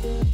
You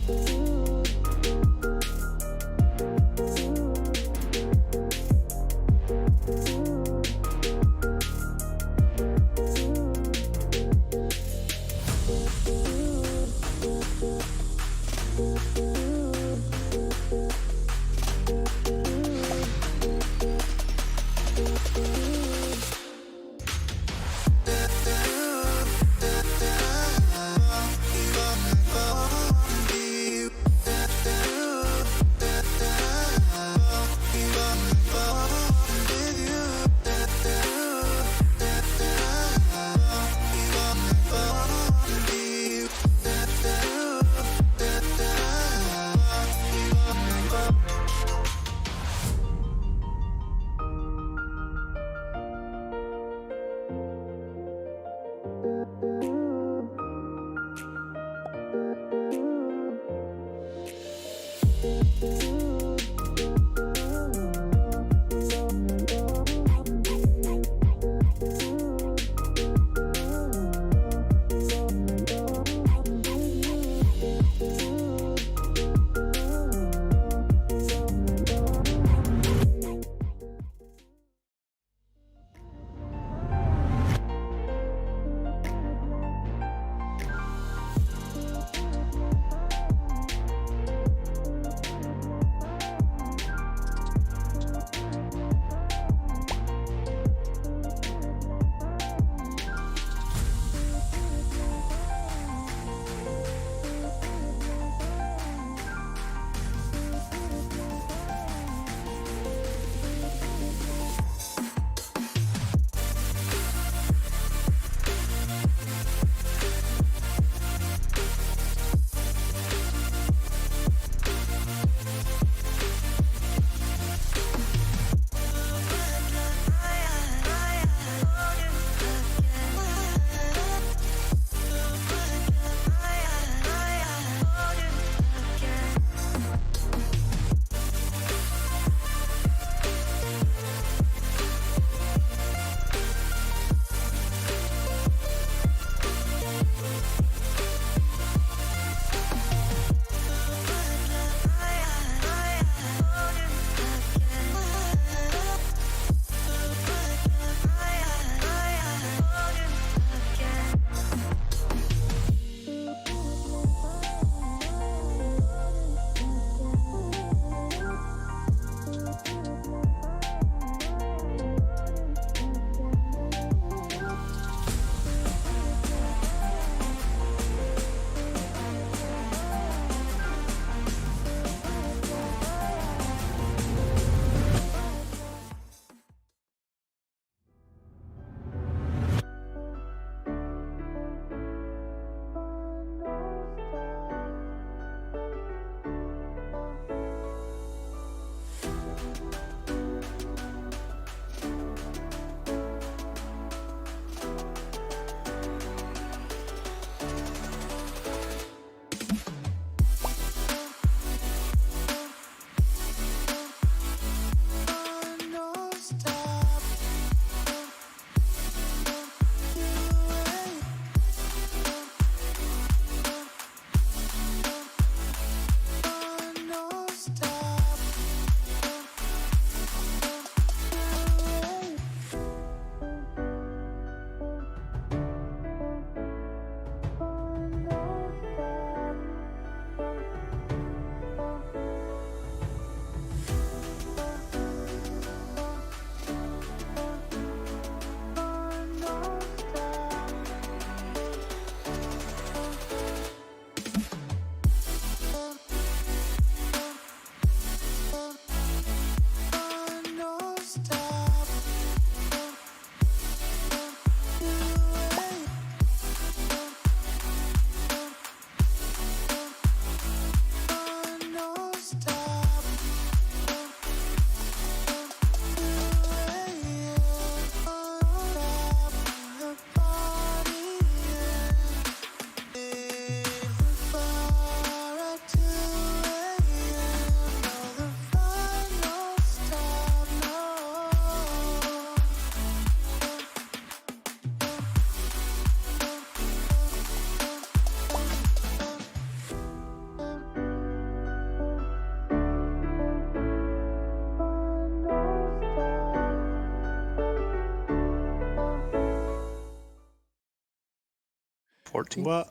14. Well,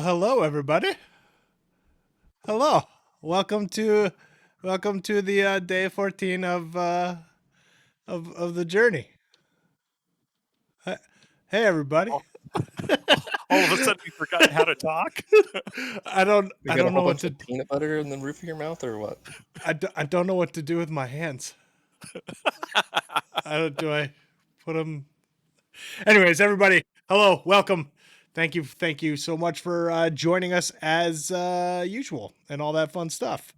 hello everybody. Hello, welcome to the day 14 of the journey. Hey everybody. All of a sudden, we've forgotten how to talk. I don't You got a know whole what bunch to of peanut butter in the roof of your mouth, or what? I don't know what to do with my hands. Do I put them? Anyways, everybody, hello, welcome. Thank you so much for joining us as usual and all that fun stuff.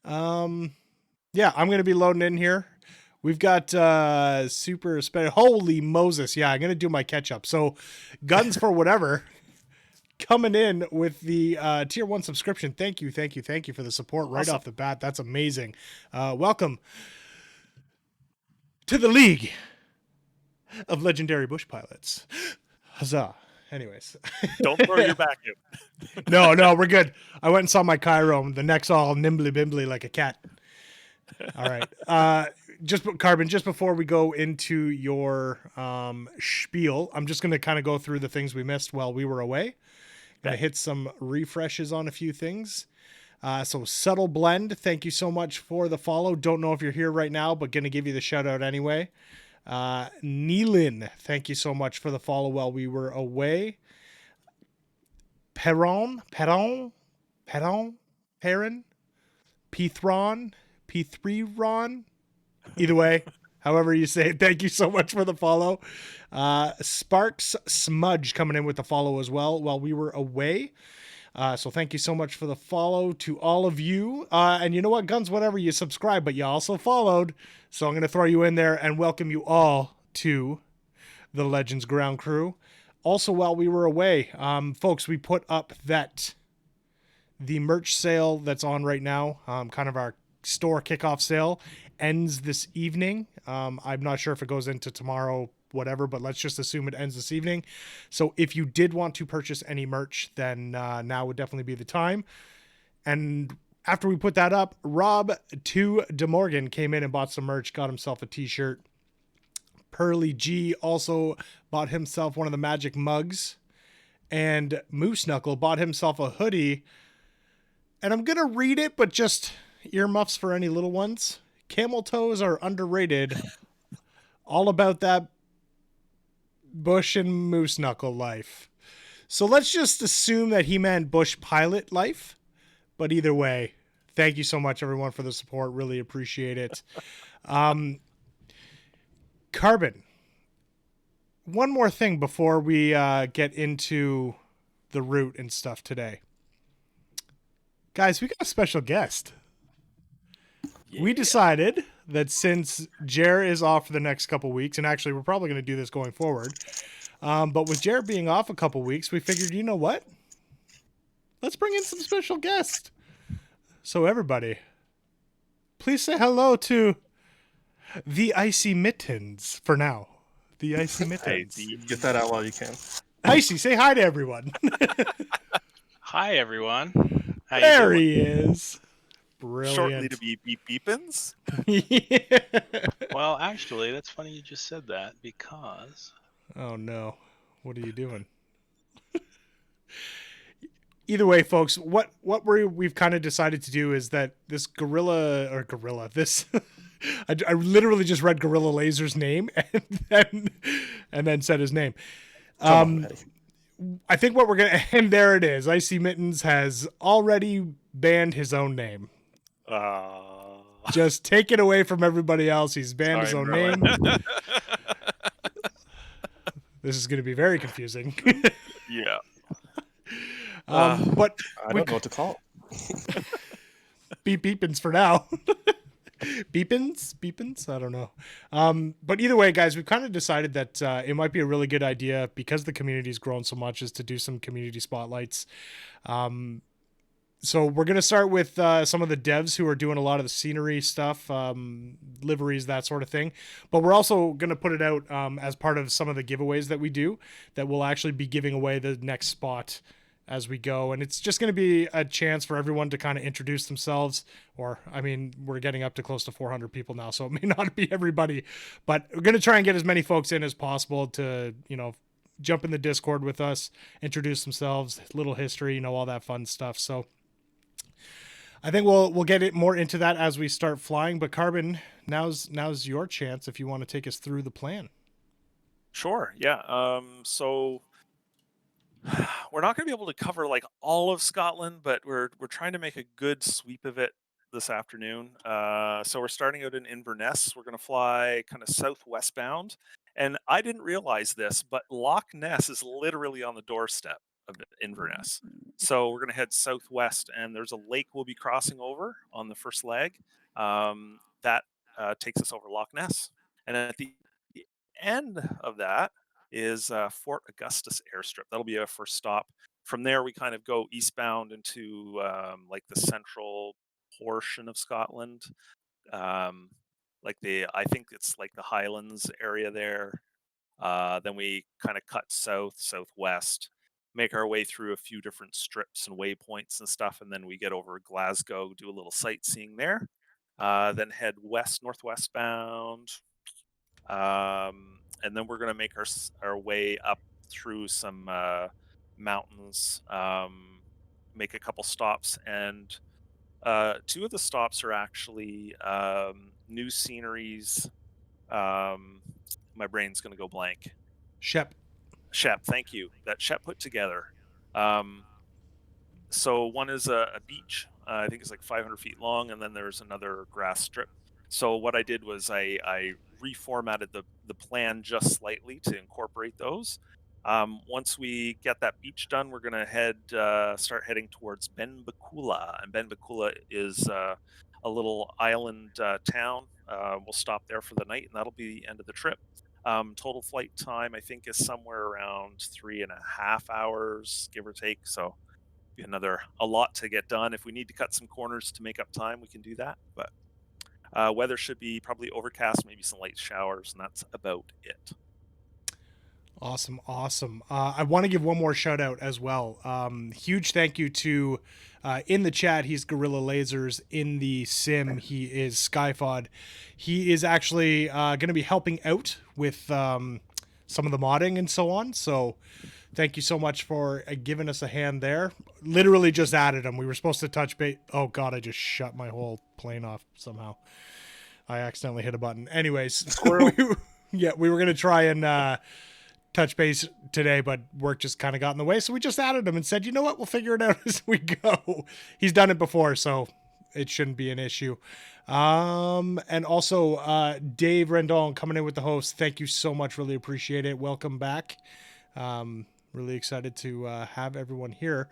Yeah, I'm gonna be loading in here. We've got super special. Holy Moses! Yeah, I'm gonna do my catch up. So, Guns for Whatever coming in with the tier 1 subscription. Thank you for the support right off the bat. That's amazing. Welcome to the League of Legendary Bush Pilots. Huzzah! Anyways, Don't throw your vacuum. no, we're good. I went and saw my Chiron. The neck's all nimbly bimbly like a cat. All right. Just Carbon, just before we go into your spiel, I'm just going to kind of go through the things we missed while we were away. Going to hit some refreshes on a few things. So Subtle Blend, thank you so much for the follow. Don't know if you're here right now, but going to give you the shout out anyway. Neelin, thank you so much for the follow while we were away. Perron, Pthron, P3Ron. Either way, however you say it, thank you so much for the follow. Sparks Smudge coming in with the follow as well while we were away. So thank you so much for the follow to all of you. And you know what, Guns, whatever, you subscribe, but you also followed. So I'm going to throw you in there and welcome you all to the Legends Ground Crew. Also, while we were away, folks, we put up the merch sale that's on right now, kind of our store kickoff sale, ends this evening. I'm not sure if it goes into tomorrow, whatever, but let's just assume it ends this evening. So if you did want to purchase any merch, then now would definitely be the time. And after we put that up, Rob 2 DeMorgan came in and bought some merch, got himself a t-shirt. Pearly G also bought himself one of the magic mugs. And Moose Knuckle bought himself a hoodie. And I'm going to read it, but just earmuffs for any little ones. Camel toes are underrated. All about that bush and moose knuckle life. So let's just assume that he meant bush pilot life. But either way, thank you so much, everyone, for the support. Really appreciate it. Carbon. One more thing before we get into the route and stuff today. Guys, we got a special guest. Yeah. We decided that since Jer is off for the next couple weeks, and actually we're probably going to do this going forward, but with Jer being off a couple weeks, we figured, you know what? Let's bring in some special guests. So everybody, please say hello to the Icy Mittens for now. The Icy Mittens. Get that out while you can. Icy, say hi to everyone. Hi, everyone. How there you doing? He is. Brilliant. Shortly to be beep beepins. Yeah. Well, actually, that's funny you just said that because... Oh, no. What are you doing? Either way, folks, what we've kind of decided to do is that this gorilla, this... I literally just read Gorilla Laser's name and then said his name. I think what we're going to... And there it is. Icy Mittens has already banned his own name. Just take it away from everybody else. He's banned his own name. This is going to be very confusing. Yeah. But I don't know what to call it. Beepins for now. Beepins? I don't know. But either way, guys, we've kind of decided that it might be a really good idea, because the community's grown so much, is to do some community spotlights. So we're going to start with some of the devs who are doing a lot of the scenery stuff, liveries, that sort of thing. But we're also going to put it out as part of some of the giveaways that we do, that we'll actually be giving away the next spot as we go. And it's just going to be a chance for everyone to kind of introduce themselves. Or, I mean, we're getting up to close to 400 people now, so it may not be everybody. But we're going to try and get as many folks in as possible to, jump in the Discord with us, introduce themselves, little history, all that fun stuff. So I think we'll get it more into that as we start flying. But Carbon, now's your chance if you want to take us through the plan. Sure. Yeah. So we're not going to be able to cover like all of Scotland, but we're trying to make a good sweep of it this afternoon. So we're starting out in Inverness. We're going to fly kind of southwest bound, and I didn't realize this, but Loch Ness is literally on the doorstep of Inverness. So we're going to head southwest, and there's a lake we'll be crossing over on the first leg. That takes us over Loch Ness, and at the end of that is Fort Augustus airstrip. That'll be our first stop. From there, we kind of go eastbound into like the central portion of Scotland, I think it's like the Highlands area there. Then we kind of cut southwest, make our way through a few different strips and waypoints and stuff, and then we get over Glasgow, do a little sightseeing there. Then head northwest bound, and then we're going to make our way up through some mountains, make a couple stops, and two of the stops are actually new sceneries. My brain's going to go blank. Shep, Thank you. That Shep put together. So one is a beach. I think it's like 500 feet long, and then there's another grass strip. So what I did was I reformatted the plan just slightly to incorporate those. Once we get that beach done, we're going to start heading towards Benbecula, and Benbecula is a little island town. We'll stop there for the night, and that'll be the end of the trip. Total flight time, I think, is somewhere around 3.5 hours, give or take. So a lot to get done. If we need to cut some corners to make up time, we can do that. But weather should be probably overcast, maybe some light showers, and that's about it. awesome. I want to give one more shout out as well. Huge thank you to in the chat. He's Gorilla Lasers. In the sim, he is Skyfod. He is actually going to be helping out with some of the modding and so on. So thank you so much for giving us a hand there. Literally just added him. We were supposed to touch base. Oh God, I just shut my whole plane off somehow. I accidentally hit a button. Anyways, we were going to try and touch base today, but work just kind of got in the way. So we just added him and said, you know what? We'll figure it out as we go. He's done it before, so it shouldn't be an issue. And also Dave Rendon coming in with the host. Thank you so much. Really appreciate it. Welcome back. Really excited to have everyone here.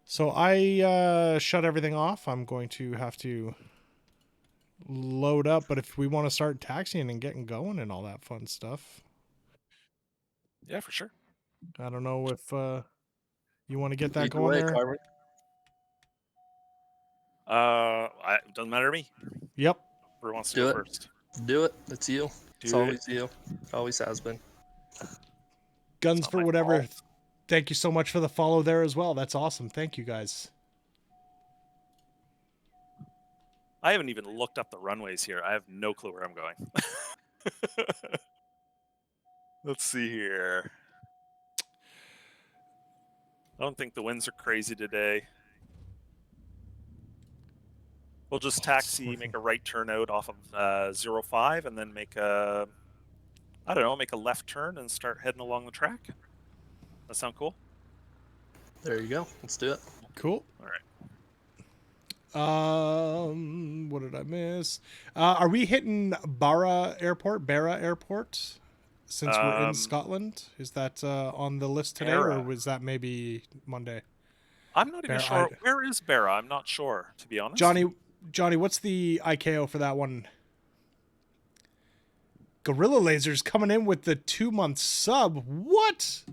So I shut everything off. I'm going to have to load up, but if we want to start taxiing and getting going and all that fun stuff. Yeah, for sure. I don't know if you want to get that Lead the going way, there. Carmen. It doesn't matter to me. Yep. Whoever wants to Do go it. first. Do it. It's you. It's Do it. always you. Always has been. Guns not for my whatever. fault. Thank you so much for the follow there as well. That's awesome. Thank you guys. I haven't even looked up the runways here. I have no clue where I'm going. Let's see here. I don't think the winds are crazy today. We'll just taxi, make a right turn out off of 05, and then make a left turn and start heading along the track. That sound cool? There you go. Let's do it. Cool. All right. What did I miss? Are we hitting Barra Airport? Since we're in Scotland, is that on the list today, Barra. or was that maybe Monday? I'm not even sure. Where is Barra? I'm not sure, to be honest. Johnny, what's the IKO for that one? Gorilla Lasers coming in with the 2-month sub. What?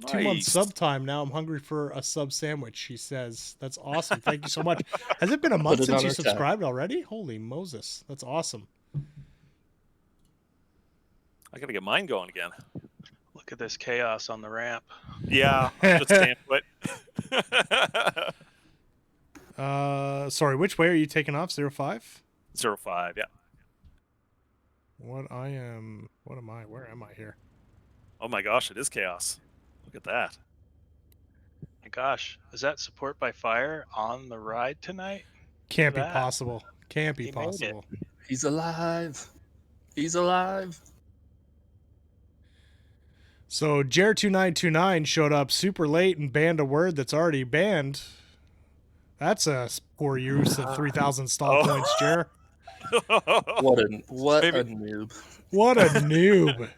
Nice. 2-month sub time. Now I'm hungry for a sub sandwich, he says. That's awesome. Thank you so much. Has it been a month since you subscribed already? Holy Moses. That's awesome. I gotta get mine going again. Look at this chaos on the ramp. Yeah, I'm just staying put. Sorry, which way are you taking off? 05? 05, yeah. Where am I here? Oh my gosh, it is chaos. Look at that. My gosh, is that support by fire on the ride tonight? Can't be That. possible. Can't be He made it. possible. He's alive. He's alive. So Jer2929 showed up super late and banned a word that's already banned. That's a poor use of 3,000 stall Oh. points, Jer. What a Maybe- noob. What a noob.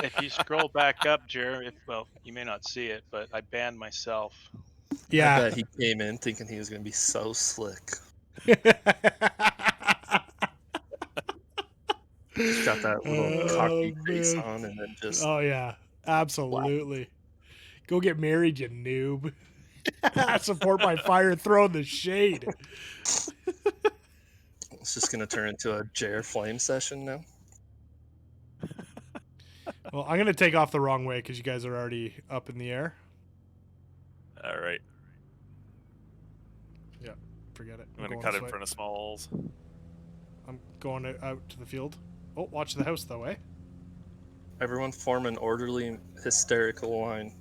If you scroll back up, Jer, well, you may not see it, but I banned myself. I Yeah. bet he came in thinking he was going to be so slick. Just got that little cocky face man. on and then just Oh, yeah. Absolutely. Go get married, you noob. Support by fire, throw in the shade. it's just going to turn into a Jer flame session now. Well, I'm going to take off the wrong way because you guys are already up in the air. All right. Yeah, forget it. I'm going to going cut this in way. front of Smalls. I'm going out to the field. Oh, watch the house, though, eh? Everyone form an orderly, hysterical line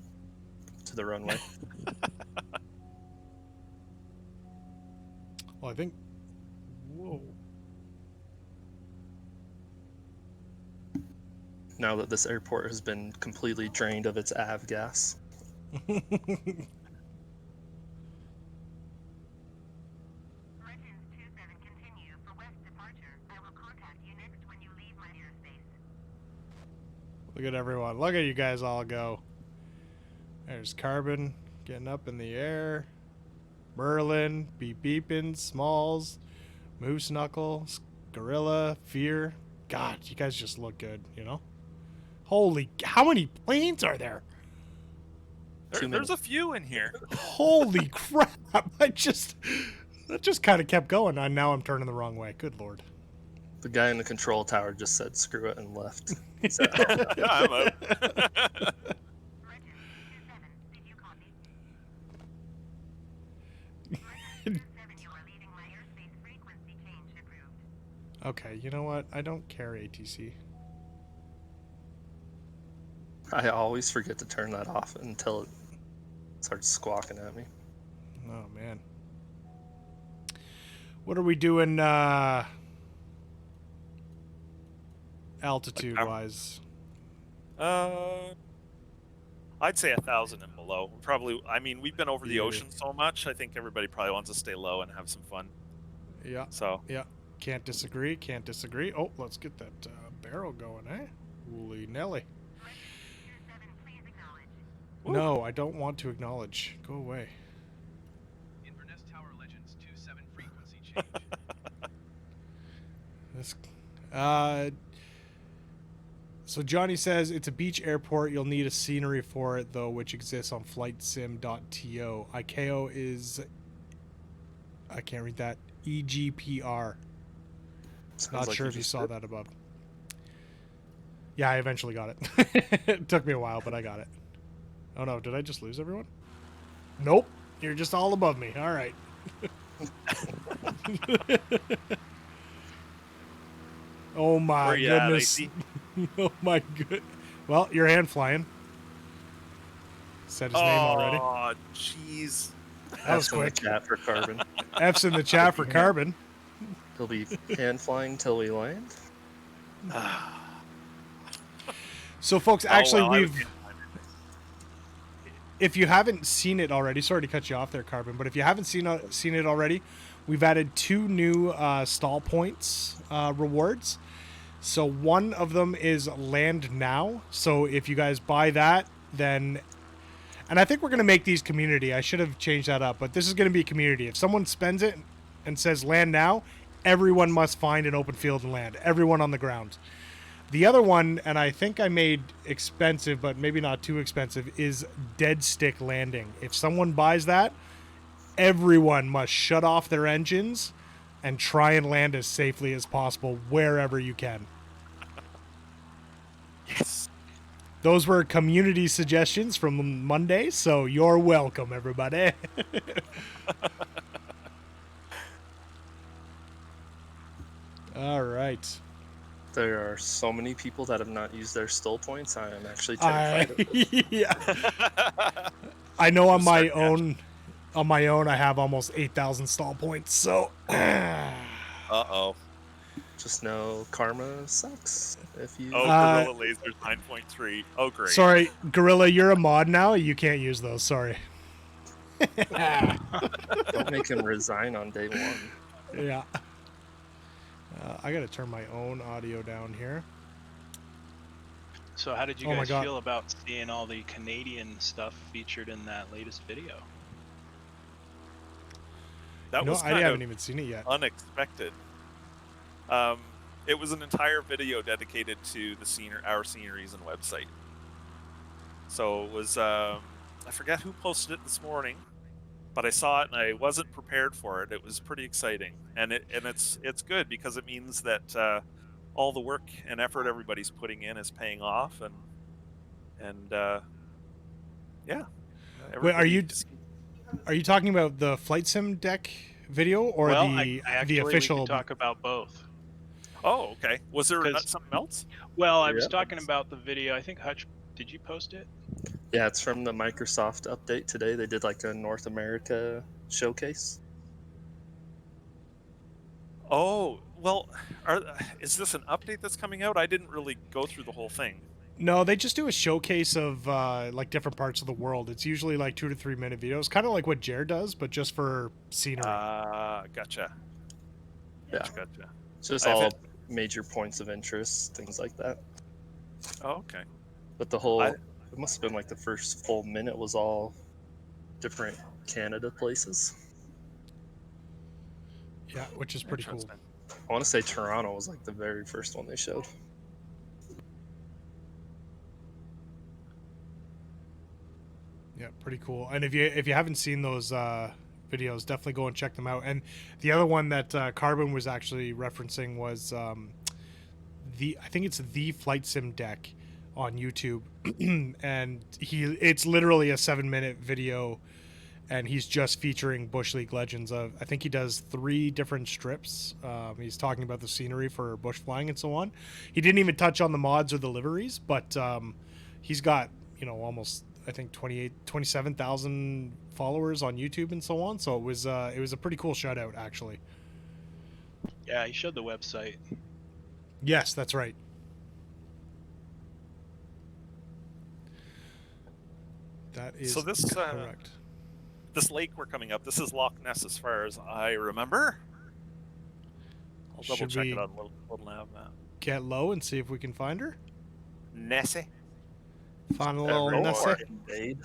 to the runway. Well, I think... Whoa. Now that this airport has been completely drained of its avgas. Look at everyone. Look at you guys all go. There's Carbon getting up in the air. Merlin, Beep Beepin, Smalls, Moose Knuckle, Gorilla, Fear. God, you guys just look good, you know? Holy, how many planes are there? There's a few in here. Holy crap. That just kind of kept going. And now I'm turning the wrong way. Good Lord. The guy in the control tower just said screw it and left. So, Yeah, I'm out. Okay, you know what? I don't care, ATC. I always forget to turn that off until it starts squawking at me. Oh, man. What are we doing altitude-wise? I'd say 1,000 and below. Probably. I mean, we've been over the Yeah. ocean so much. I think everybody probably wants to stay low and have some fun. Yeah, So yeah. Can't disagree, can't disagree. Oh, let's get that barrel going, eh? Holy Nelly. Ooh. No, I don't want to acknowledge. Go away. Inverness Tower Legends 27 frequency change. This, so Johnny says it's a beach airport. You'll need a scenery for it, though, which exists on flightsim.to. ICAO is... I can't read that. EGPR. Sounds Not like sure if you just saw did. that above. Yeah, I eventually got it. It took me a while, but I got it. Oh no, did I just lose everyone? Nope. You're just all above me. All right. Oh my where you at, goodness. AC? Oh my good. Well, your hand flying. Said his name already. Oh, jeez. That was F's in the quick. chat for Carbon. F's in the chat for Carbon. He'll be hand flying till we land. So, folks, actually, Oh, well, I we've... would- If you haven't seen it already, sorry to cut you off there, Carbon, but if you haven't seen it already, we've added 2 new stall points rewards. So one of them is land now. So if you guys buy that, then... And I think we're going to make these community. I should have changed that up, but this is going to be community. If someone spends it and says land now, everyone must find an open field and land. Everyone on the ground. The other one, and I think I made expensive, but maybe not too expensive, is dead stick landing. If someone buys that, everyone must shut off their engines and try and land as safely as possible wherever you can. Yes. Those were community suggestions from Monday, so you're welcome, everybody. All right. There are so many people that have not used their still points. I am actually terrified of it. Yeah. I know on Just my start catching. own, I have almost 8,000 stall points. So, Uh-oh. Just know karma sucks if you. Oh, Gorilla Lasers 9.3. Oh, great. sorry, Gorilla, you're a mod now. You can't use those. Sorry. Don't make him resign on day one. Yeah. I gotta turn my own audio down here. So how did you Oh my guys God. feel about seeing all the Canadian stuff featured in that latest video? That No, was I kind haven't of even seen it yet. unexpected. It was an entire video dedicated to our sceneries and website. So it was, I forget who posted it this morning, but I saw it and I wasn't prepared for it. It was pretty exciting, and it's good because it means that all the work and effort everybody's putting in is paying off, and yeah. Wait, Everybody are you talking about the flight sim deck video or Well, the actually, official? we could talk about both. Oh, okay. Was there Because- something else? Well, I was Yeah. talking about the video. I think Hutch, did you post it? Yeah, it's from the Microsoft update today. They did like a North America showcase. Oh, well, is this an update that's coming out? I didn't really go through the whole thing. No, they just do a showcase of like different parts of the world. It's usually like 2 to 3 minute videos, kind of like what Jared does, but just for scenery. Gotcha. Yeah. Gotcha. It's just I all haven't- major points of interest, things like that. Oh, okay. But the whole, it must have been like the first full minute was all different Canada places. Yeah, which is pretty cool. Interesting. I want to say Toronto was like the very first one they showed. Yeah, pretty cool. And if you haven't seen those videos, definitely go and check them out. And the other one that Carbon was actually referencing was I think it's the Flight Sim deck on YouTube, and it's literally a 7-minute video, and he's just featuring Bush League Legends. I think he does 3 different strips. He's talking about the scenery for bush flying and so on. He didn't even touch on the mods or the liveries, but he's got almost, I think, 27,000 followers on YouTube and so on. So it was a pretty cool shout out, actually. Yeah, he showed the website. Yes, that's right. That is So this correct. this lake we're coming up. This is Loch Ness, as far as I remember. I'll double Should check we it on little nav map. get low and see if we can find her? Nessie. Find a little Everyone Nessa? invade.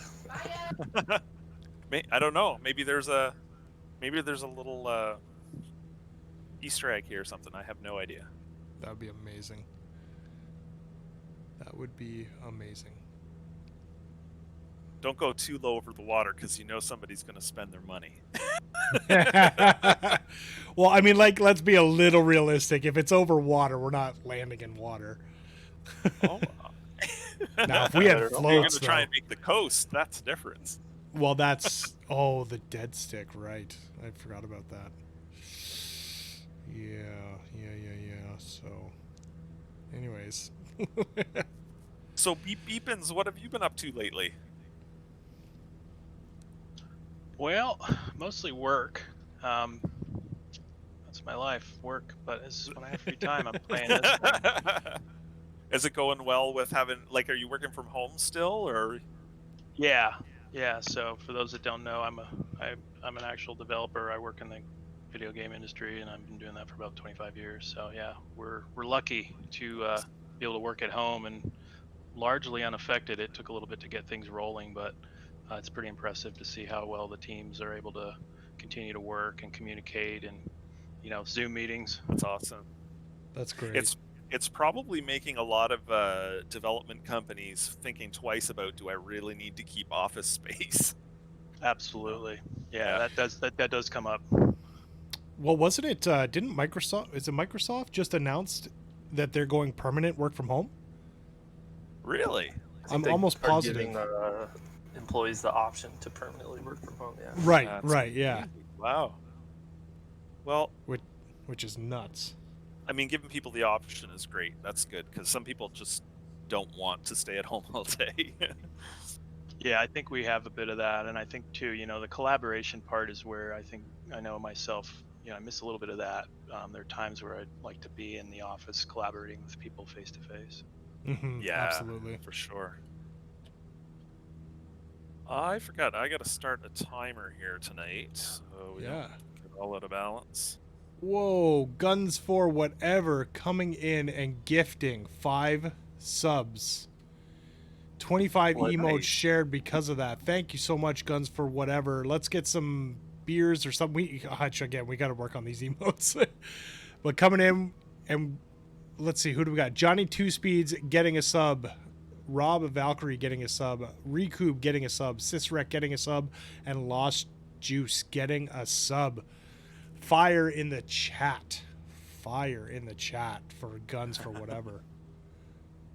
I don't know. Maybe there's a little Easter egg here or something. I have no idea. That would be amazing. That would be amazing. Don't go too low over the water because somebody's going to spend their money. Well, I mean, like, let's be a little realistic. If it's over water, we're not landing in water. Oh, Now, if we had you're going floats, to try though, and make the coast. That's a difference. well, that's the dead stick, right? I forgot about that. Yeah. So, anyways, So, Beepins, what have you been up to lately? Well, mostly work. That's my life, work. But this is when I have free time. I'm playing this thing. Is it going well with having, like, are you working from home still, or? Yeah. So for those that don't know, I'm an actual developer. I work in the video game industry, and I've been doing that for about 25 years. So yeah, we're lucky to be able to work at home and largely unaffected. It took a little bit to get things rolling, but it's pretty impressive to see how well the teams are able to continue to work and communicate, and Zoom meetings. That's awesome. that's great. It's probably making a lot of development companies thinking twice about, do I really need to keep office space? Absolutely. Yeah. Yeah, that does come up. Well, wasn't it? Didn't Microsoft? Is it Microsoft just announced that they're going permanent work from home? Really? I think I'm they almost are positive. giving employees the option to permanently work from home. Yeah. Right, That's right, yeah. Wow. Well, Which is nuts. I mean, giving people the option is great. That's good because some people just don't want to stay at home all day. Yeah, I think we have a bit of that, and I think too, the collaboration part is where I know myself, I miss a little bit of that. There are times where I'd like to be in the office collaborating with people face to face. Yeah, Absolutely. for sure. I forgot. I got to start a timer here tonight, so we Yeah. don't get all out of balance. Whoa, Guns for Whatever coming in and gifting 5 subs. 25 Well, emotes nice. shared because of that. Thank you so much, Guns for Whatever. Let's get some beers or something. Again, we got to work on these emotes. But coming in, and let's see, who do we got? Johnny Two Speeds getting a sub. Rob Valkyrie getting a sub. Recoup getting a sub. Sisrek getting a sub. And Lost Juice getting a sub. Fire in the chat. Fire in the chat for Guns for Whatever.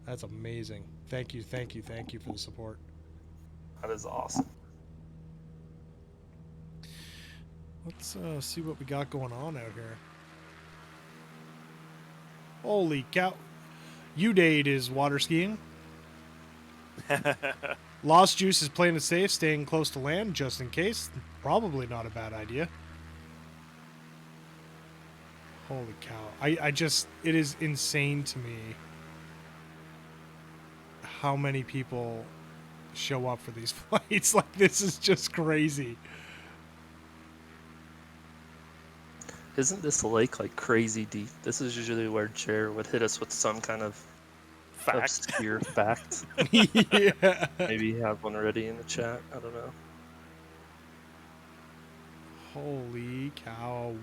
That's amazing. Thank you for the support. That is awesome. Let's see what we got going on out here. Holy cow. Udade is water skiing. Lost Juice is playing it safe, staying close to land just in case. Probably not a bad idea. Holy cow. It is insane to me how many people show up for these flights. Like, this is just crazy. Isn't this lake like crazy deep? This is usually where Jer would hit us with some kind of Fact. obscure fact. Yeah. Maybe you have one ready in the chat. I don't know. Holy cow.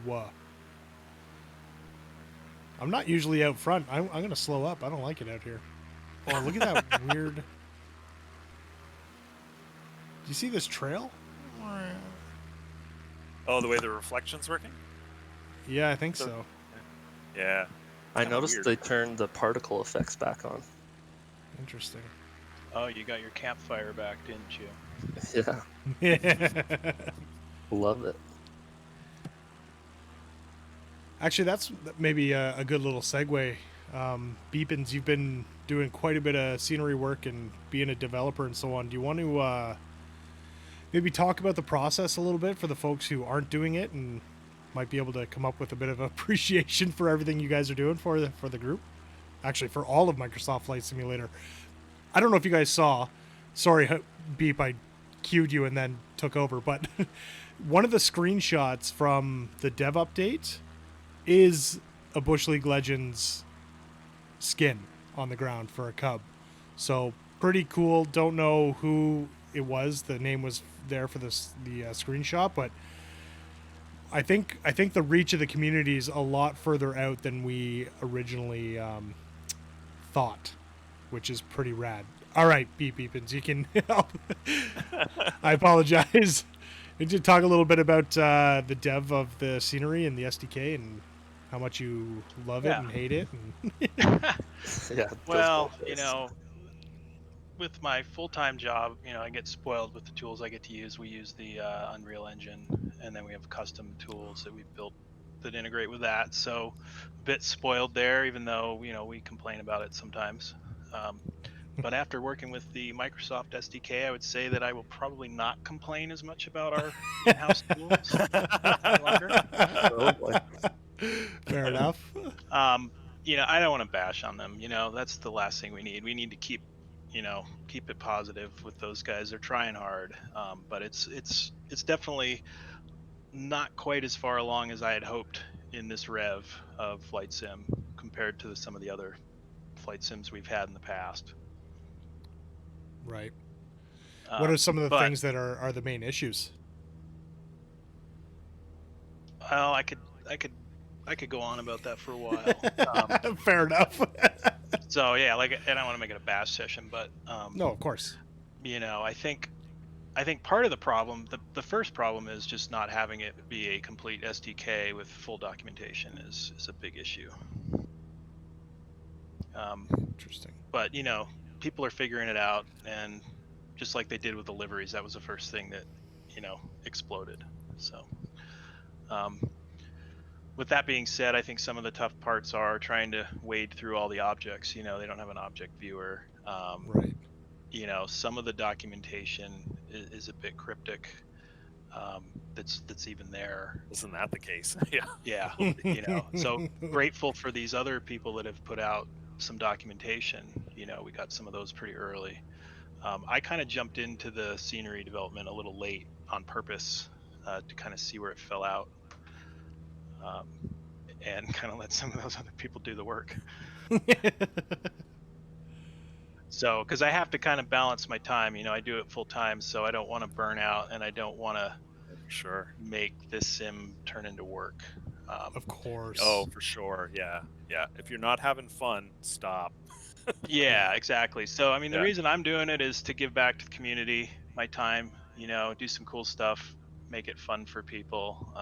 I'm not usually out front. I'm going to slow up. I don't like it out here. Oh, look at that weird... Do you see this trail? Oh, the way the reflection's working? Yeah, I think so. Yeah. I Kinda noticed weird. they turned the particle effects back on. Interesting. Oh, you got your campfire back, didn't you? Yeah, love it. Actually, that's maybe a good little segue. Beepins, you've been doing quite a bit of scenery work and being a developer and so on. Do you want to maybe talk about the process a little bit for the folks who aren't doing it and might be able to come up with a bit of appreciation for everything you guys are doing for the group? Actually, for all of Microsoft Flight Simulator. I don't know if you guys saw. Sorry, Beep, I cued you and then took over. But one of the screenshots from the dev update is a Bush League Legends skin on the ground for a cub. So pretty cool. Don't know who it was. The name was there for the screenshot, but I think the reach of the community is a lot further out than we originally thought, which is pretty rad. All right, Beepins, you can help. I apologize. Did you talk a little bit about the dev of the scenery and the SDK and how much you love it and hate it? And Yeah. Well, with my full-time job, I get spoiled with the tools I get to use. We use the Unreal Engine, and then we have custom tools that we've built that integrate with that. So a bit spoiled there, even though, we complain about it sometimes. But after working with the Microsoft SDK, I would say that I will probably not complain as much about our in-house tools any longer. Fair enough. I don't want to bash on them. That's the last thing we need. We need to keep it positive with those guys. They're trying hard, but it's definitely not quite as far along as I had hoped in this rev of Flight Sim compared to some of the other Flight Sims we've had in the past. Right. What are some of the but- things that are the main issues? Well, I could go on about that for a while. Fair enough. So yeah, I don't want to make it a bash session, but No, of course. I think part of the problem, the first problem is just not having it be a complete SDK with full documentation is a big issue. Interesting. But people are figuring it out, and just like they did with the liveries, that was the first thing that exploded. So with that being said, I think some of the tough parts are trying to wade through all the objects. You know, they don't have an object viewer. Right. You know, some of the documentation is a bit cryptic. That's even there. Isn't that the case? Yeah. Yeah, you know. So grateful for these other people that have put out some documentation. You know, we got some of those pretty early. I kind of jumped into the scenery development a little late on purpose to kind of see where it fell out, um, and kind of let some of those other people do the work. So, because I have to kind of balance my time, you know, I do it full time, so I don't want to burn out, and I don't want to For sure. make this sim turn into work. Of course. Oh, for sure. Yeah. Yeah. If you're not having fun, stop. Yeah, exactly. So, I mean, the Yeah. reason I'm doing it is to give back to the community, my time, you know, do some cool stuff, make it fun for people.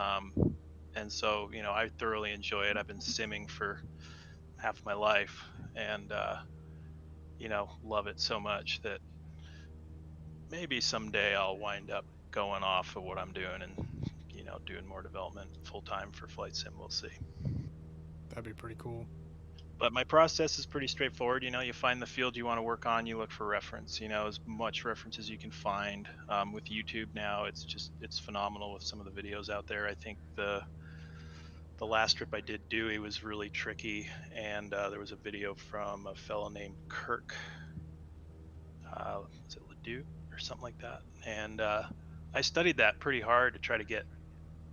And so, you know, I thoroughly enjoy it. I've been simming for half my life, and, you know, love it so much that maybe someday I'll wind up going off of what I'm doing and, you know, doing more development full time for flight sim. We'll see. That'd be pretty cool. But my process is pretty straightforward. You know, you find the field you want to work on, you look for reference, you know, as much reference as you can find. With YouTube now, it's phenomenal with some of the videos out there. I think the last trip I did Dewey was really tricky, and there was a video from a fellow named Kirk, was it Ledoux or something like that? And I studied that pretty hard to try to get,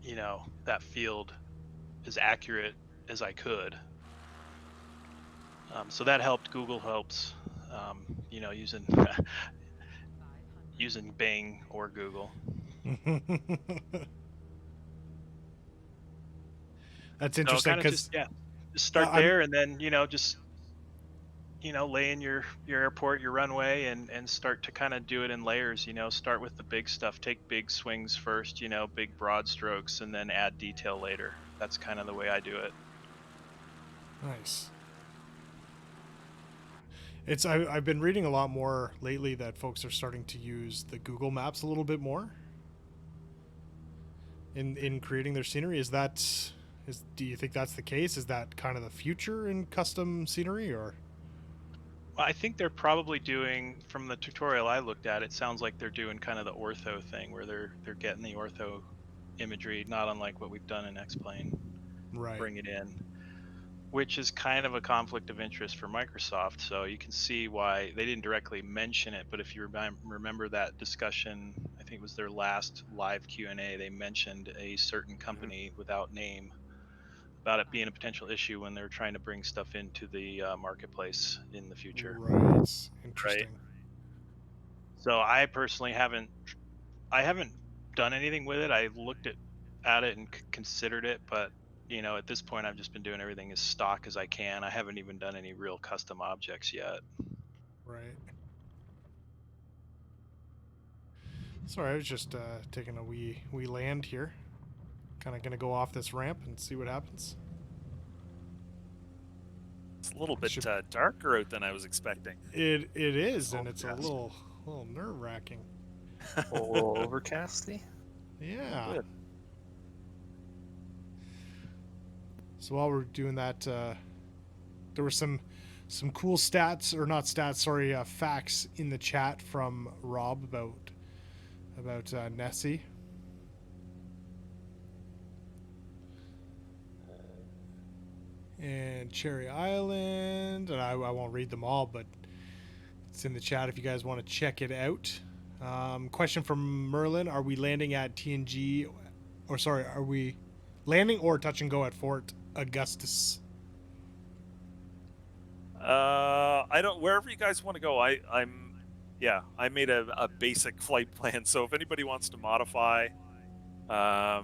you know, that field as accurate as I could. So that helped. Google helps. You know, using using Bing or Google. That's So interesting kind of because just start I'm there, and then, you know, just, you know, lay in your airport, your runway, and start to kind of do it in layers. You know, start with the big stuff, take big swings first, you know, big broad strokes, and then add detail later. That's kind of the way I do it. nice. I've been reading a lot more lately that folks are starting to use the Google Maps a little bit more in creating their scenery. Do you think that's the case? Is that kind of the future in custom scenery, or? Well, I think they're probably doing, from the tutorial I looked at, it sounds like they're doing kind of the ortho thing where they're getting the ortho imagery, not unlike what we've done in X-Plane, Right. bring it in, which is kind of a conflict of interest for Microsoft. So you can see why they didn't directly mention it, but if you remember that discussion, I think it was their last live Q&A, they mentioned a certain company without name about it being a potential issue when they're trying to bring stuff into the marketplace in the future. Right. Interesting. So I personally haven't done anything with it. I looked at it and considered it, but, you know, at this point I've just been doing everything as stock as I can. I haven't even done any real custom objects yet. Right. Sorry, I was just taking a wee land here. Kind of gonna go off this ramp and see what happens. It's a little bit Should- darker out than I was expecting. It is, and it's a Overcast. little nerve wracking. A little overcasty. Yeah. Good. So while we're doing that, there were some cool stats, or not stats, sorry, facts in the chat from Rob about Nessie. And Cherry Island, and I won't read them all, but it's in the chat if you guys want to check it out. Question from Merlin: are we landing at TNG, or sorry, are we landing or touch and go at Fort Augustus? I don't. Wherever you guys want to go, I made a basic flight plan. So if anybody wants to modify, yeah,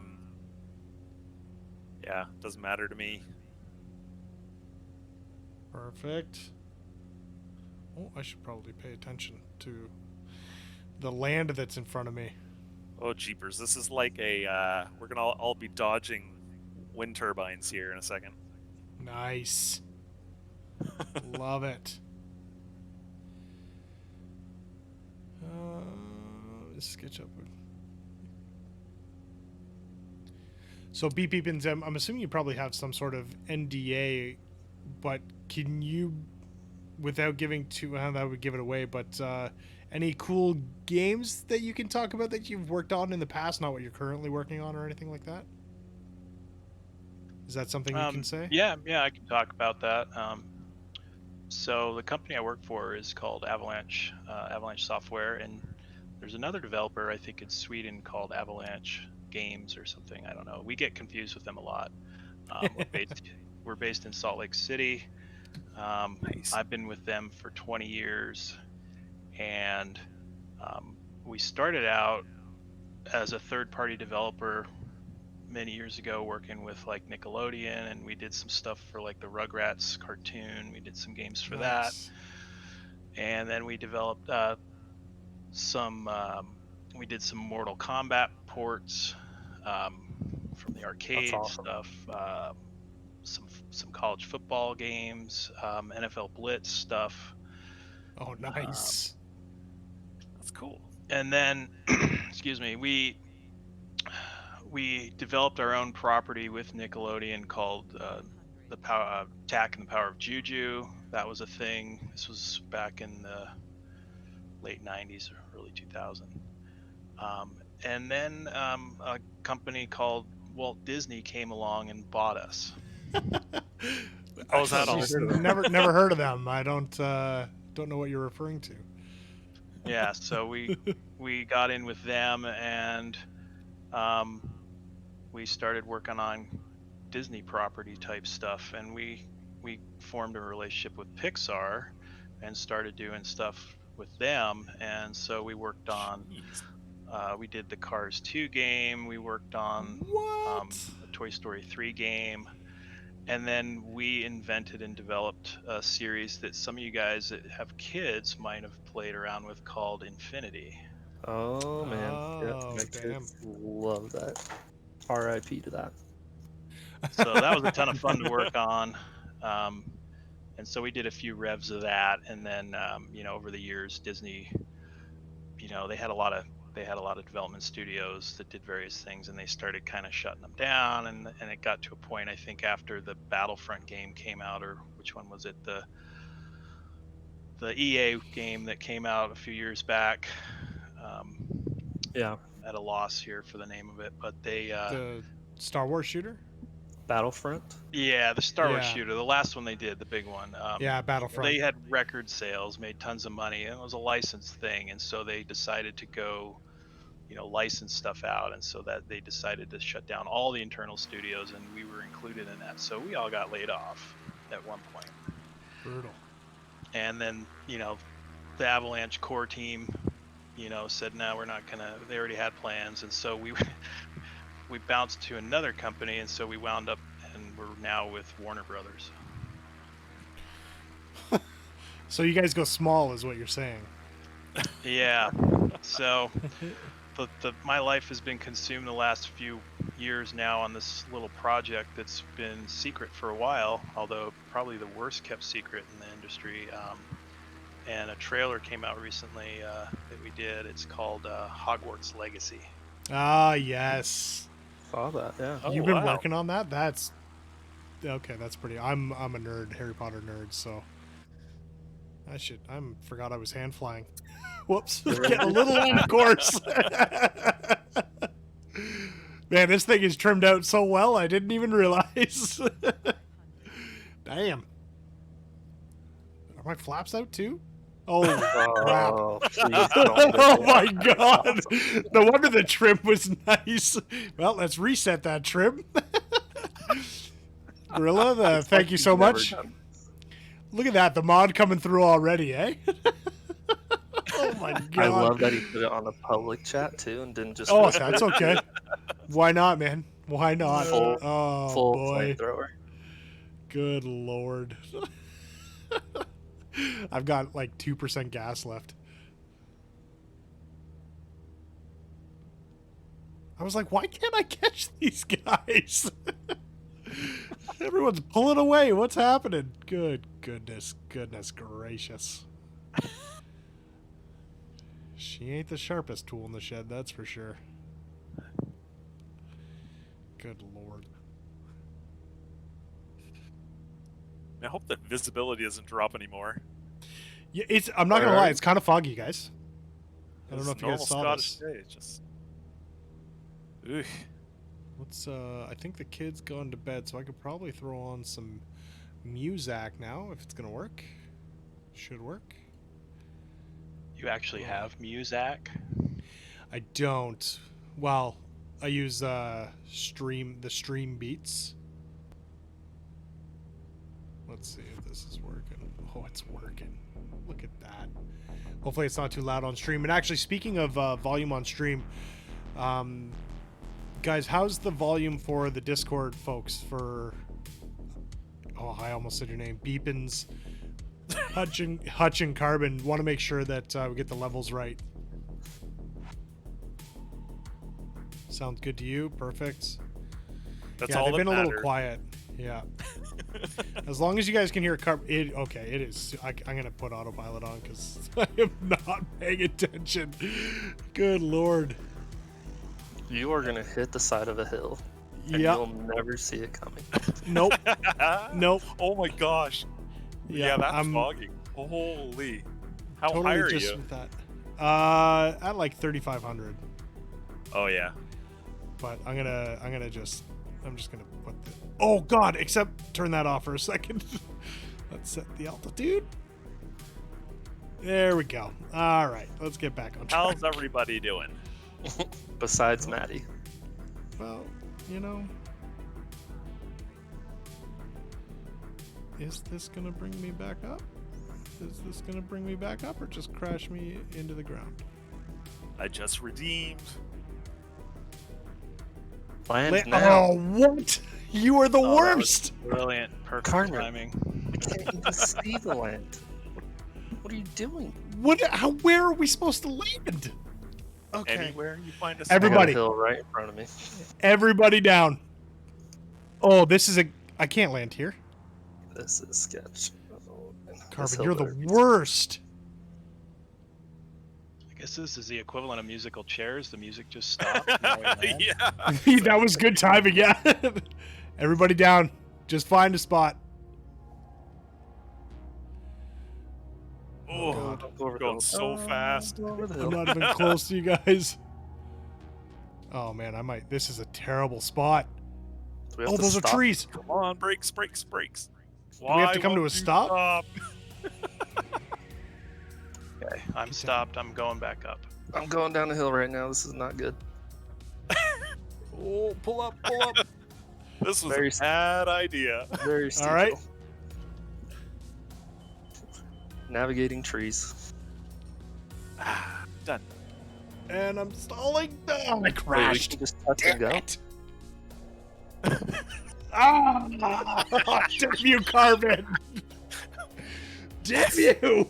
doesn't matter to me. Perfect. Oh, I should probably pay attention to the land that's in front of me. Oh jeepers! This is like we're gonna all be dodging wind turbines here in a second. Nice. Love it. Let's sketch up. So Beep Beepins, I'm assuming you probably have some sort of NDA, but can you, without giving too, well, that would give it away, but any cool games that you can talk about that you've worked on in the past, not what you're currently working on or anything like that? Is that something you can say? Yeah, I can talk about that. So the company I work for is called Avalanche Software, and there's another developer I think in Sweden called Avalanche Games or something. I don't know. We get confused with them a lot. We're based in Salt Lake City. Nice. I've been with them for 20 years, and we started out as a third-party developer many years ago, working with like Nickelodeon, and we did some stuff for like the Rugrats cartoon. We did some games for that, Nice. and then we developed some. We did some Mortal Kombat ports from the That's arcade awesome. stuff. Some college football games, NFL Blitz stuff, Oh, nice. That's cool. and then excuse me, we developed our own property with Nickelodeon called the Power Tack and the Power of Juju. That was a thing. This was back in the late 90s or early 2000. And then a company called Walt Disney came along and bought us. Oh, is that Actually, all? never heard of them. I don't know what you're referring to. Yeah, so we got in with them, and we started working on Disney property type stuff, and we formed a relationship with Pixar and started doing stuff with them. And so we worked on we did the Cars 2 game, we worked on What? a Toy Story 3 game, and then we invented and developed a series that some of you guys that have kids might have played around with called Infinity. Oh man, yeah, Oh, my damn. kids love that. R.I.P. to that. So that was a ton of fun to work on. And so we did a few revs of that, and then over the years, Disney, they had a lot of development studios that did various things, and they started kind of shutting them down, and it got to a point, I think, after the Battlefront game came out, or which one was it, the EA game that came out a few years back. Yeah, At a loss here for the name of it, but they The Star Wars shooter? Battlefront. yeah, the Star Wars Yeah. shooter, the last one they did, the big one. Yeah, Battlefront. They had record sales, made tons of money, and it was a licensed thing, and so they decided to go, license stuff out, and so that they decided to shut down all the internal studios, and we were included in that. So we all got laid off at one point. Brutal. And then, the Avalanche core team, said, no, we're not gonna. They already had plans, and so we bounced to another company, and so we wound up, and we're now with Warner Brothers. So you guys go small, is what you're saying? Yeah. So my life has been consumed the last few years now on this little project that's been secret for a while, although probably the worst kept secret in the industry. And a trailer came out recently that we did. It's called Hogwarts Legacy. Ah, yes. Saw that. Yeah. Oh, You've been wow. working on that? That's okay. That's pretty. I'm a nerd, Harry Potter nerd. So I forgot I was hand flying. Whoops, getting a little off course. Man, this thing is trimmed out so well. I didn't even realize. Damn. Are my flaps out too? Oh crap! Oh, please don't do Oh that. my god! No wonder the trim was nice. Well, let's reset that trim. Gorilla, thank you so You've never much. done- Look at that, the mod coming through already, eh? Oh my god! I love that he put it on the public chat too, and didn't just. Oh, that's okay. Why not, man? Why not? Full- Oh full boy! flamethrower. Good lord! I've got like 2% gas left. I was like, why can't I catch these guys? Everyone's pulling away. What's happening? Goodness gracious. She ain't the sharpest tool in the shed, that's for sure. Good lord. I hope that visibility doesn't drop anymore. Yeah, I'm not gonna Where lie, are it's kind of foggy, guys. I don't know if you normal guys saw Scottish this. day. It's just. Ugh. Let's I think the kid's gone to bed, so I could probably throw on some music now if it's gonna work. Should work. You actually have Muzak? I don't. Well, I use the stream beats. Let's see if this is working. Oh, it's working. Look at that. Hopefully it's not too loud on stream. And actually, speaking of volume on stream, guys, how's the volume for the Discord folks for... Oh, I almost said your name. Beepins, Hutch and Carbon. Want to make sure that we get the levels right. Sounds good to you? Perfect. That's Yeah, all they've that been a matters. little quiet. Yeah. As long as you guys can hear okay, it is. I'm gonna put autopilot on because I am not paying attention. Good lord. You are gonna hit the side of a hill, and Yep. you'll never see it coming. Nope. Nope. Oh my gosh. Yeah, that's I'm foggy. Holy. How totally high are just you? with that. At like 3,500. Oh yeah. But I'm just gonna put the. Oh god! Except turn that off for a second. Let's set the altitude. There we go. All right, let's get back on track. How's everybody doing? Besides Maddie. Well, you know, is this gonna bring me back up? Is this gonna bring me back up or just crash me into the ground? I just redeemed. Land now. Oh, what? You are the Oh, that was worst. Brilliant. Perfect Carmen. timing. I can't even see the land. What are you doing? What? How? Where are we supposed to land? Okay. Anywhere you find a I got a Everybody. hill right in front of me. Everybody down. Oh, this is I can't land here. This is sketch. Oh, this Carbon, hill you're the better be- worst. I guess this is the equivalent of musical chairs. The music just stopped. Now we land. Yeah. That was good timing, yeah. Everybody down. Just find a spot. Oh, Don't go over the going hill. so fast. Don't go over the I'm hill. not even close to you guys. Oh man, this is a terrible spot. Do we have Oh, to those are stop? trees. Come on, brakes. we have to come to a stop? Okay, I'm stopped. I'm going back up. I'm going down the hill right now. This is not good. Oh, pull up. This was Very a bad idea. Very steep. All right. hill. Navigating trees. Done. And I'm stalling. Oh, I Wait, we crashed. can just touch and Damn go. it. Ah! Damn you, Carbon. Damn you.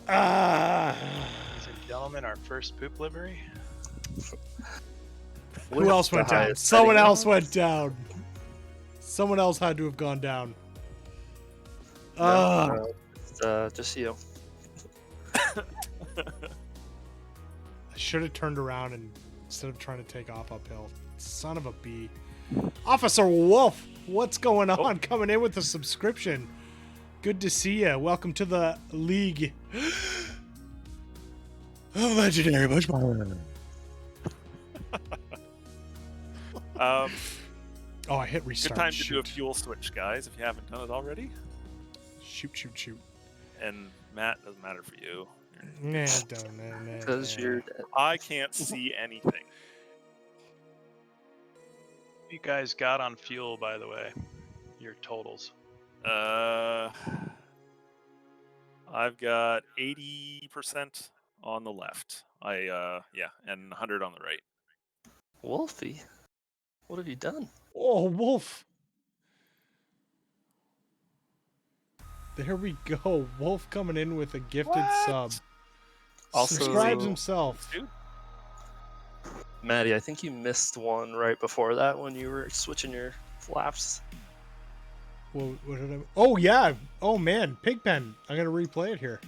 Ah. Ladies and gentlemen, our first poop livery. Who else went down? Someone else went down. Someone else had to have gone down. No, it's, just you. I should have turned around and instead of trying to take off uphill. Son of a bee. Officer Wolf, what's going on? Coming in with a subscription. Good to see you. Welcome to the League. Legendary Bushfire. Um, Oh, I hit good restart. time to do a Shoot. fuel switch, guys, if you haven't done it already. Shoot. And Matt, doesn't matter for you. Nah, don't. Nah. Because you're dead. I can't see anything. You guys got on fuel, by the way. Your totals. I've got 80% on the left. Yeah, and 100 on the right. Wolfie, what have you done? Oh, Wolf. There we go. Wolf coming in with a gifted What? sub. Also- Subscribes himself. Dude. Maddie, I think you missed one right before that when you were switching your flaps. What did I? Oh yeah. Oh man, Pigpen. I'm gonna replay it here.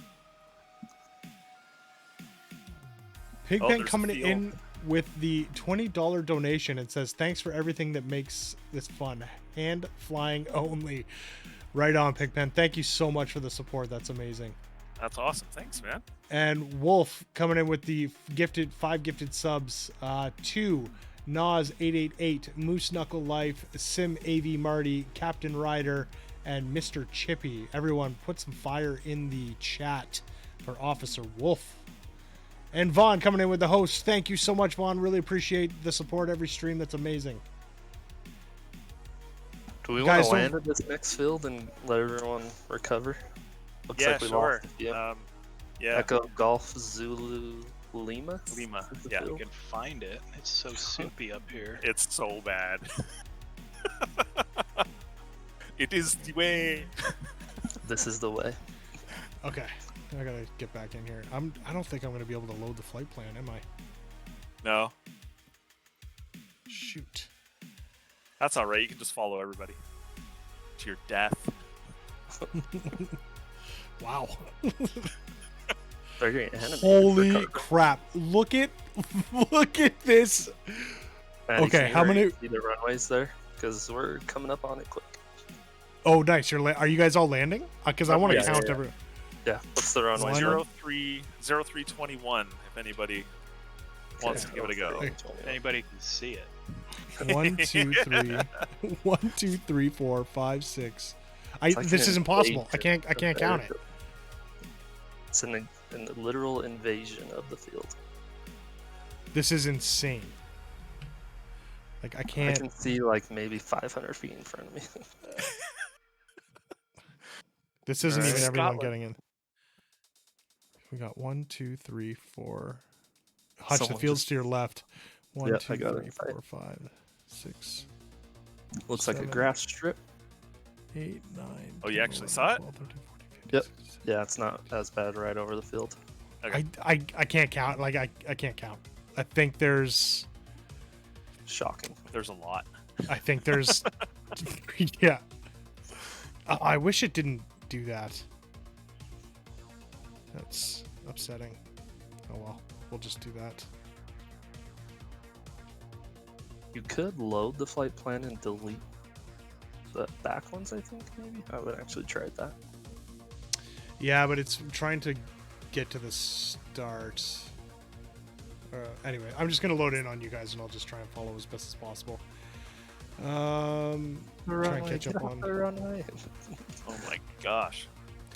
Pigpen there's coming Theo. in with the $20 donation. It says, thanks for everything that makes this fun. Hand flying only. Right on, Pigpen. Thank you so much for the support. That's amazing. That's awesome. Thanks, man. And Wolf coming in with the gifted 5 gifted subs. 2 Nas888, Moose Knuckle Life, Sim AV Marty, Captain Ryder, and Mr. Chippy. Everyone, put some fire in the chat for Officer Wolf. And Vaughn coming in with the host. Thank you so much, Vaughn. Really appreciate the support every stream. That's amazing. Do we Guys, want to don't- land at this next field and let everyone recover? Looks Yeah, like we sure. lost. Yeah. Yeah. Echo Golf Zulu Lima. Lima. is the Yeah. You field. can find it. It's so soupy up here. It's so bad. It is the way. This is the way. Okay. I gotta get back in here. I don't think I'm gonna be able to load the flight plan, am I? No, Shoot. that's all right. You can just follow everybody to your death. Wow. Very animated. Holy Ricardo. crap. Look at this. Maddie, Okay, can you how many- already see the runways there? Because we're coming up on it quick. Oh, nice. Are you guys all landing? Because I want to Yeah, count yeah. every. Yeah, what's the runway? One. 0321. If anybody wants to give it a go. Okay. Anybody can see it. 1, 2, 3. 1, 2, 3, 4, 5, 6. It's like This an is impossible. I invasion can't count it. of It's an literal invasion of the field. This is insane. Like I I can't. can see like maybe 500 feet in front of me. This isn't Alright. even everyone Scotland. getting in. We got 1, 2, 3, 4. Hutch, the Someone field's just- to your left. 1, Yep, 2, I got 3, it. 4, 5, 6, Looks like a 7. grass strip. 8, 9. Oh, you 10, actually 11, saw it? 12, 13, 14, 15, Yep. 16, 17. Yeah, it's not as bad right over the field. Okay. I can't count. Like I can't count. I think there's. Shocking. There's a lot. I think there's. Yeah. I wish it didn't do that. That's upsetting. Oh well, we'll just do that. You could load the flight plan and delete the back ones, I think, maybe. I would actually try that. Yeah, but it's trying to get to the start. Anyway, I'm just gonna load in on you guys, and I'll just try and follow as best as possible. Try and catch up on. Runway. Oh my gosh.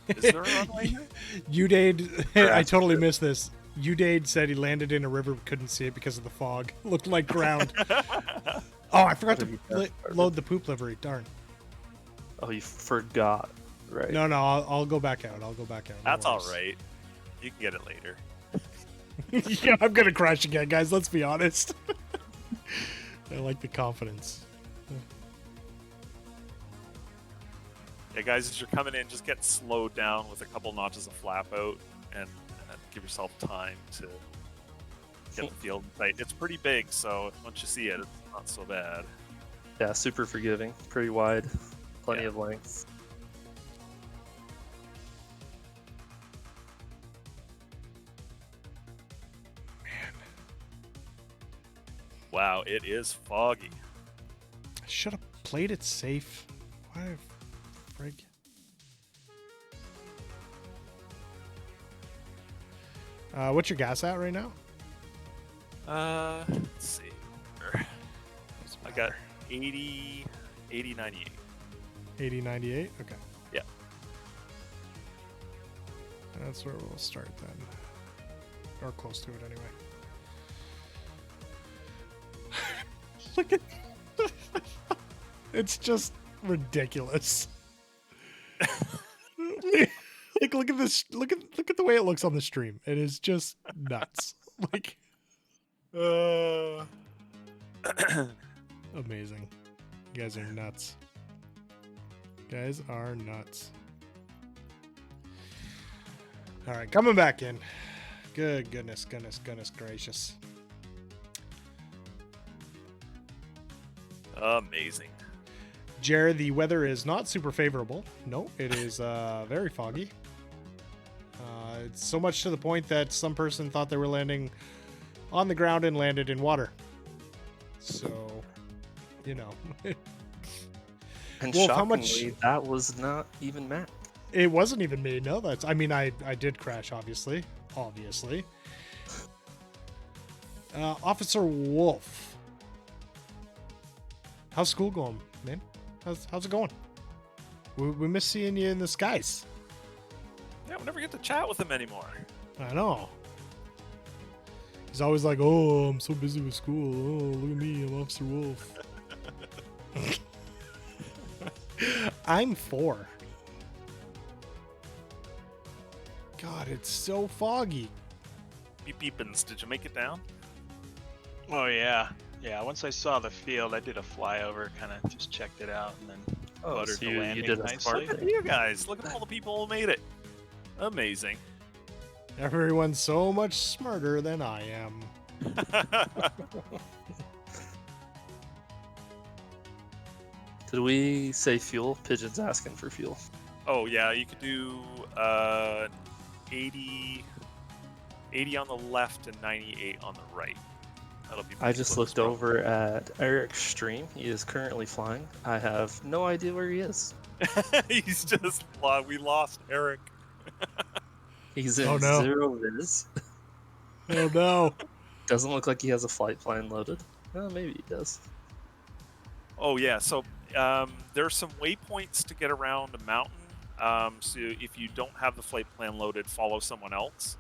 Is there a runway here? Udade, I Grass totally strip. missed this. Udade said he landed in a river, but couldn't see it because of the fog. Looked like ground. Oh, I forgot to What have you done? load the poop livery. Darn. Oh, you forgot, right? No, I'll go back out. I'll go back out. No That's all worries. right. You can get it later. Yeah, I'm gonna crash again, guys. Let's be honest. I like the confidence. Yeah, guys, as you're coming in, just get slowed down with a couple notches of flap out and give yourself time to get the field tight. It's pretty big, so once you see it, it's not so bad. Yeah, super forgiving. Pretty wide. Plenty Yeah. of length. Wow, it is foggy. I should have played it safe. Why, frig? What's your gas at right now? Let's see. I got 80, 98. 80.98. Okay. Yeah. That's where we'll start then, or close to it anyway. Look at. It's just ridiculous. Like, look at this. Look at the way it looks on the stream. It is just nuts. Like, amazing. You guys are nuts. You guys are nuts. All right, coming back in. Good goodness gracious. Amazing. Jared, the weather is not super favorable. No, it is very foggy. It's so much to the point that some person thought they were landing on the ground and landed in water. So, you know. And Wolf, how shockingly, much- that was not even Matt. It wasn't even me. No, that's. I mean, I did crash, obviously. Obviously. Officer Wolf. How's school going, man? How's it going? We miss seeing you in the skies. Yeah, we never get to chat with him anymore. I know. He's always like, "Oh, I'm so busy with school. Oh, look at me, I'm Officer Wolf." I'm 4. God, it's so foggy. Beep beepins. Did you make it down? Oh yeah, yeah. Once I saw the field, I did a flyover, kind of just checked it out, and then Oh, buttered so the you landing did a nicely. spark? Look at you guys. Look at all the people who made it. Amazing. Everyone's so much smarter than I am. Did we say fuel? Pigeon's asking for fuel. Oh yeah, you could do 80 on the left and 98 on the right. That'll be. I just looked over at Eric's stream. He is currently flying. I have no idea where he is. He's just we lost Eric. He's in Oh, no. 0 viz. Oh no. Doesn't look like he has a flight plan loaded. Oh, maybe he does. Oh yeah, so there's some waypoints to get around a mountain. So if you don't have the flight plan loaded, follow someone else.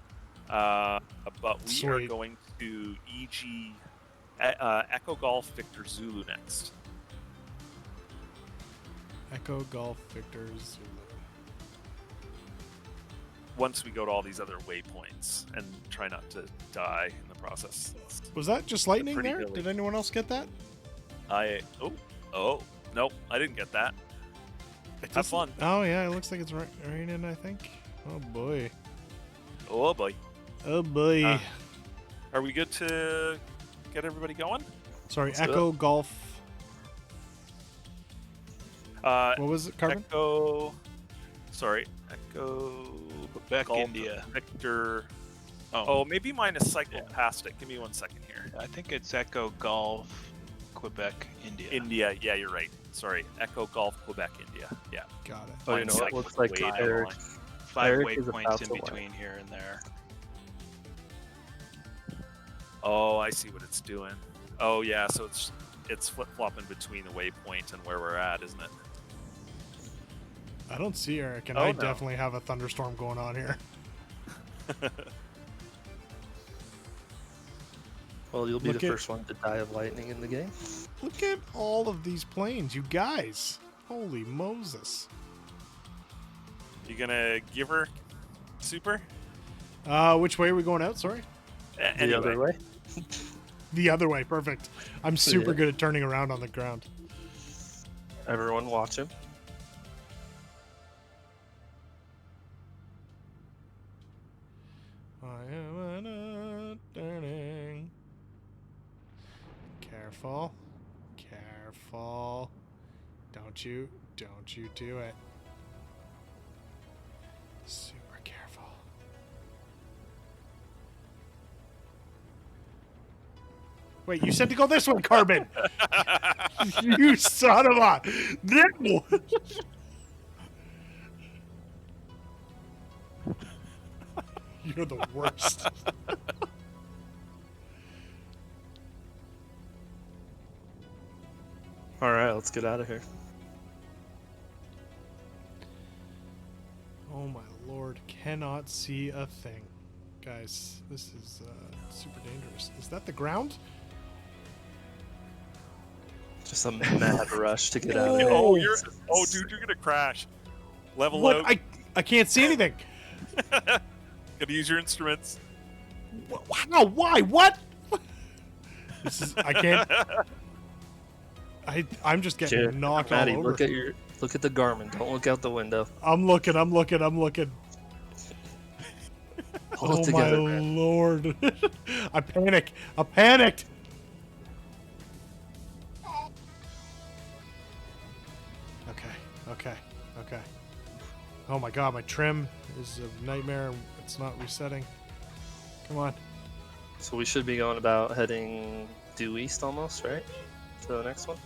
But we are Sweet. going to Echo Golf Victor Zulu next. Echo Golf Victor Zulu. Once we go to all these other waypoints and try not to die in the process. Was that just lightning Pretty there? hilly. Did anyone else get that? Oh, nope, I didn't get that. Have fun. Oh yeah, it looks like it's raining, I think. Oh boy. Oh boy. Oh boy. Are we good to get everybody going? Sorry, let's do Echo Golf. What was it, Carbon? Echo Quebec, Golf India. Victor. Oh, Oh, maybe mine is cycled past it. Give me 1 second here. I think it's Echo Golf, Quebec, India. India. Yeah, you're right. Sorry. Echo Golf, Quebec, India. Yeah. Got it. Oh, you Mine's know, it cycled looks like way down the Eric. line. 5 Eric is about waypoints in to land. between here and there. Oh, I see what it's doing. Oh, yeah. So it's flip flopping between the waypoint and where we're at, isn't it? I don't see Eric, and Oh, I no. definitely have a thunderstorm going on here. Well, you'll be Look the at- first one to die of lightning in the game. Look at all of these planes, you guys. Holy Moses. You gonna give her super? Which way are we going out? Sorry. The other way. The other way. Perfect. I'm super Yeah. good at turning around on the ground. Everyone watch him. I am not turning. Careful. Careful. Don't you do it. Super careful. Wait, you said to go this way, Carbon. You son of a. No. You're the worst. All right, let's get out of here. Oh my lord, cannot see a thing. Guys, this is super dangerous. Is that the ground? Just a mad rush to get out of here. Oh, dude, you're gonna crash. Level What? out. I can't see anything. Gotta use your instruments. How? Why? What? This is. I can't. I'm just getting Jared, knocked Maddie, all over. look at the Garmin. Don't look out the window. I'm looking. Hold Oh it my together, man. lord! I panicked. I panicked. Okay. Oh my god, my trim is a nightmare. It's not resetting. Come on. So we should be going about heading due east almost, right? To the next one.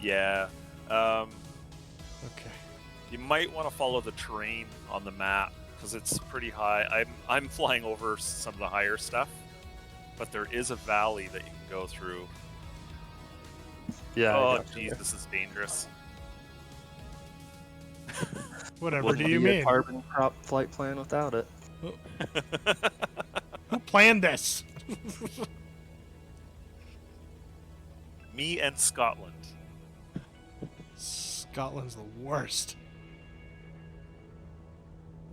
Yeah. Okay. You might want to follow the terrain on the map because it's pretty high. I'm flying over some of the higher stuff, but there is a valley that you can go through. Yeah. I Oh, got you geez, there. this is dangerous. Whatever Wouldn't do you be a mean? carbon crop flight plan without it. Who planned this? Me and Scotland. Scotland's the worst.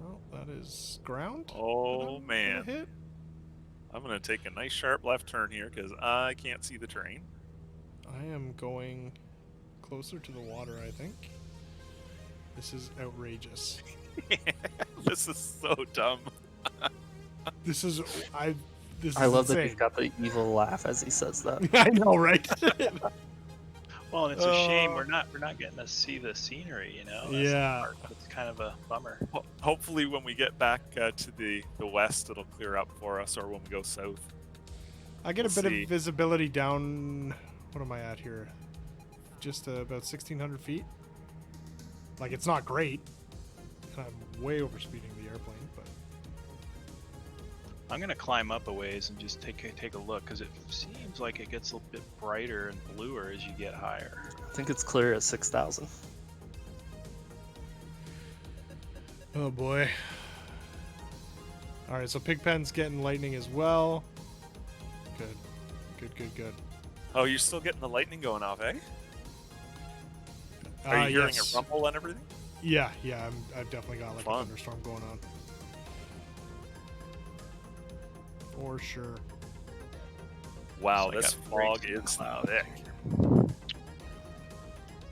Well, that is ground. Oh, that I'm gonna man. hit. I'm going to take a nice sharp left turn here because I can't see the terrain. I am going closer to the water, I think. This is outrageous. This is so dumb. This is this is I love that insane. he's got the evil laugh as he says that. I know, right? Well, and it's a shame we're not getting to see the scenery. You know. That's the Yeah. part that's kind of a bummer. Hopefully when we get back to the west, it'll clear up for us, or when we go south. I get a We'll bit see. of visibility down. What am I at here? Just about 1,600 feet. Like, it's not great. And I'm way overspeeding the airplane, but I'm gonna climb up a ways and just take a look because it seems like it gets a little bit brighter and bluer as you get higher. I think it's clear at 6,000. oh boy. All right, so Pigpen's getting lightning as well. Good. Oh, you're still getting the lightning going off, eh? Are you hearing yes. a rumble and everything? Yeah, I've definitely got like Fun. a thunderstorm going on. For sure. Wow, So I this got breaks fog in the is cloud. thick.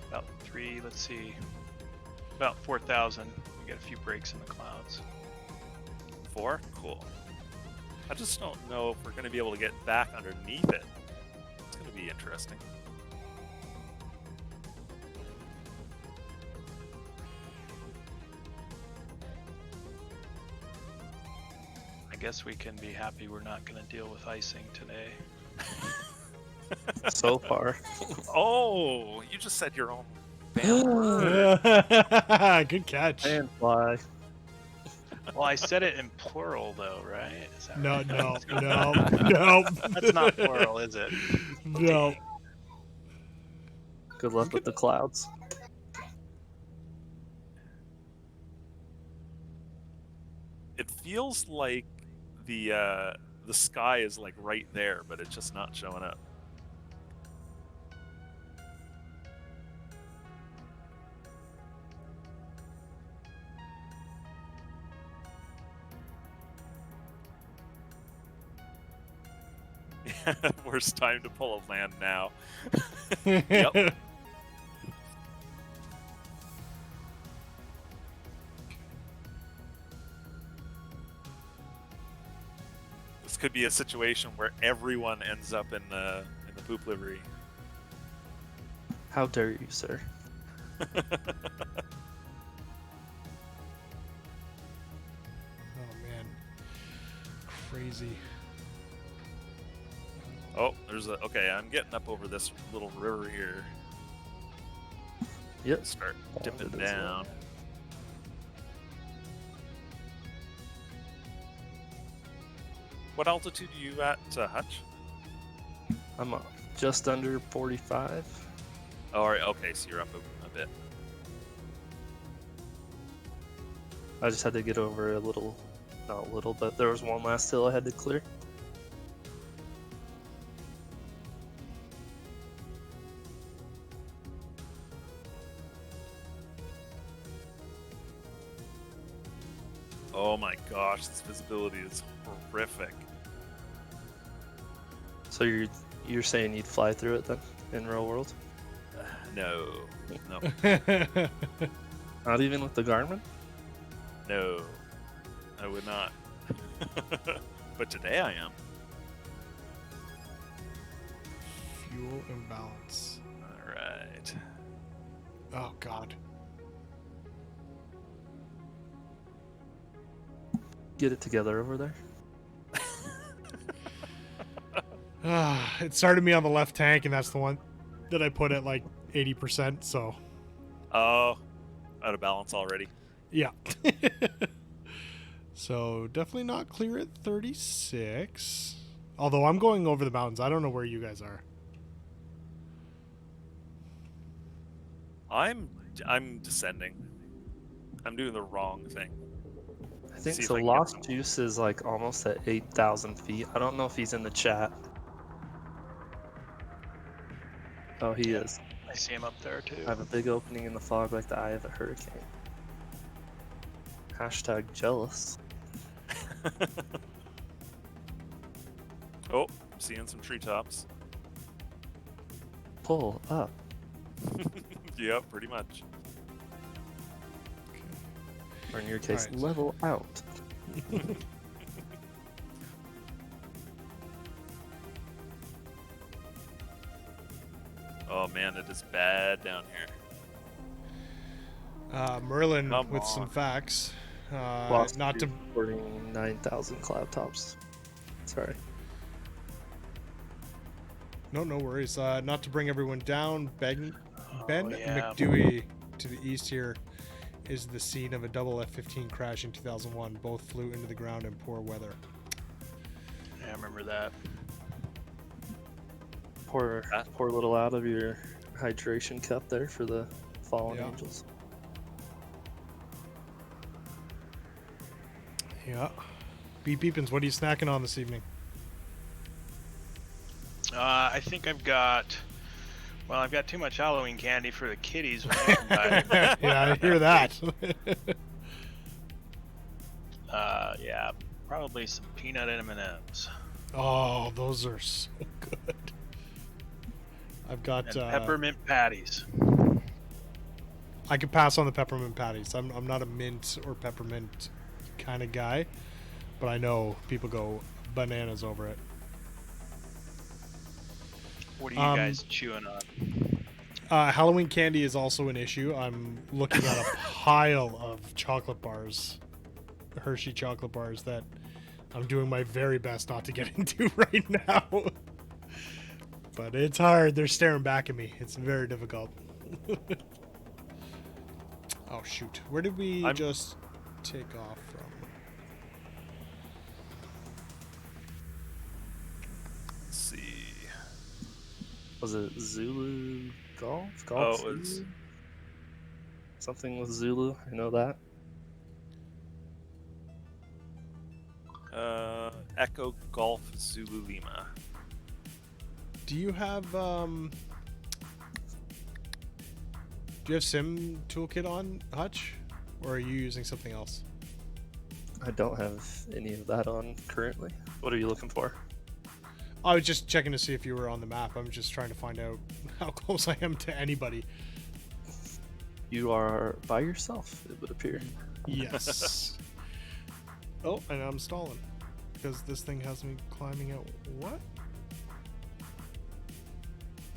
About 3, let's see, about 4,000. We get a few breaks in the clouds. 4? Cool. I just don't know if we're going to be able to get back underneath it. It's going to be interesting. I guess we can be happy we're not going to deal with icing today. So far. Oh, you just said your own bad word. Good catch. And fly. Well, I said it in plural though, right? Is that No, right? no. That's not plural, is it? No. Good luck with the clouds. It feels like the sky is like right there, but it's just not showing up. Worst time to pull a land now. Yep. This could be a situation where everyone ends up in the poop livery. How dare you, sir? Oh man. Crazy. Oh, there's a okay. I'm getting up over this little river here. Yep. Start Oh, dipping it is, down. What altitude are you at, Hutch? I'm just under 45. Oh, all right, okay, so you're up a bit. I just had to get over a little, not a little, but there was one last hill I had to clear. Oh my gosh, this visibility is horrific. So you're saying you'd fly through it then in real world? No, no, Not even with the Garmin? no, I would not. But today I am. Fuel imbalance. All right. Oh god. Get it together over there. It started me on the left tank, and that's the one that I put at like 80%. So Oh, out of balance already. yeah. So definitely not clear at 36. Although I'm going over the mountains. I don't know where you guys are. I'm descending. I'm doing the wrong thing. I think See if so. I can get Lost some- Juice is like almost at 8,000 feet. I don't know if he's in the chat. Oh, he Yeah. is. I see him up there too. I have a big opening in the fog like the eye of a hurricane. Hashtag jealous. Oh, I'm seeing some treetops. Pull up. Yep, pretty much. Or in your case, Alright. level out. Oh man, it is bad down here. Merlin Come with some on. facts. Lost Not to. Juice reporting 9,000 cloud tops. Sorry. No worries. Not to bring everyone down. Ben yeah. McDewey to the east here is the scene of a double F-15 crash in 2001. Both flew into the ground in poor weather. Yeah, I remember that. Pour a little out of your hydration cup there for the fallen Yeah. angels. Yeah. Beep Beepins, what are you snacking on this evening? I think I've got too much Halloween candy for the kiddies when they come by. Yeah, I hear that. Yeah, probably some peanut M&Ms Oh, those are so good. I've got and peppermint patties. I could pass on the peppermint patties. I'm not a mint or peppermint kind of guy, but I know people go bananas over it. What are you guys chewing on? Halloween candy is also an issue. I'm looking at a pile of chocolate bars, Hershey chocolate bars, that I'm doing my very best not to get into right now. But it's hard. They're staring back at me. It's very difficult. Oh, shoot. Where did we just take off from? Let's see. Was it Zulu Golf? Oh, Golf it was- Zulu? Something with Zulu. I know that. Echo Golf Zulu Lima. Do you have Sim Toolkit on, Hutch? Or are you using something else? I don't have any of that on currently. What are you looking for? I was just checking to see if you were on the map. I'm just trying to find out how close I am to anybody. You are by yourself, it would appear. Yes. Oh, and I'm stalling because this thing has me climbing out. What?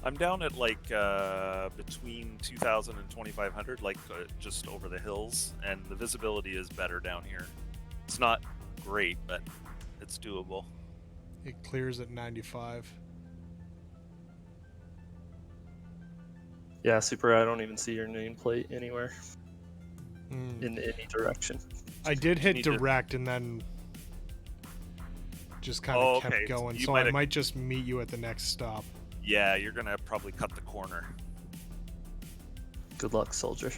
I'm down at like between 2,000 and 2,500, like just over the hills, and the visibility is better down here. It's not great, but it's doable. It clears at 95. Yeah, Super, I don't even see your nameplate anywhere Mm. in any direction. I did hit need to- direct and then just kind Oh, of kept okay. going. You So might I have- might just meet you at the next stop. Yeah, you're gonna probably cut the corner. Good luck, soldier.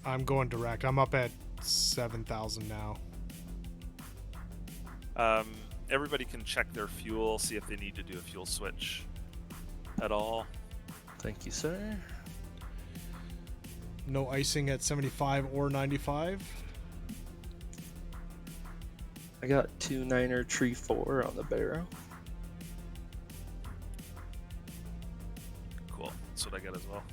I'm going direct. I'm up at 7,000 now. Everybody can check their fuel, see if they need to do a fuel switch at all. Thank you, sir. No icing at 75 or 95. I got 2-9er tree 4 on the barrow. Cool. That's what I got as well.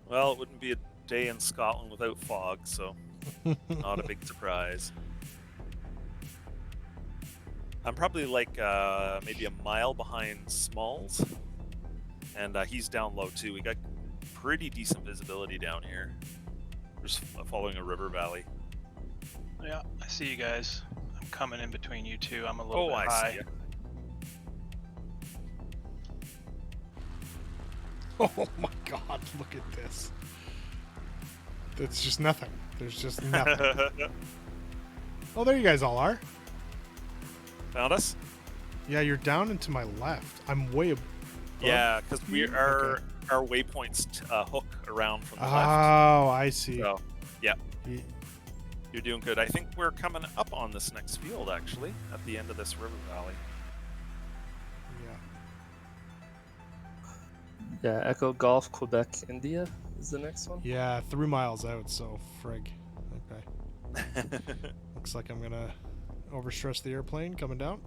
Well, it wouldn't be a day in Scotland without fog, so not a big surprise. I'm probably like maybe a mile behind Smalls, and he's down low too. We got pretty decent visibility down here. We're just following a river valley. Yeah, I see you guys. I'm coming in between you two. I'm a little Oh, bit I high. see ya. Oh my god, look at this. It's just nothing. There's just nothing. Oh, there you guys all are. Found us? Yeah, you're down and to my left. I'm way above. Yeah, because Okay. our waypoints hook around from the left. Oh, I see. So, yeah, Ye- you're doing good. I think we're coming up on this next field, actually, at the end of this river valley. Yeah. Yeah, Echo Golf, Quebec, India is the next one. Yeah, 3 miles out, so frig. Okay. Looks like I'm gonna overstress the airplane coming down.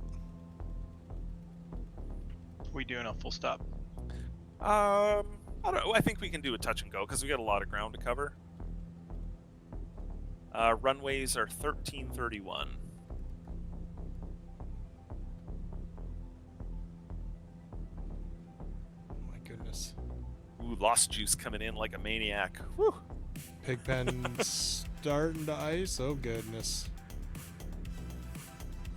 We doing a full stop? I don't know. I think we can do a touch and go because we got a lot of ground to cover. Runways are 1331. Oh my goodness. Ooh, Lost Juice coming in like a maniac. Woo! Pigpen starting to ice. Oh goodness.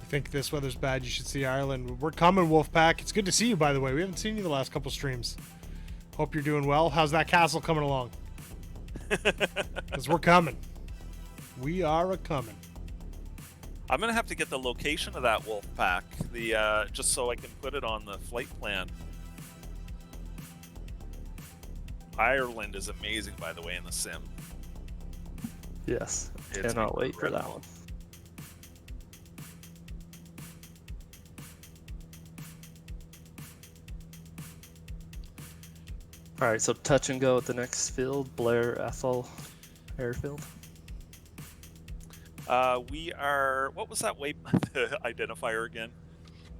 You think this weather's bad? You should see Ireland. We're coming, Wolfpack. It's good to see you, by the way. We haven't seen you the last couple streams. Hope you're doing well. How's that castle coming along? Because we're coming. We are a coming. I'm gonna have to get the location of that wolf pack, just so I can put it on the flight plan. Ireland is amazing, by the way, in the sim. Yes, It's cannot wait for that incredible. one. All right, so touch and go at the next field, Blair Ethel Airfield. We are. What was that identifier again?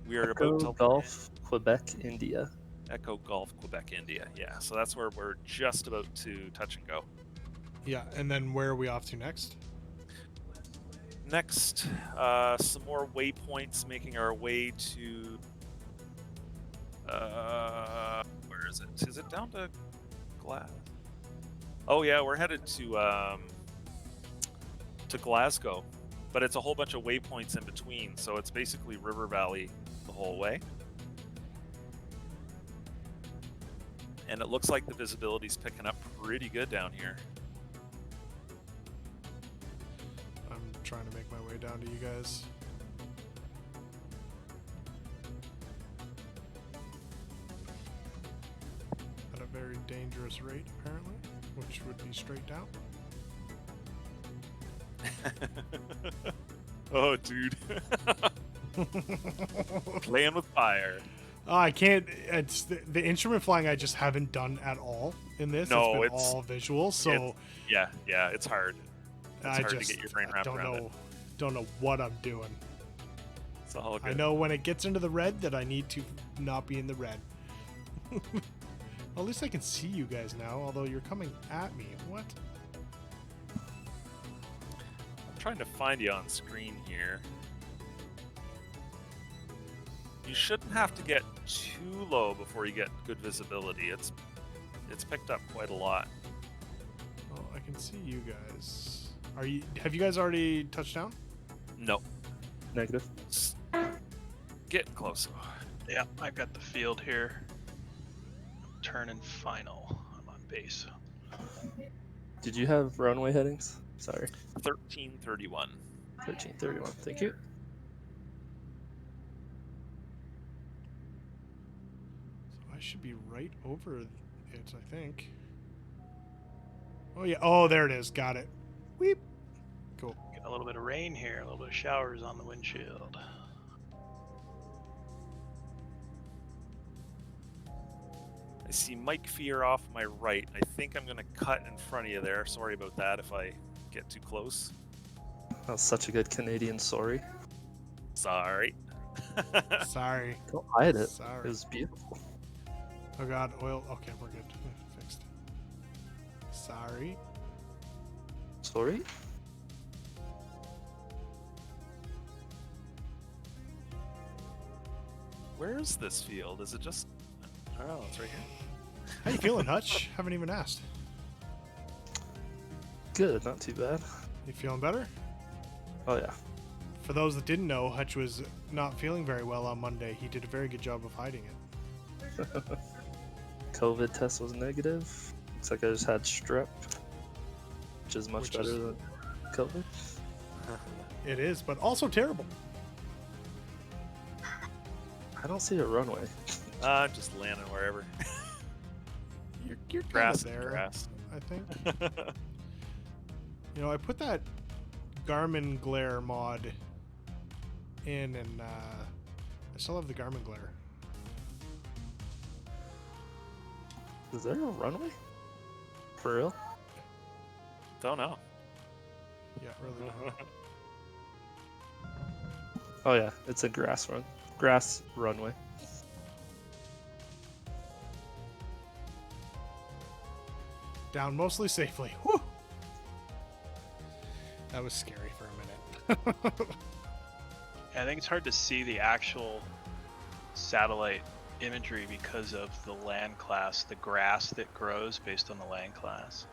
We are Echo about to Golf, Quebec, India. Echo Golf, Quebec, India. Yeah, so that's where we're just about to touch and go. Yeah, and then where are we off to next? Next, some more waypoints, making our way to. Where is it? Is it down to Glasgow? Oh yeah, we're headed to Glasgow, but it's a whole bunch of waypoints in between, so it's basically River Valley the whole way. And it looks like the visibility's picking up pretty good down here. I'm trying to make my way down to you guys. At a very dangerous rate, apparently, which would be straight down. Oh, dude. Playing with fire. Oh, I can't. It's the instrument flying. I just haven't done at all in this. No, it's been it's- all visual. So Yeah, it's hard. It's I hard just to get your brain I wrapped don't around know. it. Don't know what I'm doing. It's all good. I know when it gets into the red that I need to not be in the red. Well, at least I can see you guys now. Although you're coming at me. What? I'm trying to find you on screen here. You shouldn't have to get too low before you get good visibility. It's picked up quite a lot. Oh, I can see you guys. Are you? Have you guys already touched down? No, Negative. getting close. Yeah, I've got the field here. Turning final. I'm on base. Did you have runway headings? Sorry. 1331. 1331. Thank you. So I should be right over it, I think. Oh yeah. Oh, there it is. Got it. Weep. Cool. Got a little bit of rain here, a little bit of showers on the windshield. I see Mike Fear off my right. I think I'm going to cut in front of you there. Sorry about that if I get too close. That was such a good Canadian sorry. Sorry. Sorry. Don't hide it. It Sorry. was beautiful. Oh god. Oil. Okay, we're good. Fixed. Sorry. Sorry? Where is this field? Is it just... Oh, it's right here. How you feeling, Hutch? Haven't even asked. Good, not too bad. You feeling better? Oh yeah. For those that didn't know, Hutch was not feeling very well on Monday. He did a very good job of hiding it. COVID test was negative. Looks like I just had strep, which is much better than COVID. It is, but also terrible. I don't see a runway. Just landing wherever. You're kind Grass of is there, grass. I think. You know, I put that Garmin glare mod in, and I still have the Garmin glare. Is there a runway? For real? Don't know. Yeah, really. Oh yeah, it's a grass runway. Down mostly safely. Whew! That was scary for a minute. I think it's hard to see the actual satellite imagery because of the land class, the grass that grows based on the land class.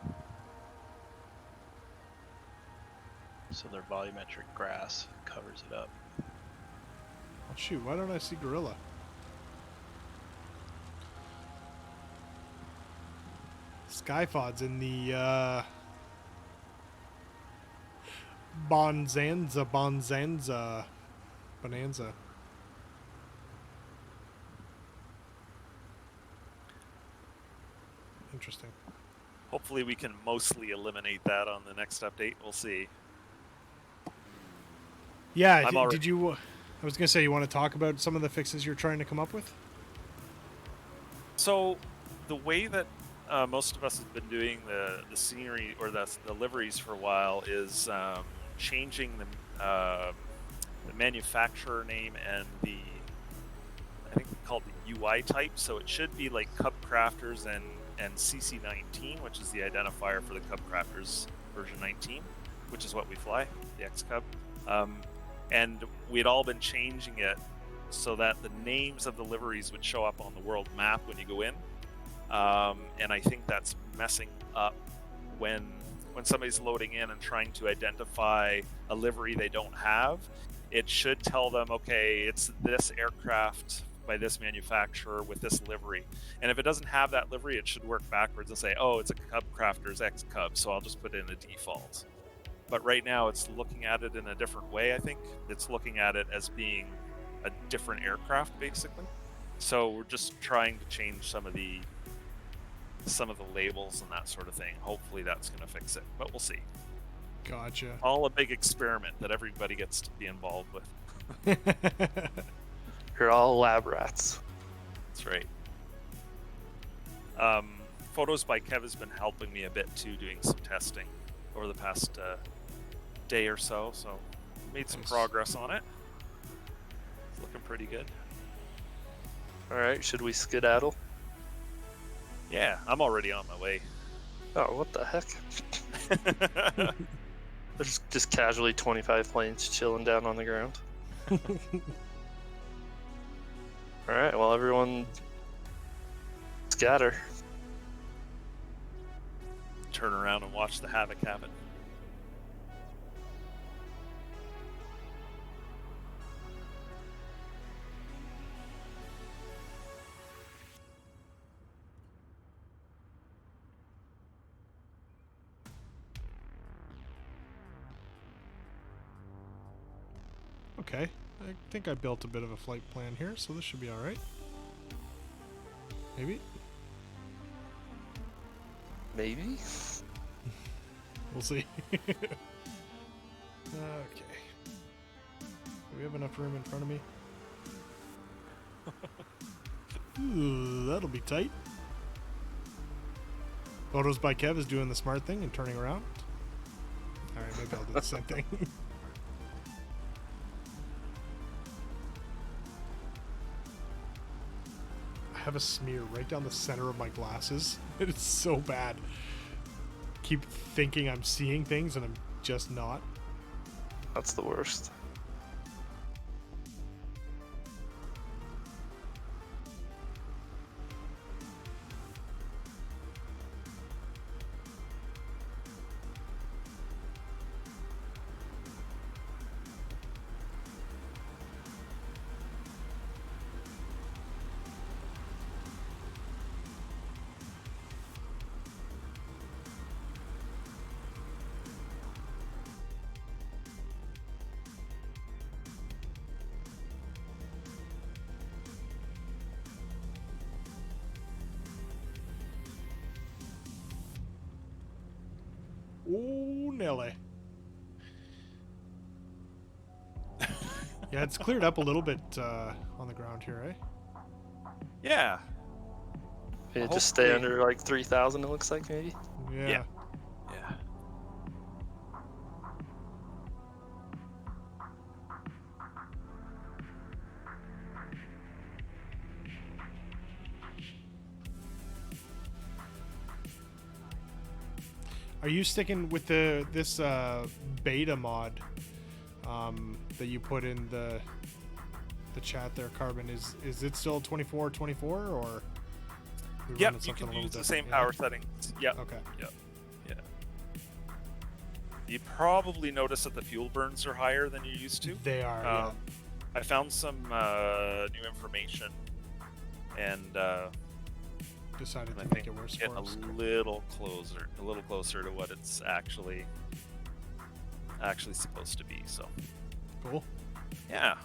So their volumetric grass covers it up. Oh, shoot, why don't I see gorilla? Skyfod's in the Bonanza. Interesting. Hopefully we can mostly eliminate that on the next update. We'll see. Yeah, I'm already- did you... I was going to say, you want to talk about some of the fixes you're trying to come up with? So the way that most of us have been doing the scenery or the liveries for a while is changing the manufacturer name and I think they call it the UI type. So it should be like Cub Crafters and CC19, which is the identifier for the Cub Crafters version 19, which is what we fly, the X Cub. And we'd all been changing it so that the names of the liveries would show up on the world map when you go in. And I think that's messing up when somebody's loading in and trying to identify a livery they don't have. It should tell them, okay, it's this aircraft by this manufacturer with this livery. And if it doesn't have that livery, it should work backwards and say, oh, it's a Cub Crafters X Cub, so I'll just put in a default. But right now it's looking at it in a different way, I think. It's looking at it as being a different aircraft, basically. So we're just trying to change some of the labels and that sort of thing. Hopefully that's going to fix it, but we'll see. Gotcha. All a big experiment that everybody gets to be involved with. You're all lab rats. That's right. Photos by Kev has been helping me a bit too, doing some testing over the past day or so. So made some progress on it. It's looking pretty good. All right, should we skedaddle? Yeah, I'm already on my way. Oh, what the heck? There's just casually 25 planes chilling down on the ground. All right, well, everyone scatter. Turn around and watch the havoc happen. Okay, I think I built a bit of a flight plan here, so this should be alright. Maybe? Maybe? We'll see. Okay. Do we have enough room in front of me? Ooh, that'll be tight. Photos by Kev is doing the smart thing and turning around. Alright, maybe I'll do the same thing. I have a smear right down the center of my glasses. It is so bad. Keep thinking I'm seeing things and I'm just not. That's the worst. Oh, Nelly. Yeah, it's cleared up a little bit on the ground here, eh? Yeah. Yeah, just stay Hopefully- under like 3,000. It looks like maybe. Yeah. Yeah. Yeah. Are you sticking with this beta mod that you put in the chat there, Carbon? Is it still 24/24 or? we Yep, running you something can a little use the different? same Yeah? power settings. Yep. Okay. Yeah. You probably notice that the fuel burns are higher than you used to. They are. I found some new information, and Decided I to think make it worse getting for us. a little closer to what it's actually supposed to be. So Cool. yeah.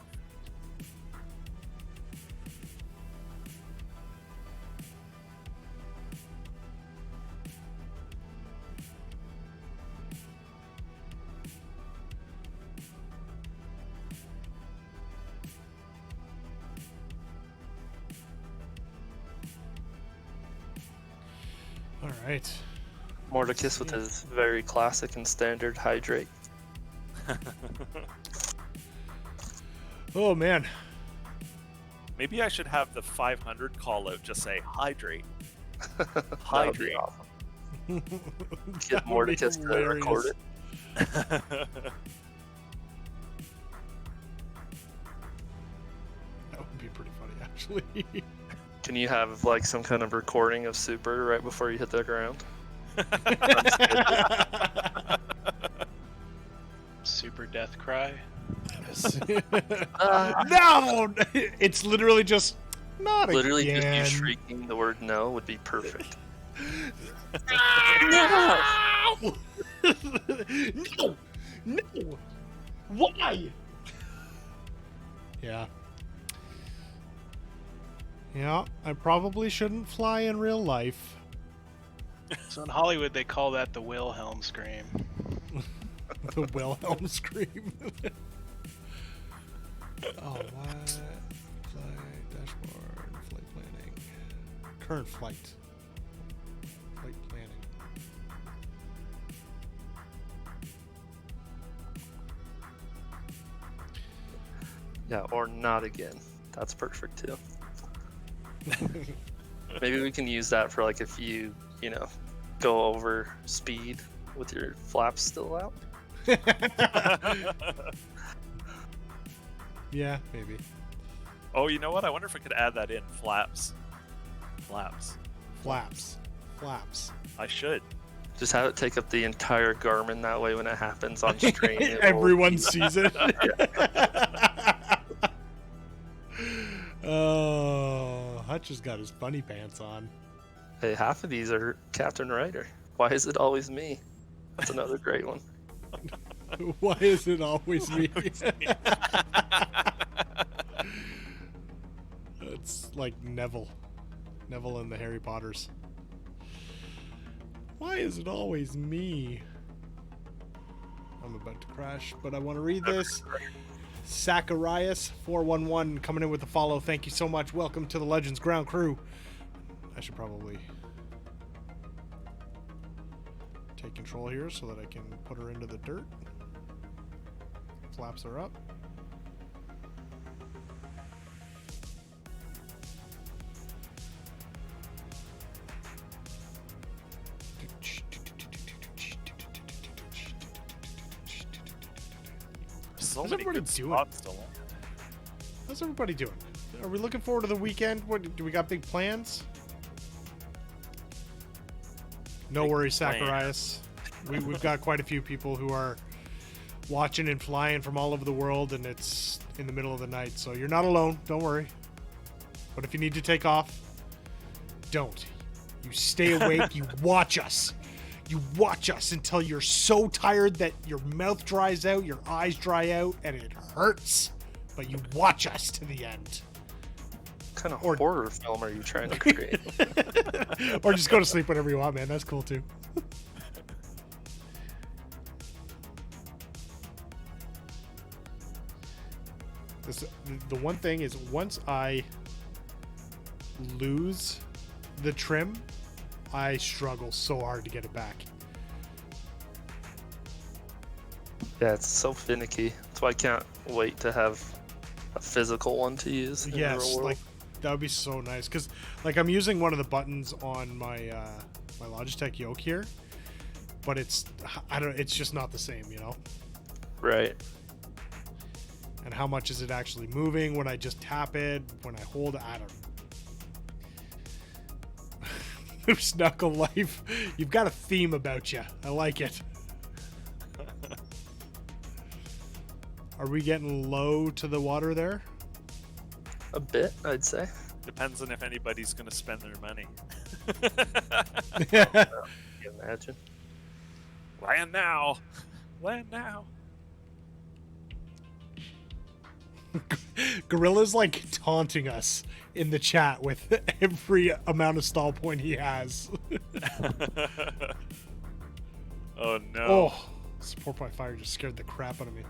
All right. Mordecai with his very classic and standard hydrate. Oh man. Maybe I should have the 500 call out just say hydrate. That would be Hydrate. awesome. That Get would be Mordecai to record hilarious. it. That would be pretty funny, actually. Can you have like some kind of recording of Super right before you hit the ground? Super death cry. No, it's literally just not Literally, again. just you shrieking the word "no" would be perfect. No! No! No! Why? Yeah. Yeah, I probably shouldn't fly in real life. So in Hollywood, they call that the Wilhelm scream. The Wilhelm scream. Oh, what? Flight dashboard, flight planning. Current flight. Flight planning. Yeah, or not again. That's perfect too. Maybe we can use that for like if you go over speed with your flaps still out. Yeah, maybe. Oh, you know what? I wonder if I could add that in. Flaps. Flaps. Flaps. I should. Just have it take up the entire Garmin. That way, when it happens on stream, it will- Everyone sees it. Oh, Hutch has got his funny pants on. Hey, half of these are Captain Ryder. Why is it always me? That's another great one. Why is it always me? It's like Neville. Neville and the Harry Potters. Why is it always me? I'm about to crash, but I want to read this. Zacharias411 coming in with a follow. Thank you so much. Welcome to the Legends Ground Crew. I should probably take control here so that I can put her into the dirt. Flaps are up. So How's many everybody good doing? spots still. How's everybody doing? Are we looking forward to the weekend? What do we got? Big plans? No Big worries, plans. Zacharias. We've got quite a few people who are watching and flying from all over the world, and it's in the middle of the night, so you're not alone. Don't worry. But if you need to take off, don't. You stay awake. You watch us. You watch us until you're so tired that your mouth dries out, your eyes dry out, and it hurts. But you watch us to the end. What kind of Or- horror film are you trying to create? Or just go to sleep whenever you want, man. That's cool too. The one thing is, once I lose the trim, I struggle so hard to get it back. Yeah, it's so finicky. That's why I can't wait to have a physical one to use. In the real Yes, world. like that would be so nice, because like I'm using one of the buttons on my my Logitech yoke here, but it's just not the same, you know. Right. And how much is it actually moving when I just tap it, when I hold it? I don't know. Loose Knuckle Life, you've got a theme about you. I like it. Are we getting low to the water there? A bit, I'd say. Depends on if anybody's going to spend their money. Can you imagine? Land now. Land now. Gorilla's like taunting us in the chat with every amount of stall point he has. Oh no. Oh, support by fire just scared the crap out of me.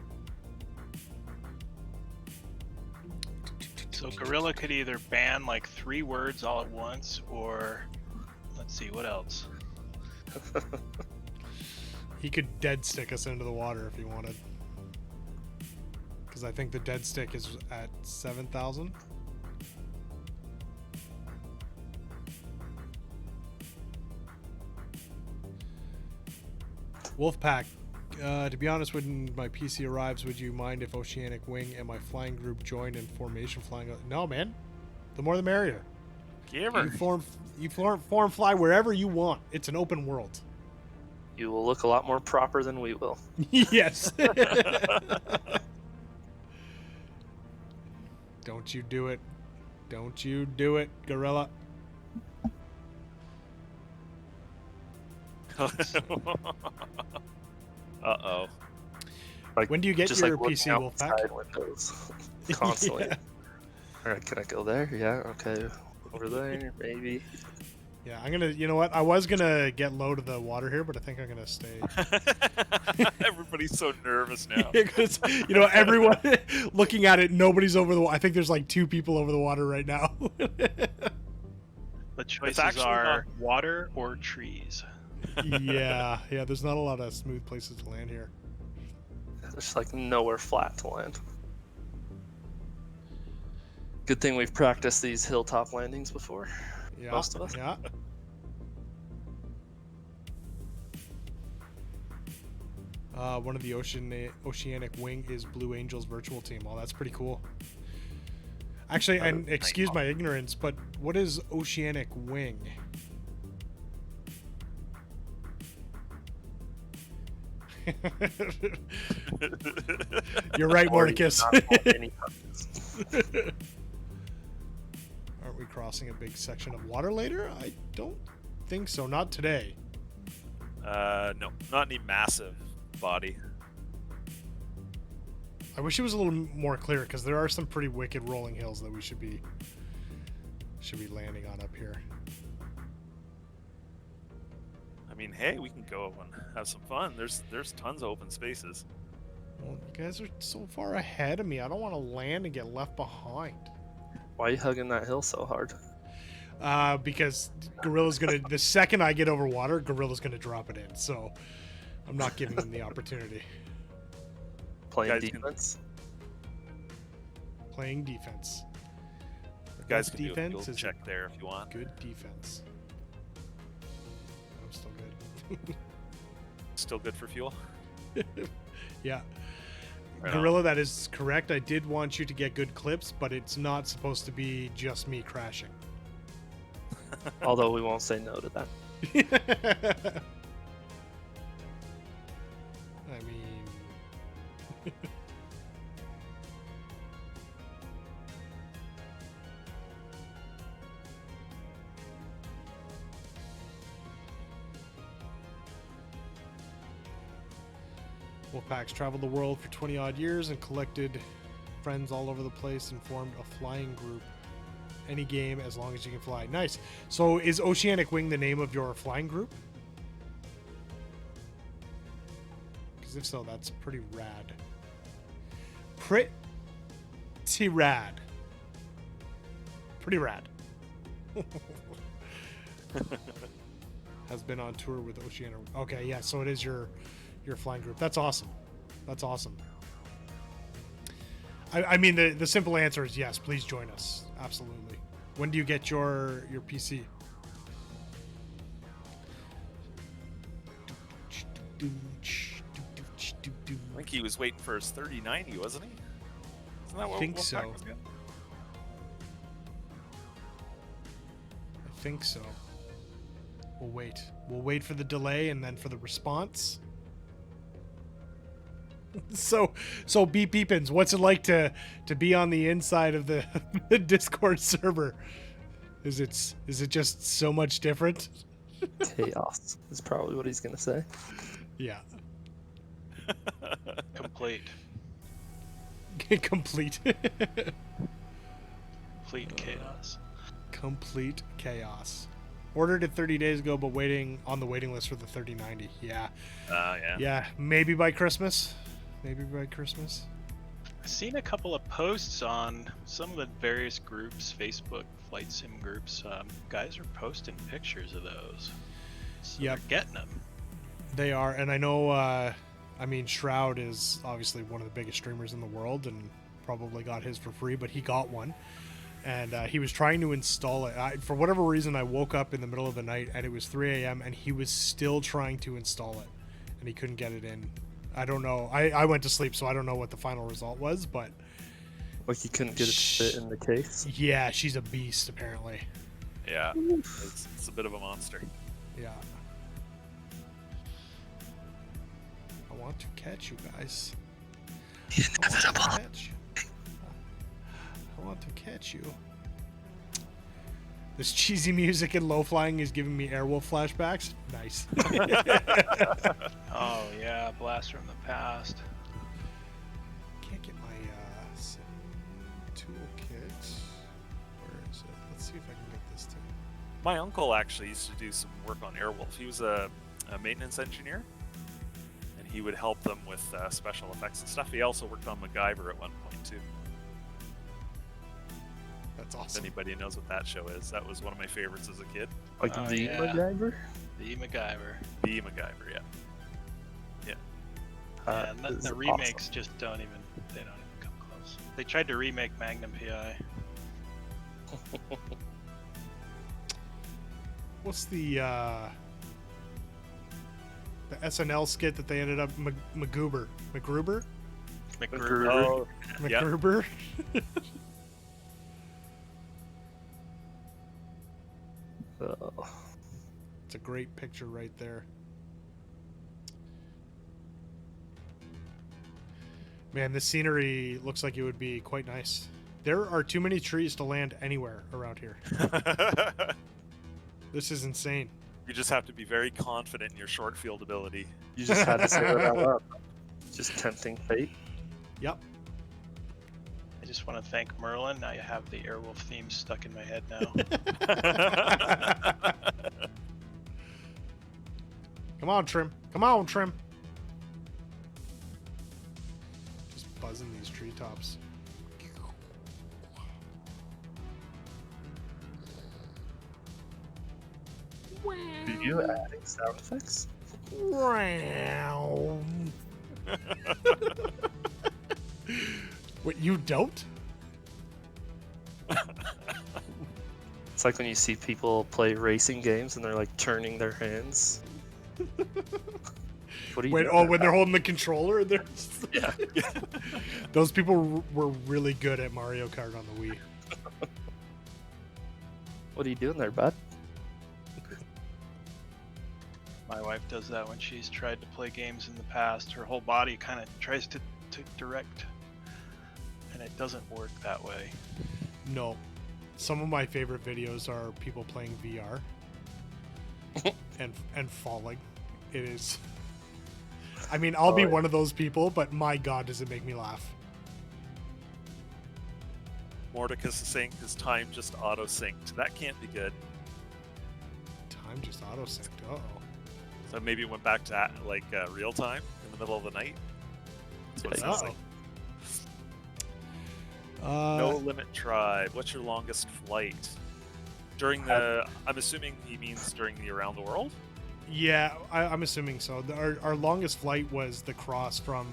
So Gorilla could either ban like 3 words all at once, or let's see what else. He could dead stick us into the water if he wanted. Because I think the dead stick is at 7,000. Wolfpack, to be honest, when my PC arrives, would you mind if Oceanic Wing and my flying group join in formation flying? No, man. The more the merrier. Gamer. You form fly wherever you want. It's an open world. You will look a lot more proper than we will. Yes. Don't you do it. Don't you do it, Gorilla. Uh-oh. Like, When do you get just your like PC, looking Wolfpack? outside windows constantly. Yeah. All right, can I go there? Yeah. Okay. Over there, maybe. Yeah, I'm gonna. You know what? I was gonna get low to the water here, but I think I'm gonna stay. Everybody's so nervous now. Because you know, everyone looking at it, nobody's over the. I think there's like 2 people over the water right now. The choices actually are water or trees. yeah. There's not a lot of smooth places to land here. There's like nowhere flat to land. Good thing we've practiced these hilltop landings before. Yeah. Most of us. Yeah. One of the Oceanic Wing is Blue Angels virtual team. Well, that's pretty cool. Actually, and excuse my ignorance, but what is Oceanic Wing? You're right, Mordicus. Aren't we crossing a big section of water later? I don't think so. Not today. No, not any massive body. I wish it was a little more clear, because there are some pretty wicked rolling hills that we should be landing on up here. I mean, hey, we can go and have some fun. There's tons of open spaces. Well, you guys are so far ahead of me. I don't want to land and get left behind. Why are you hugging that hill so hard? Because Gorilla's gonna. The second I get over water, Gorilla's gonna drop it in. So I'm not giving him the opportunity. Playing Guys can- defense? Playing defense. You guys Best can do a defense field is check there if you want. good defense. I'm still good. Still good for fuel. Yeah. Right on. Gorilla, that is correct. I did want you to get good clips, but it's not supposed to be just me crashing. Although we won't say no to that. I mean... Wolfpack's traveled the world for 20 odd years and collected friends all over the place and formed a flying group. Any game as long as you can fly. Nice. So is Oceanic Wing the name of your flying group? Because if so, that's pretty rad. Pretty he rad? Pretty rad. Has been on tour with Oceania. Okay, yeah, so it is your flying group. That's awesome. That's awesome. I mean, the simple answer is yes. Please join us. Absolutely. When do you get your PC? I think he was waiting for his 3090, wasn't he? Isn't that what I think Wolfpack so. was getting? I think so. We'll wait. We'll wait for the delay and then for the response. So Beep Beepins, what's it like to be on the inside of the, the Discord server? Is it just so much different? Chaos is probably what he's gonna say. Yeah. Complete. Complete. Complete chaos. Complete chaos. Ordered it 30 days ago, but waiting on the waiting list for the 3090. Yeah. Yeah. Yeah. Maybe by Christmas. Maybe by Christmas. I've seen a couple of posts on some of the various groups, Facebook flight sim groups. Guys are posting pictures of those. So Yep. they're getting them. They are, and I know. I mean, Shroud is obviously one of the biggest streamers in the world, and probably got his for free, but he got one. And he was trying to install it. For whatever reason, I woke up in the middle of the night and it was 3 a.m. and he was still trying to install it, and he couldn't get it in. I don't know. I went to sleep, so I don't know what the final result was, but Like you couldn't get it to fit in the case. yeah, she's a beast apparently. Yeah. It's a bit of a monster. Yeah. I want to catch you guys. I want to catch you. This cheesy music and low flying is giving me Airwolf flashbacks. Nice. Oh yeah, blast from the past. Can't get my sim toolkit. Where is it? Let's see if I can get this to. My uncle actually used to do some work on Airwolf. He was a maintenance engineer, and he would help them with special effects and stuff. He also worked on MacGyver at one point too. That's If awesome. anybody knows what that show is, that was one of my favorites as a kid. Like Oh, the yeah. MacGyver. The MacGyver. The MacGyver, yeah. Yeah, and this is the awesome. remakes just don't even come close. They tried to remake Magnum PI. What's the SNL skit that they ended up MacGruber? MacGruber. Oh, yeah. MacGruber? Oh, It's a great picture right there. Man, this scenery looks like it would be quite nice. There are too many trees to land anywhere around here. This is insane. You just have to be very confident in your short field ability. you just had to say that out loud. Just tempting fate. Yep. I just want to thank Merlin. Now you have the Airwolf theme stuck in my head now. Come on, Trim. Come on, Trim. Just buzzing these treetops. Do you adding sound effects? What, you don't? It's like when you see people play racing games and they're like turning their hands. What are you Wait, doing oh, there, when they're pal? holding the controller, they're just... Yeah. Those people were really good at Mario Kart on the Wii. What are you doing there, bud? My wife does that when she's tried to play games in the past. Her whole body kind of tries to direct, and it doesn't work that way. No. Some of my favorite videos are people playing VR and falling. It is... I mean, I'll be yeah. one of those people, but my god, does it make me laugh. Mordecus is saying his time just auto-synced. That can't be good. Time just auto-synced. Uh-oh. So maybe it went back to like real time in the middle of the night. That's what it sounds Uh-oh. like. No limit tribe. What's your longest flight? During the, I'm assuming he means during the around the world. Yeah, I'm assuming so. Our longest flight was the cross from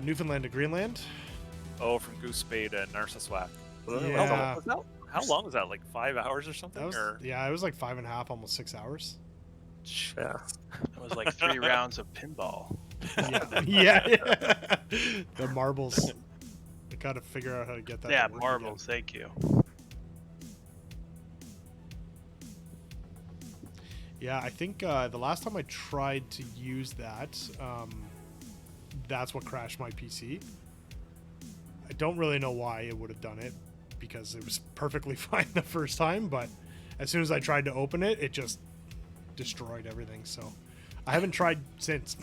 Newfoundland to Greenland. Oh, from Goose Bay to Narsiswak. Yeah. How long was that? Like 5 hours or something? Yeah, it was like 5.5, almost 6 hours. Yeah. It was like 3 rounds of pinball. Yeah. The marbles. I gotta figure out how to get that. Yeah, to work marbles. Thank you. Yeah, I think the last time I tried to use that, that's what crashed my PC. I don't really know why it would have done it, because it was perfectly fine the first time, but as soon as I tried to open it, it just destroyed everything. So I haven't tried since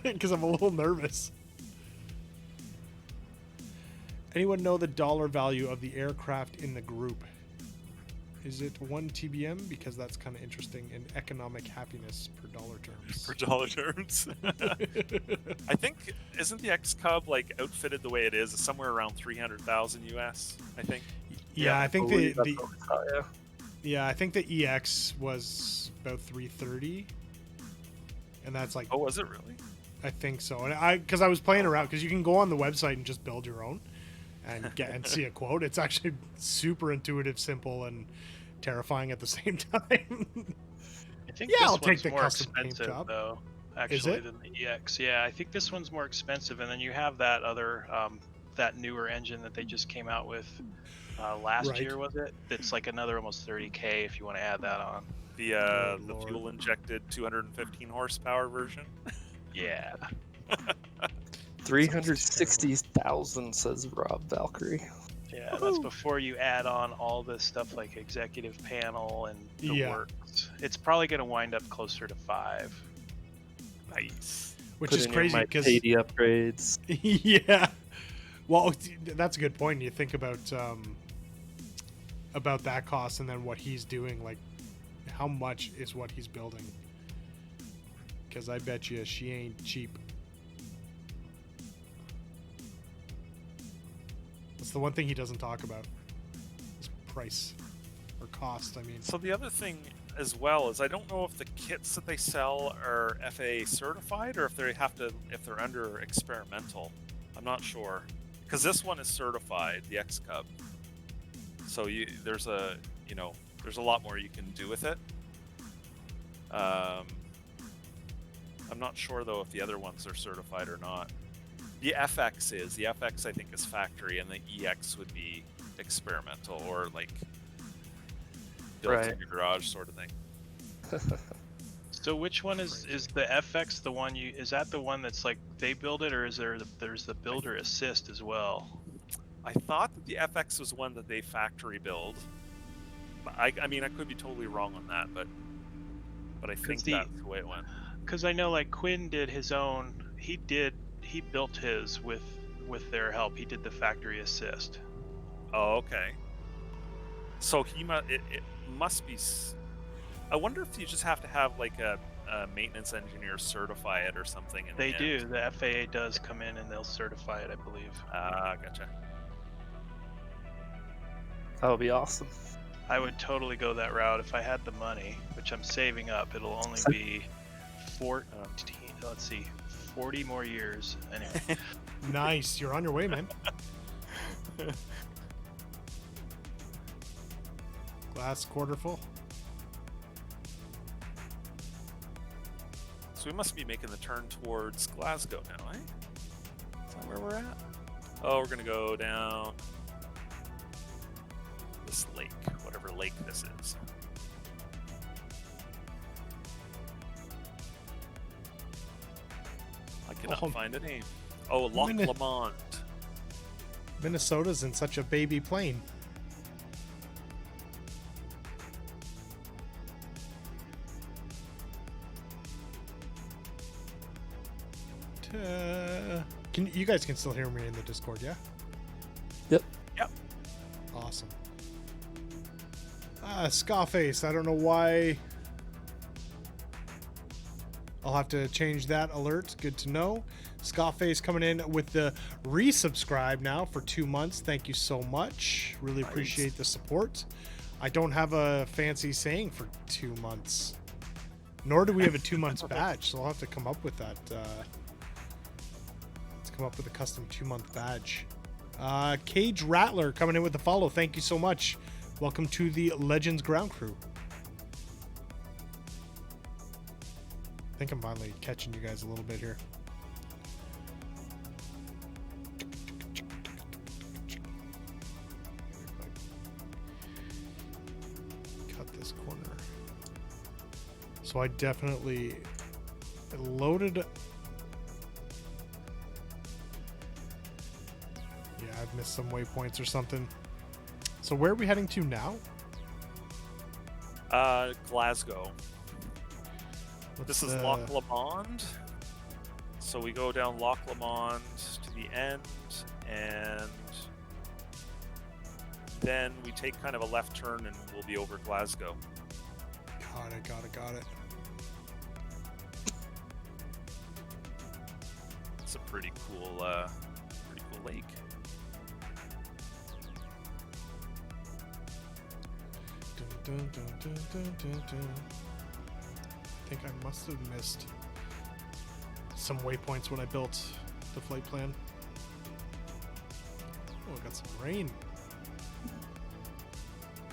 because I'm a little nervous. Anyone know the dollar value of the aircraft in the group? Is it 1 TBM? Because that's kind of interesting in economic happiness per dollar terms. For dollar terms. I think, isn't the X Cub like outfitted the way it is somewhere around 300,000 US, I think? Yeah, I think believe the that's what we thought, yeah. yeah, I think the EX was about 330. And that's like, Oh, was it really? I think so. And because I was playing around, because you can go on the website and just build your own and get and see a quote. It's actually super intuitive, simple, and terrifying at the same time. I think Yeah, this I'll one's take the more custom paint expensive job. though, Is actually, it? than the EX. Yeah, I think this one's more expensive, and then you have that other, that newer engine that they just came out with last Right. year, was it? It's like another almost 30K if you want to add that on. The Lord. fuel injected 215 horsepower version. Yeah. 360,000 says Rob Valkyrie. Yeah, that's before you add on all this stuff like executive panel and the Yeah. works. It's probably going to wind up closer to 5. Nice. Which Put is in your crazy My because Payday upgrades. yeah. Well, that's a good point. You think about that cost and then what he's doing. Like, how much is what he's building? Because I bet you she ain't cheap. That's the one thing he doesn't talk about. Is price or cost. I mean, So the other thing as well is I don't know if the kits that they sell are FAA certified or if they're under experimental. I'm not sure, because this one is certified, the X Cub. So there's a lot more you can do with it. I'm not sure though if the other ones are certified or not. The FX is. The FX I think is factory, and the EX would be experimental or like built in your garage sort of thing. So which one is the FX the one is that the one that's like they build it, or is there's the builder assist as well? I thought that the FX was one that they factory build. I mean, I could be totally wrong on that, but I think that's the way it went. Because I know like Quinn did his own. He built his with their help. He did the factory assist. Oh, okay. So it must be. I wonder if you just have to have like a maintenance engineer certify it or something. They do. The FAA does come in and they'll certify it, I believe. Ah, gotcha. That would be awesome. I would totally go that route if I had the money, which I'm saving up. It'll only be 40 more years. Anyway. nice. You're on your way, man. Glass quarter full. So we must be making the turn towards Glasgow now, eh? Is that where we're at? Oh, we're gonna go down this lake, whatever lake this is. I cannot find a name. Oh, Loch Lomond. Minnesota's in such a baby plane. You guys can still hear me in the Discord, yeah? Yep. Yep. Awesome. Scarface, I don't know why I'll have to change that alert. Good to know. Scottface coming in with the resubscribe now for 2 months. Thank you so much. Really appreciate the support. I don't have a fancy saying for 2 months. Nor do we have a 2 months badge, so I'll have to come up with that. Let's come up with a custom 2-month badge. Cage Rattler coming in with the follow. Thank you so much. Welcome to the Legends Ground Crew. I think I'm finally catching you guys a little bit here. Cut this corner. So I definitely loaded. Yeah, I've missed some waypoints or something. So where are we heading to now? Glasgow. What's This is Loch Lomond. So we go down Loch Lomond to the end, and then we take kind of a left turn and we'll be over Glasgow. Got it. It's a pretty cool lake. Dun, dun, dun, dun, dun, dun. I think I must have missed some waypoints when I built the flight plan. Oh, I got some rain.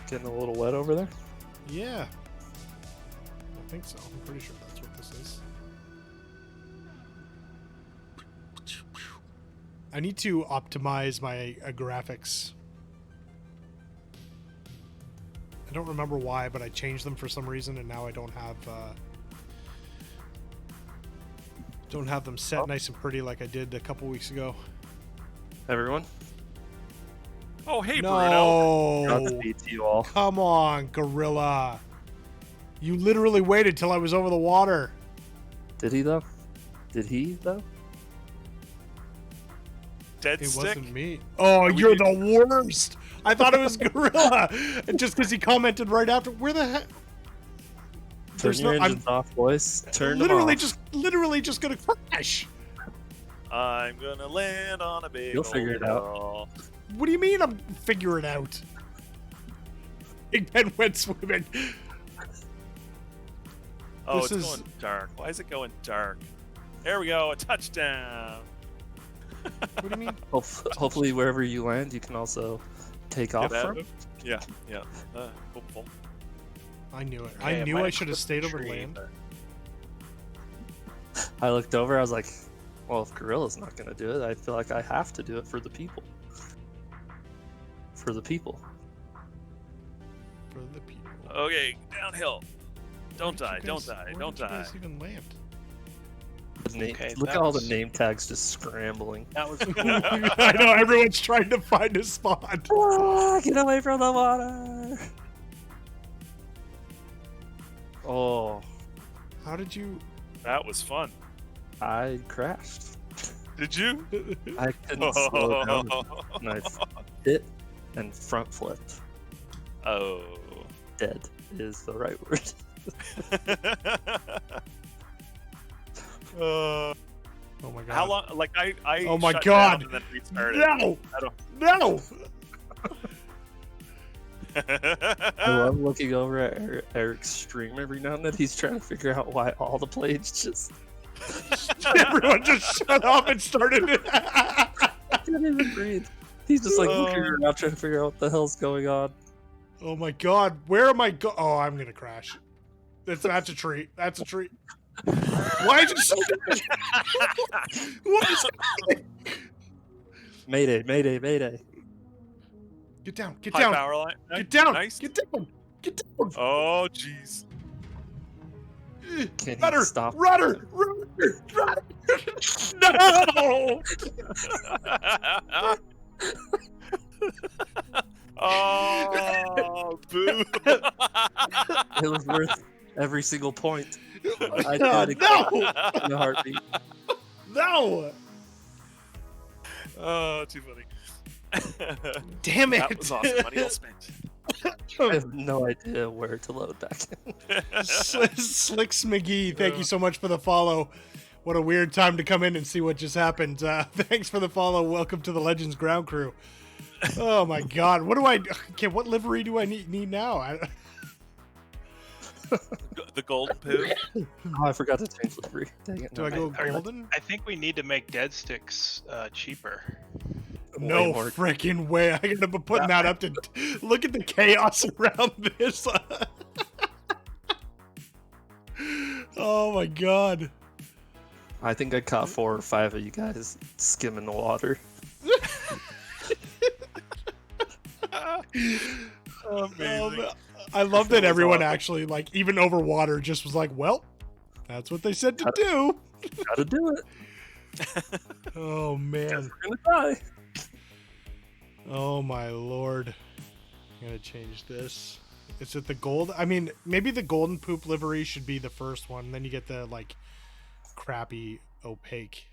Getting a little wet over there. Yeah. I think so. I'm pretty sure that's what this is. I need to optimize my graphics. I don't remember why, but I changed them for some reason, and now I don't have them set nice and pretty like I did a couple weeks ago. Everyone, Oh, hey, Bruno. Godspeed to you all. Come on, Gorilla. You literally waited till I was over the water. Did he though? Did he though? Dead It stick. wasn't me. Oh, you're the worst. I thought it was Gorilla. And just because he commented right after, where the heck? Turn your engines off, boys. Turn them off. Literally just gonna crash. I'm gonna land on a big. You'll figure it out. ball. What do you mean I'm figuring it out? Big Ben went swimming. Oh, This it's is- going dark. Why is it going dark? There we go. A touchdown. What do you mean? Hopefully, wherever you land, you can also take off Get out from. of- Yeah. Hopeful. I knew it. Okay, I knew might I should have clip stayed the over tree, land. but- I looked over. I was like, "Well, if Gorilla's not going to do it, I feel like I have to do it for the people." For the people. For the people. Okay, downhill. Don't Where die. did you Don't guys- die. where Don't did you die. guys even land? Okay, Look that at all the was- name tags just scrambling. That was I know everyone's trying to find a spot. Ah, get away from the water! Oh, How did you? That was fun. I crashed. Did you? I couldn't slow down, and I hit and front flipped. Oh. Dead is the right word. Uh, Oh my god! how long? Like I Oh my shut God. down and then restarted. No! I don't. No! I love looking over at Eric's stream every now and then. He's trying to figure out why all the planes just Everyone just shut up and started. can't even breathe. He's just like looking around trying to figure out what the hell's going on. Oh my god! Where am I go? Oh, I'm gonna crash. That's a tree. That's a tree. Why is it so? What is it? Mayday, mayday, mayday. Get down! Get High down! power line. Get down! Nice. Get down! Get down! Oh jeez. Can he Rudder! stop? Rudder! Rudder! Rudder! No! Oh, boo. It was worth every single point. I God, did it no! in a heartbeat. No! Oh, too funny. Damn it! That was awesome. Money well spent. I have no idea where to load back in. Slicks McGee, thank you so much for the follow. What a weird time to come in and see what just happened. Thanks for the follow. Welcome to the Legends Ground Crew. Oh my God, what do I? Okay, what livery do I need now? The golden poo. Oh, I forgot to change livery. Dang it. Do I go I- golden? I think we need to make dead sticks cheaper. No more. freaking way! I gotta be putting that up to look at the chaos around this. Oh my God! I think I caught 4 or 5 of you guys skimming the water. Amazing. I love that That was everyone awesome. actually, like, even over water, just was like, "Well, that's what they said to do." Gotta do it. Oh man! We're gonna die. Oh my Lord! I'm gonna change this. Is it the gold? I mean, maybe the golden poop livery should be the first one. Then you get the like crappy, opaque,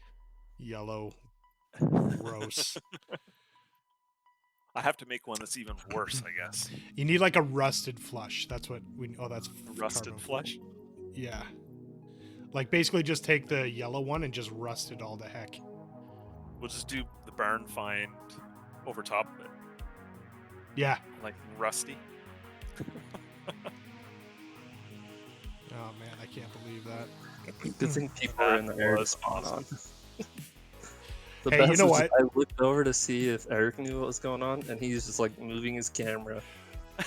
yellow, gross. I have to make one that's even worse, I guess. You need like a rusted flush. That's what we. Oh, that's Rusted carbon. flush. Yeah. Like basically just take the yellow one and just rust it all to heck. We'll just do the barn find over top of it, Yeah. like rusty. Oh man, I can't believe that. Good thing people are in the air to was spawn on. awesome. The Hey, you best know was what? I looked over to see if Eric knew what was going on, and he's just like moving his camera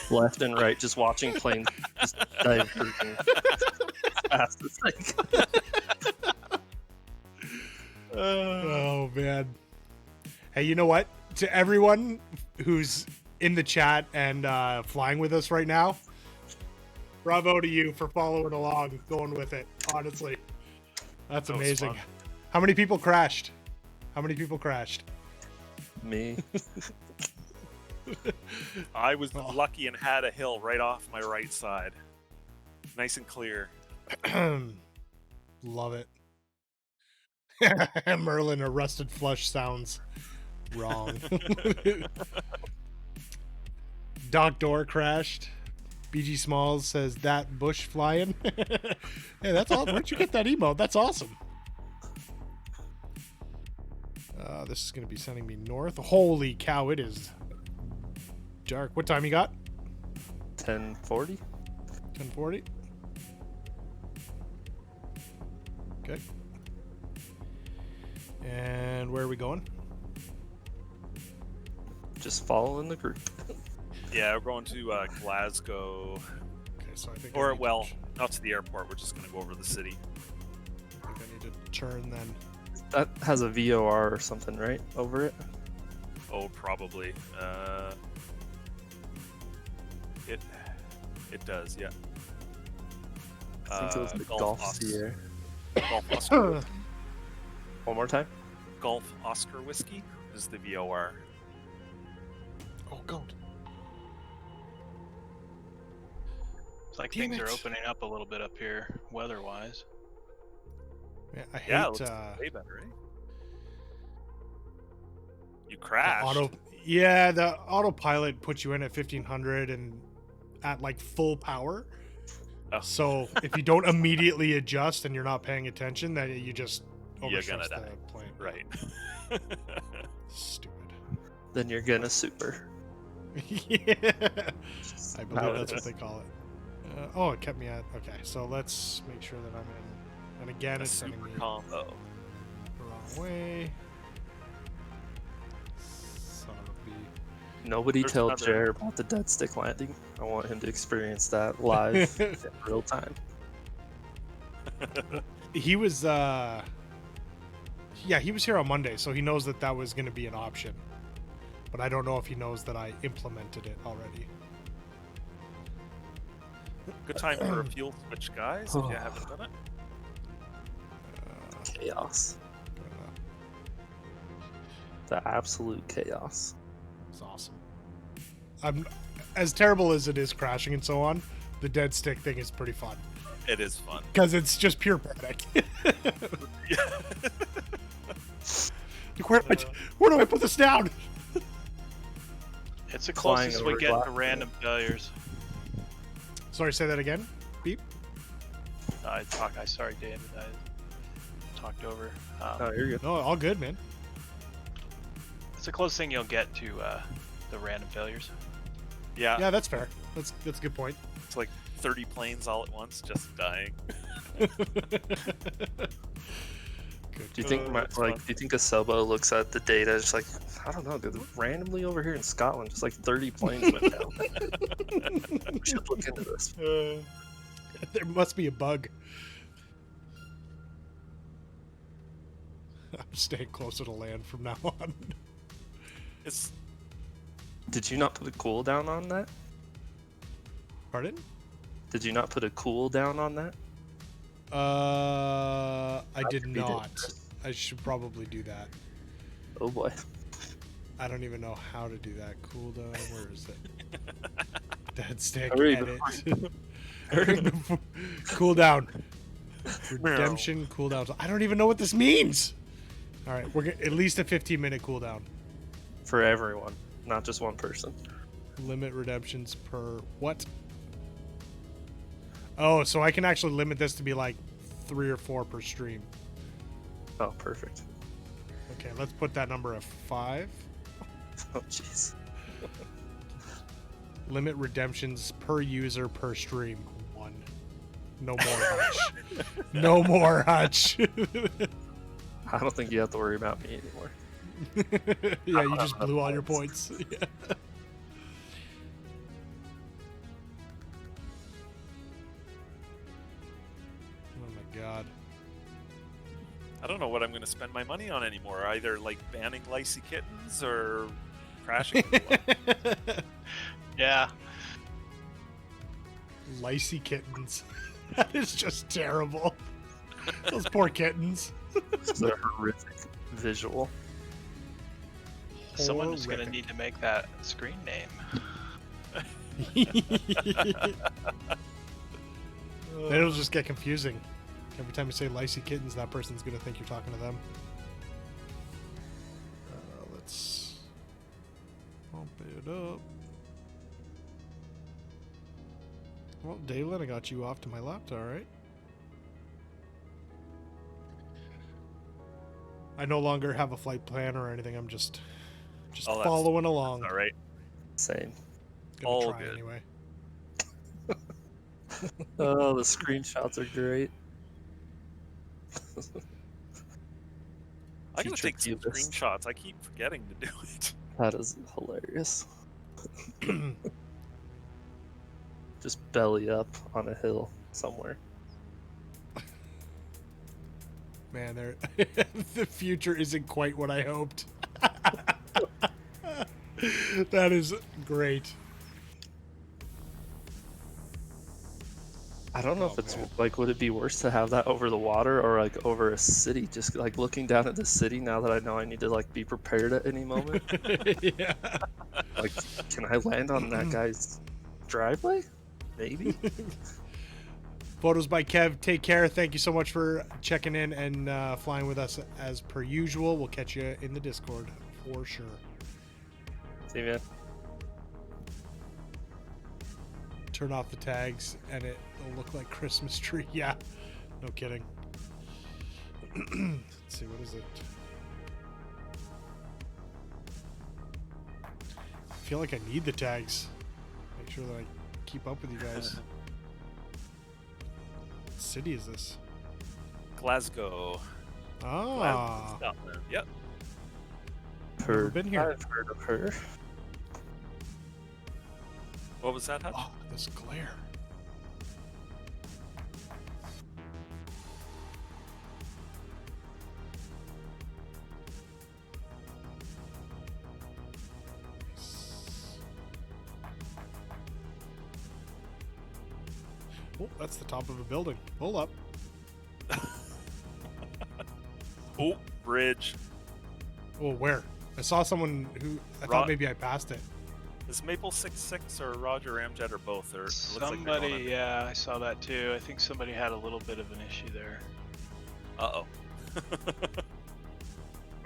left and right, just watching planes just diverging fast as they go. Oh man. Hey, you know what? To everyone who's in the chat and flying with us right now, bravo to you for following along, going with it. Honestly, that's That was amazing. fun. How many people crashed? How many people crashed? Me. I was Oh. lucky and had a hill right off my right side, nice and clear. Love it. Merlin, a rusted flush sounds wrong. Doc Door crashed. BG Smalls says that bush flying. Hey, that's all. Where'd you get that emote? That's awesome. This is going to be sending me north. Holy cow, it is dark. What time you got? 10:40. 10:40. Okay. And where are we going? Just following the group. Yeah, we're going to Glasgow, Okay, so I think I or need to well, not to the airport. We're just going to go over the city. I think I need to turn then. That has a VOR or something, right? Over it. Oh, probably. It does, yeah. I think it was the Golf Sierra. Golf Oscar, One more time. Golf Oscar whiskey is the VOR. Oh, gold. It's like Damn things are it. opening up a little bit up here, weather-wise. Yeah, I hate Yeah, it looks way better, right? You crashed. the autopilot puts you in at 1500 and at like full power. Oh. So if you don't immediately adjust and you're not paying attention, then you just You're overstress gonna the die. plane. Right. Stupid. Then you're gonna super. Yeah, Just I how believe it that's what is. they call it. Oh, it kept me at. Okay, so let's make sure that I'm in. And again, A it's sending super me combo. the wrong way. Son of a bee. Nobody There's tell another- Jer about the dead stick landing. I want him to experience that live in real time. He was yeah, he was here on Monday, so he knows that that was going to be an option, but I don't know if he knows that I implemented it already. Good time for a fuel switch, guys, if you haven't done it. Chaos. Gonna- The absolute chaos. It's awesome. I'm as terrible as it is crashing and so on. The dead stick thing is pretty fun It is fun. because it's just pure panic. Like, where do I put this down? It's the Flying closest we over get to Glasgow. random failures. Sorry, say that again. Beep. Sorry, David. I talked over. Oh, you're good. No, all good, man. It's the closest thing you'll get to the random failures. Yeah, Yeah, that's fair. That's a good point. it's like 30 planes all at once just dying. Good. Do you think That's do fun. you think a Sobo looks at the data just like, I don't know, dude, randomly over here in Scotland, just like 30 planes went down. We should look into this. There must be a bug. I'm staying closer to land from now on. It's Did you not put a cooldown on that? Pardon? Did you not put a cooldown on that? I did could be not. dangerous. I should probably do that. Oh boy. I don't even know how to do that. Cooldown, where is it? Dead stick, Hurry edit. Hurry. Cooldown. Redemption cooldown. I don't even know what this means. All right, we're at least a 15-minute cooldown. For everyone, not just one person. Limit redemptions per what? Oh, so I can actually limit this to be like 3 or 4 per stream. Oh, perfect. Okay, let's put that number at 5. Oh, jeez. Limit redemptions per user per stream. 1. No more Hutch. No more Hutch. I don't think you have to worry about me anymore. Yeah, you just blew all your points. Yeah. Oh my god. I don't know what I'm going to spend my money on anymore. Either like banning Licey kittens or crashing into one. Yeah. Licey kittens. That is just terrible. Those poor kittens. It's a horrific visual. Someone's going to Horrific. need to make that screen name. Then it'll just get confusing. Every time you say Licey kittens, that person's gonna think you're talking to them. Let's bump it up. Well, Dalen, I got you off to my left, alright. I no longer have a flight plan or anything, I'm just Oh, that's- following along. All right. Same. Gonna all try good. anyway. Oh, the screenshots are great. I'm going to Teacher take some Cubist. screenshots. I keep forgetting to do it. That is hilarious. Just belly up on a hill somewhere. Man, there the future isn't quite what I hoped. That is great. I don't know Oh, if it's man. like, would it be worse to have that over the water or like over a city? Just like looking down at the city now that I know I need to like be prepared at any moment. Yeah. Like, can I land on that guy's driveway? Maybe. Photos by Kev. Take care. Thank you so much for checking in and flying with us as per usual. We'll catch you in the Discord for sure. See you, man. Turn off the tags and it'll look like Christmas tree. Yeah, no kidding. Let's see, what is it? I feel like I need the tags. Make sure that I keep up with you guys. What city is this? Glasgow. Ah, Scotland. Yep. Heard. been here. I've heard of her. What was that, Hutch? oh, this glare. Oh, that's the top of a building. Hold up. Oh, bridge. Oh, where? I saw someone who I Ro- thought maybe I passed it. Is Maple 66 or Roger Ramjet or both? Or it looks like they're going Somebody, under. yeah, I saw that too. I think somebody had a little bit of an issue there. Uh-oh.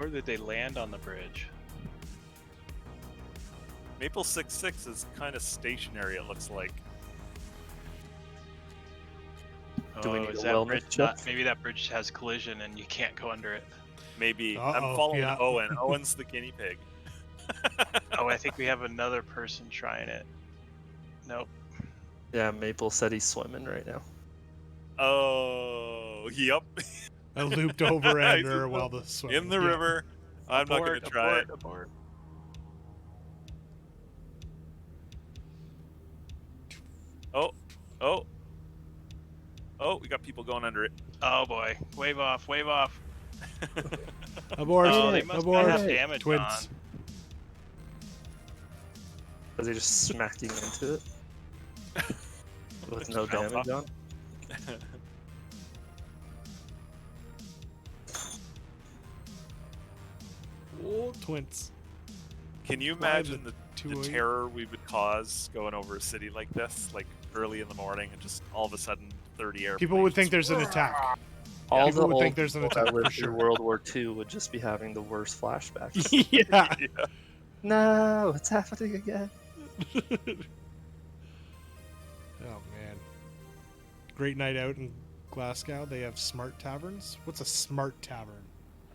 Or did they land on the bridge? Maple 66 is kind of stationary, it looks like. Do we Oh, need is a that wellness bridge check? maybe that bridge has collision and you can't go under it. Maybe. Uh-oh, I'm following yeah. Owen. Owen's the guinea pig. Oh, I think we have another person trying it. Nope. Yeah, Maple said he's swimming right now. Oh, yep. I looped over He's and or while the swim. in the river. I'm not going to try it. Abort. Oh, we got people going under it. Oh boy. Wave off. Abort. Oh, they must abort. not have damage Twins. on. Was he just smacking into it? With no Just bounce damage on? Oh, twins. Can you Why imagine the two-way? terror we would cause going over a city like this, like early in the morning, and just all of a sudden 30 airplanes? People would think there's an attack. All People the would old think there's an people attack that for lived sure. through World War II would just be having the worst flashbacks. Yeah. Yeah. No, it's happening again. Oh man. Great night out in Glasgow. They have smart taverns. What's a smart tavern?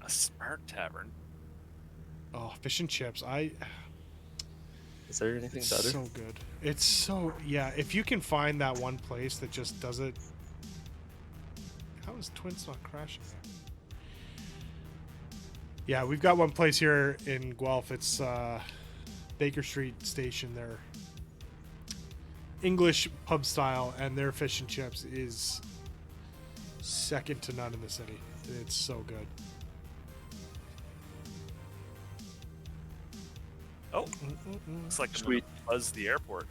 A smart tavern. Oh, fish and chips. Is there anything It's better? so good. It's so yeah. If you can find that one place that just does it. How is Twins not crashing there? Yeah, we've got one place here in Guelph. It's Baker Street Station. Their English pub style, and their fish and chips is second to none in the city. It's so good. Oh, looks like I'm Sweet. gonna buzz the airport.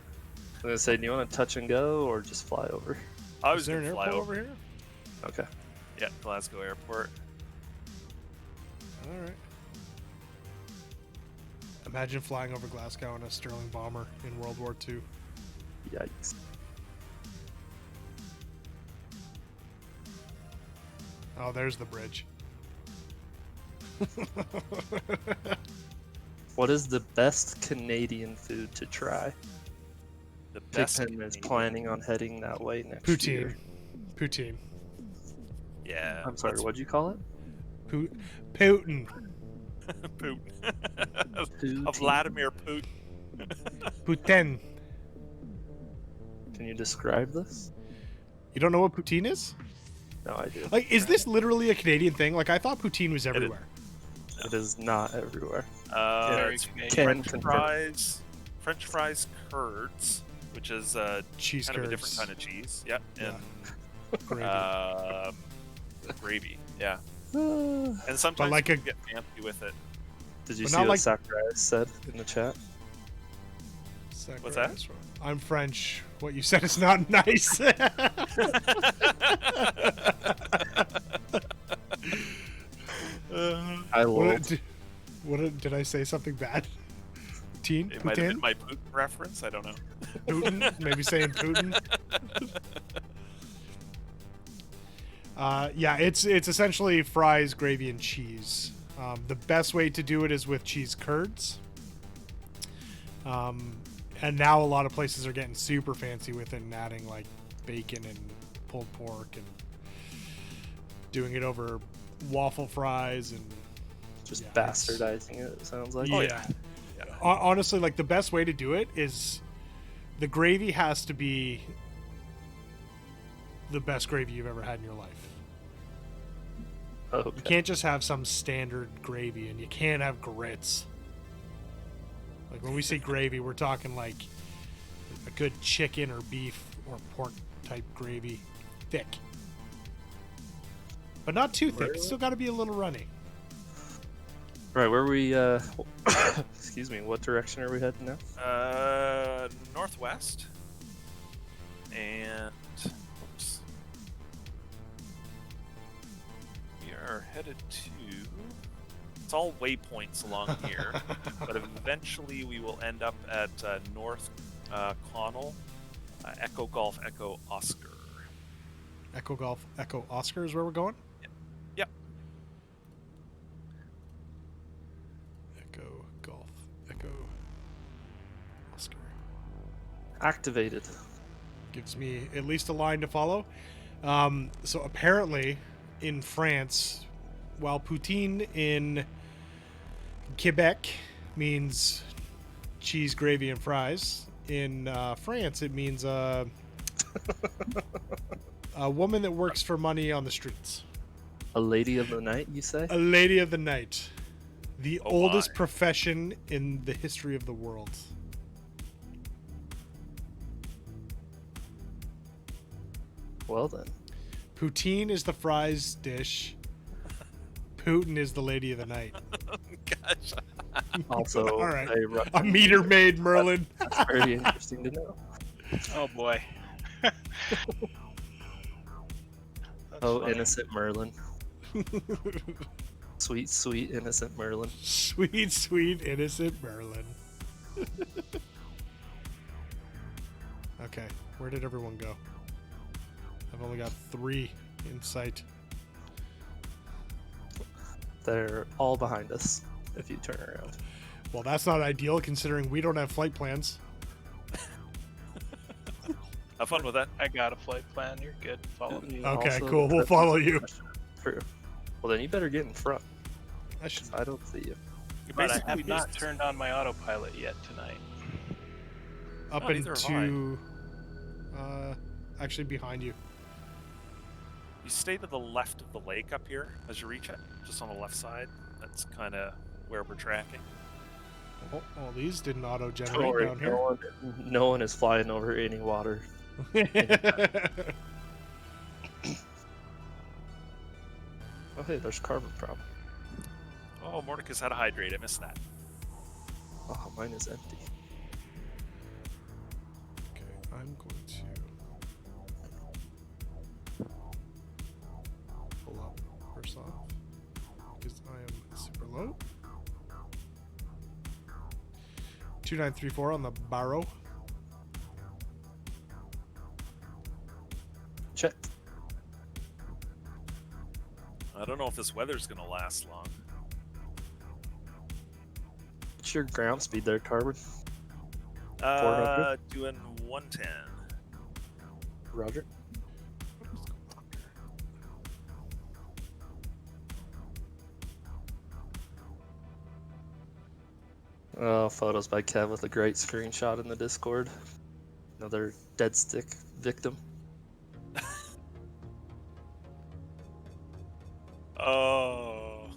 I'm gonna say, do you want to touch and go or just fly over? I Is was there an gonna fly airport over. over here? Okay. Yeah, Glasgow Airport. All right. Imagine flying over Glasgow in a Sterling bomber in World War II. Yikes. Oh, there's the bridge. What is the best Canadian food to try? The best. Pigpen is Canadian- planning on heading that way next Poutine. year. Poutine. Yeah. I'm sorry, that's what'd you call it? Putin. Putin. Poutine. Of Vladimir Putin. Putin. Can you describe this? You don't know what poutine is? No, I do. Like, is this literally a Canadian thing? Like, I thought poutine was everywhere. It is not everywhere. Very It's Canadian. Can French confirm. French fries curds, which is Cheese kind of a curds. different kind of cheese. Yep. Yeah. And Gravy. gravy. Yeah. Did And sometimes like you a- can get fancy with it. you But see not what like- Sakurai said in the chat? What's that? I'm French. What you said is not nice. I love Did I say something bad? Poutine? It might have been Putin? my Putin reference. I don't know. Putin? Maybe saying Putin? Yeah, it's essentially fries, gravy, and cheese. The best way to do it is with cheese curds. And now a lot of places are getting super fancy with it and adding like bacon and pulled pork and doing it over waffle fries and just yeah, bastardizing it, it sounds like. Oh, yeah. yeah. Honestly, like the best way to do it is the gravy has to be the best gravy you've ever had in your life. Okay. You can't just have some standard gravy, and you can't have grits. Like when we say gravy, we're talking like a good chicken or beef or pork type gravy, thick, but not too thick. It's still got to be a little runny. Right, where we excuse me, what direction are we heading now? Northwest. And oops. We are headed to. It's all waypoints along here, but eventually we will end up at North Connell, Echo Golf, Echo Oscar. Echo Golf, Echo Oscar is where we're going. Yep. Echo Golf, Echo Activated. Gives me at least a line to follow. So apparently, in France, while poutine in Quebec means cheese, gravy, and fries, in France it means a woman that works for money on the streets. A lady of the night, you say? A lady of the night. The Oh oldest my. profession in the history of the world. Well then. Poutine is the fries dish. Putin is the lady of the night. Gosh. Also, All right. a Russian A meter maid Merlin. That's very interesting to know. Oh boy. That's Oh, funny. innocent Merlin. Sweet, sweet, innocent Merlin. Sweet, sweet, innocent Merlin. Okay, where did everyone go? I've only got 3 in sight. They're all behind us if you turn around. Well, that's not ideal considering we don't have flight plans. Have fun with that. I got a flight plan. You're good. Follow me. And Okay, also cool. the We'll follow you. True. Well, then you better get in front. I should. I don't see you. You But I basically have not just- turned on my autopilot yet tonight. Up Oh, neither have into. Actually, behind you. You stay to the left of the lake up here as you reach it, just on the left side. That's kind of where we're tracking. Oh, these didn't auto Don't generate worry, down here. no one is flying over any water. Oh, hey, there's carbon problem. Oh, Mordecai's had a hydrate. I missed that. Oh, mine is empty. Okay, I'm going to pull up first off because I am super low. 2934 on the barrow. Check. I don't know if this weather's gonna last long. What's your ground speed there, carbon? 400? Doing 110. Roger. Oh, photos by Kev with a great screenshot in the Discord. Another dead stick victim. Oh.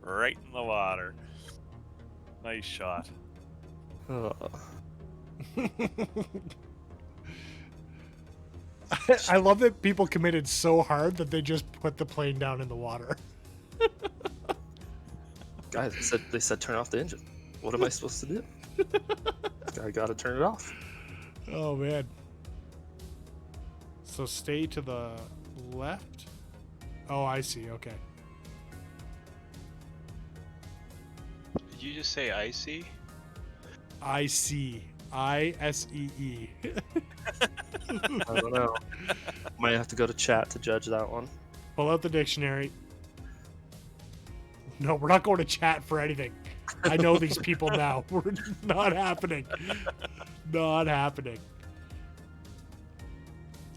Right in the water. Nice shot. Oh. I love that people committed so hard that they just put the plane down in the water. Guys, they said turn off the engine. What am I supposed to do? I gotta turn it off. Oh man. So stay to the left. Oh, I see. Okay. Did you just say icy? I see. ISEE. I don't know. Might have to go to chat to judge that one. Pull out the dictionary. No, we're not going to chat for anything. I know these people now. We're not happening. Not happening.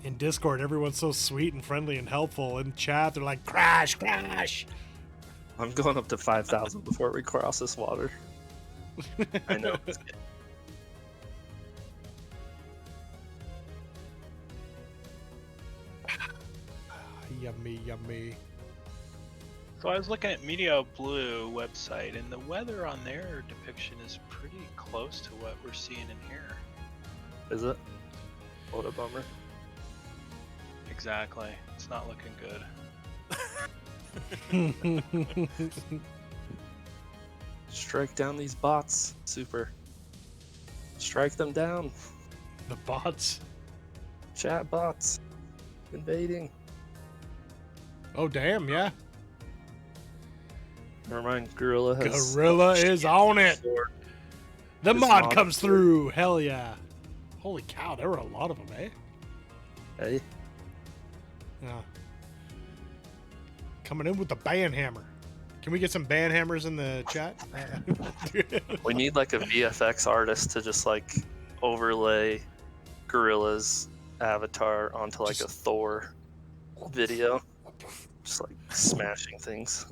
In Discord, everyone's so sweet and friendly and helpful. In chat, they're like, crash, crash. I'm going up to 5,000 before we cross this water. I know. Yummy, yummy. So I was looking at Media Blue website, and the weather on their depiction is pretty close to what we're seeing in here. Is it? What a bummer. Exactly. It's not looking good. Strike down these bots. Super. Strike them down. The bots. Chat bots. Invading. Oh, damn, yeah. Never mind, Gorilla has... Gorilla is on it. The This mod mod comes is- through. Hell yeah. Holy cow, there were a lot of them, eh? Hey, Yeah. Coming in with the band hammer. Can we get some band hammers in the chat? We need like a VFX artist to just like overlay Gorilla's avatar onto like a Thor video, just like smashing things.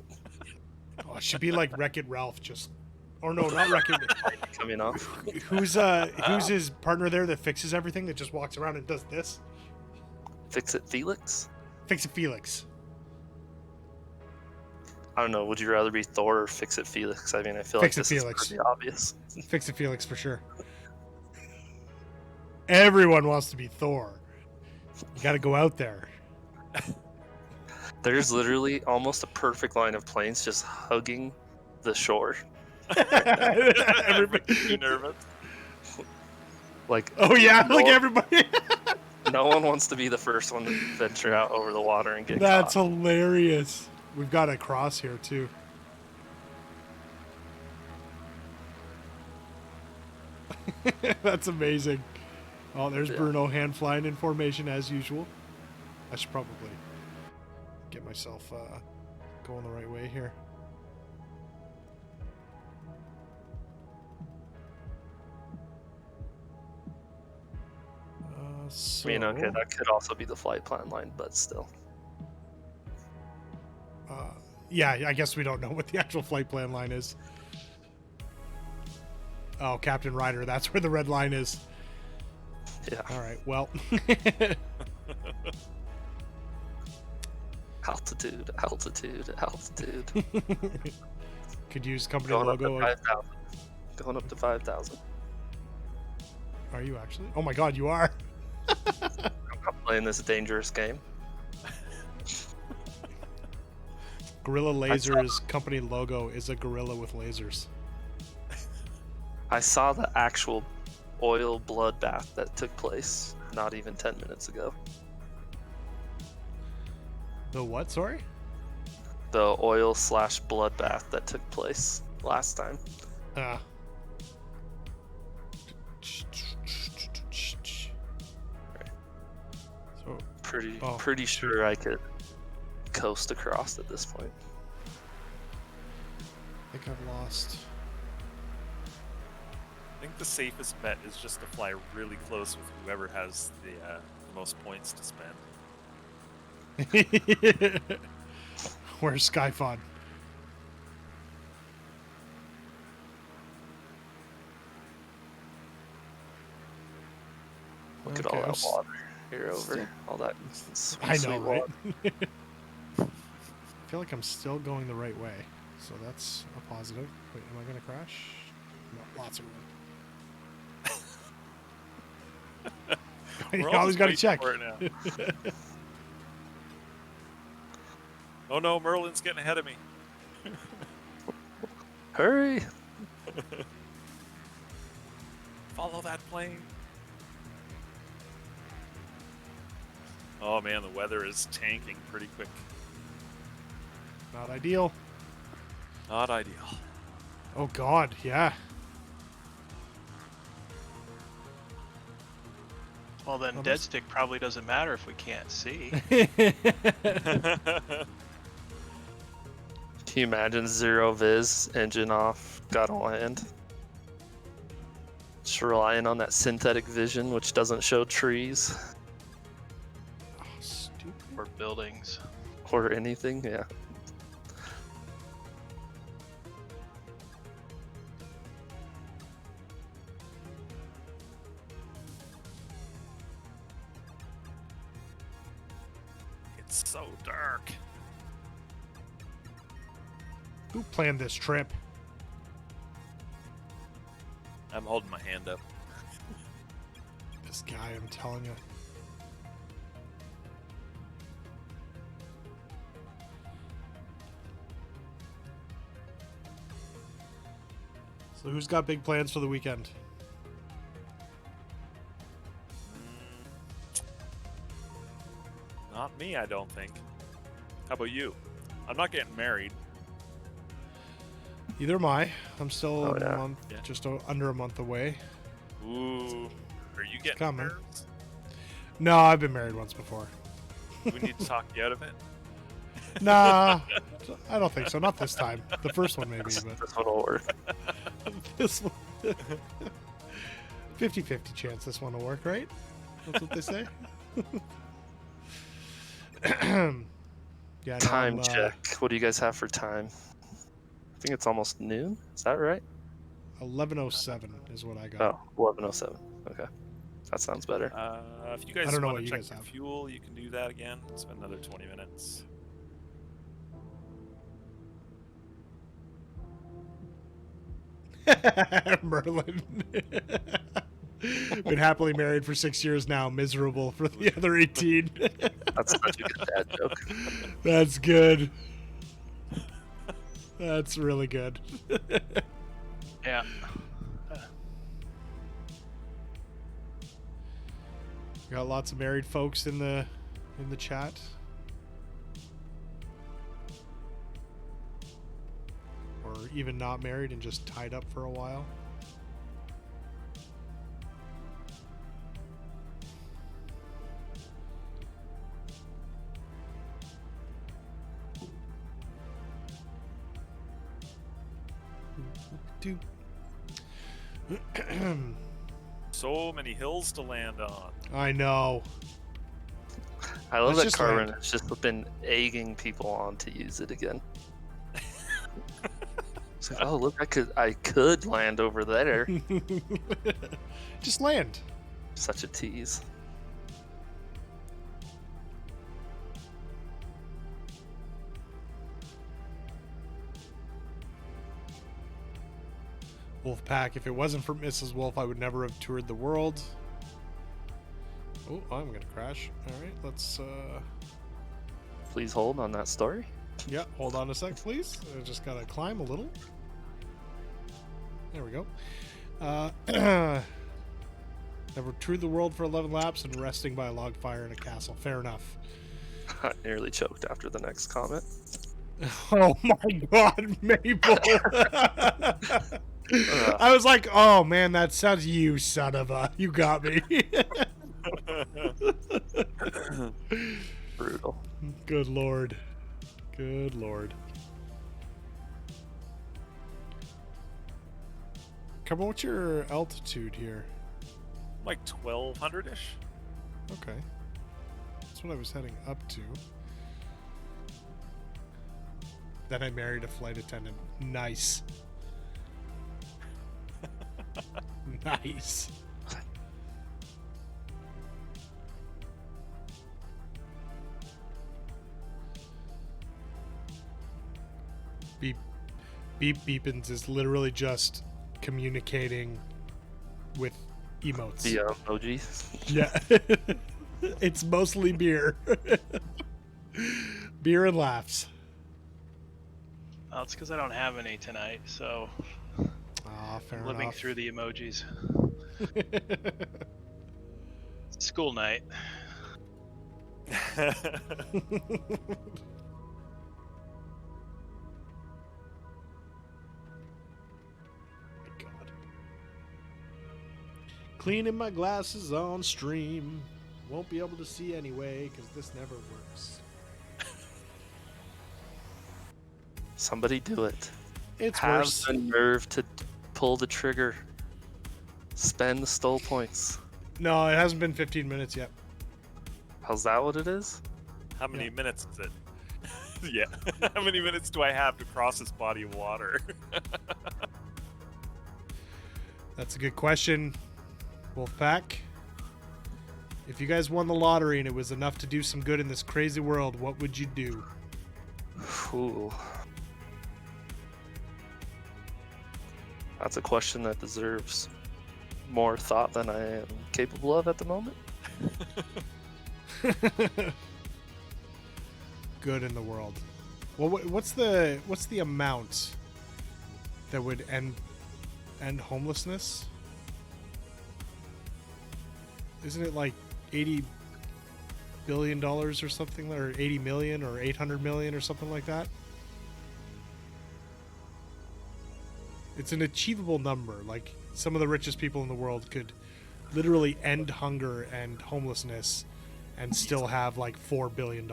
Oh, it should be like Wreck-It Ralph, just, or no, not Wreck-It. Coming off. Who's his partner there that fixes everything? That just walks around and does this? Fix It Felix? Fix it, Felix. I don't know. Would you rather be Thor or Fix It Felix? I mean, I feel Fix like It this Felix. is pretty obvious. Fix it, Felix, for sure. Everyone wants to be Thor. You got to go out there. There's literally almost a perfect line of planes just hugging the shore. Everybody. Too nervous. Like, Oh yeah, no, like everybody. no one wants to be the first one to venture out over the water and get That's caught. hilarious. We've got a cross here too. That's amazing. Oh, there's Yeah. Bruno hand flying in formation as usual. I should probably get myself going the right way here. I mean, okay, that could also be the flight plan line, but still. Yeah, I guess we don't know what the actual flight plan line is. Oh, Captain Ryder, that's where the red line is. Yeah. All right, well. Altitude, altitude, altitude. Could use company Going up to logo. 5,000. Going up to 5,000. Are you actually? Oh my god, you are. I'm not playing this dangerous game. Gorilla Lasers company logo is a gorilla with lasers. I saw the actual oil bloodbath that took place not even 10 minutes ago. The what? Sorry? The oil / bloodbath that took place last time. So, Pretty sure I could coast across at this point. I think I've lost. I think the safest bet is just to fly really close with whoever has the most points to spend. Where's Skyfod? Look at Okay, all I'm that water here over. All that sweet, I know, sweet right? water. I feel like I'm still going the right way, so that's a positive. Wait, am I going to crash? No, lots of room. You We're all always just got to waiting check. for it now. Oh no, Merlin's getting ahead of me. Hurry! Follow that plane. Oh man, the weather is tanking pretty quick. Not ideal. Not ideal. Oh God, yeah. Well, then Well, dead stick probably doesn't matter if we can't see. Can you imagine zero viz, engine off, got on land? Just relying on that synthetic vision, which doesn't show trees Oh, stupid. Or buildings. or anything. Yeah. It's so dark. Who planned this trip? I'm holding my hand up. This guy, I'm telling you. So who's got big plans for the weekend? Not me, I don't think. How about you? I'm not getting married. Either am I. I'm still Oh, a yeah. month, Yeah. just under a month away. Ooh. Are you getting coming. nerves? No, I've been married once before. Do we need to talk you out of it? Nah, I don't think so. Not this time. The first one maybe, but This one will work. this one 50-50 chance this one will work, right? That's what they say. Yeah, no, Time check. What do you guys have for time? I think it's almost noon. Is that right? 11:07 is what I got. Oh, 11:07. Okay. That sounds better. If you guys I don't know want what to you check guys your have. fuel, you can do that again. Spend another 20 minutes. Merlin. Been happily married for 6 years now. Miserable for the other 18. That's such a good dad joke. That's good. That's really good. Yeah. Got lots of married folks in the chat. Or even not married and just tied up for a while. Do. So many hills to land on. I know. I love Let's that just Carmen land. has just been egging people on to use it again. It's like, oh look, I could land over there. Just land. Such a tease. Wolfpack, if it wasn't for Mrs. Wolf, I would never have toured the world. Oh, I'm gonna crash. Alright, let's Please hold on that story. yeah, hold on a sec, please. I just gotta climb a little. There we go. Never toured the world for 11 laps and resting by a log fire in a castle. Fair enough. I nearly choked after the next comment. Oh my god, Mabel! I was like, oh man, that sounds you son of a... You got me. Brutal. Good lord. Good lord. Come on, what's your altitude here? Like 1200-ish. Okay. That's what I was heading up to. Then I married a flight attendant. Nice. Nice. Beep. Beep beepins is literally just communicating with emotes. The emoji. Yeah. It's mostly beer. Beer and laughs. Well, it's because I don't have any tonight, so Ah, fair I'm living enough. through the emojis. It's school night. God. Cleaning my glasses on stream. Won't be able to see anyway because this never works. Somebody do it. It's Have worse. the nerve to pull the trigger. Spend the stall points. No, it hasn't been 15 minutes yet. How's that what it is? How many Yeah. minutes is it? Yeah. How many minutes do I have to cross this body of water? That's a good question, Wolfpack. If you guys won the lottery and it was enough to do some good in this crazy world, what would you do? Ooh. That's a question that deserves more thought than I am capable of at the moment. Good in the world. Well, what's the amount that would end homelessness? Isn't it like $80 billion or something, or 80 million or 800 million or something like that? It's an achievable number. Like, some of the richest people in the world could literally end hunger and homelessness and still have like $4 billion.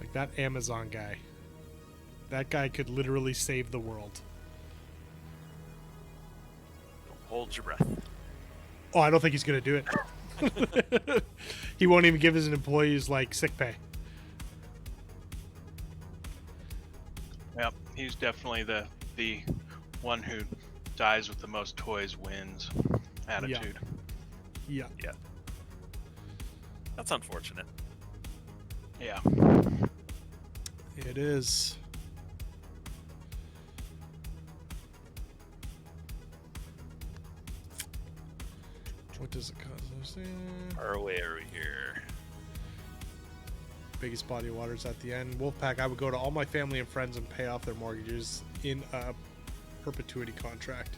Like that Amazon guy. That guy could literally save the world. Hold your breath. Oh, I don't think he's gonna do it. He won't even give his employees like sick pay. Yep, he's definitely the one who dies with the most toys wins attitude. Yeah. That's unfortunate. Yeah. It is. What does it cost? Far away are we here? Biggest body of water is at the end. Wolfpack, I would go to all my family and friends and pay off their mortgages in a perpetuity contract.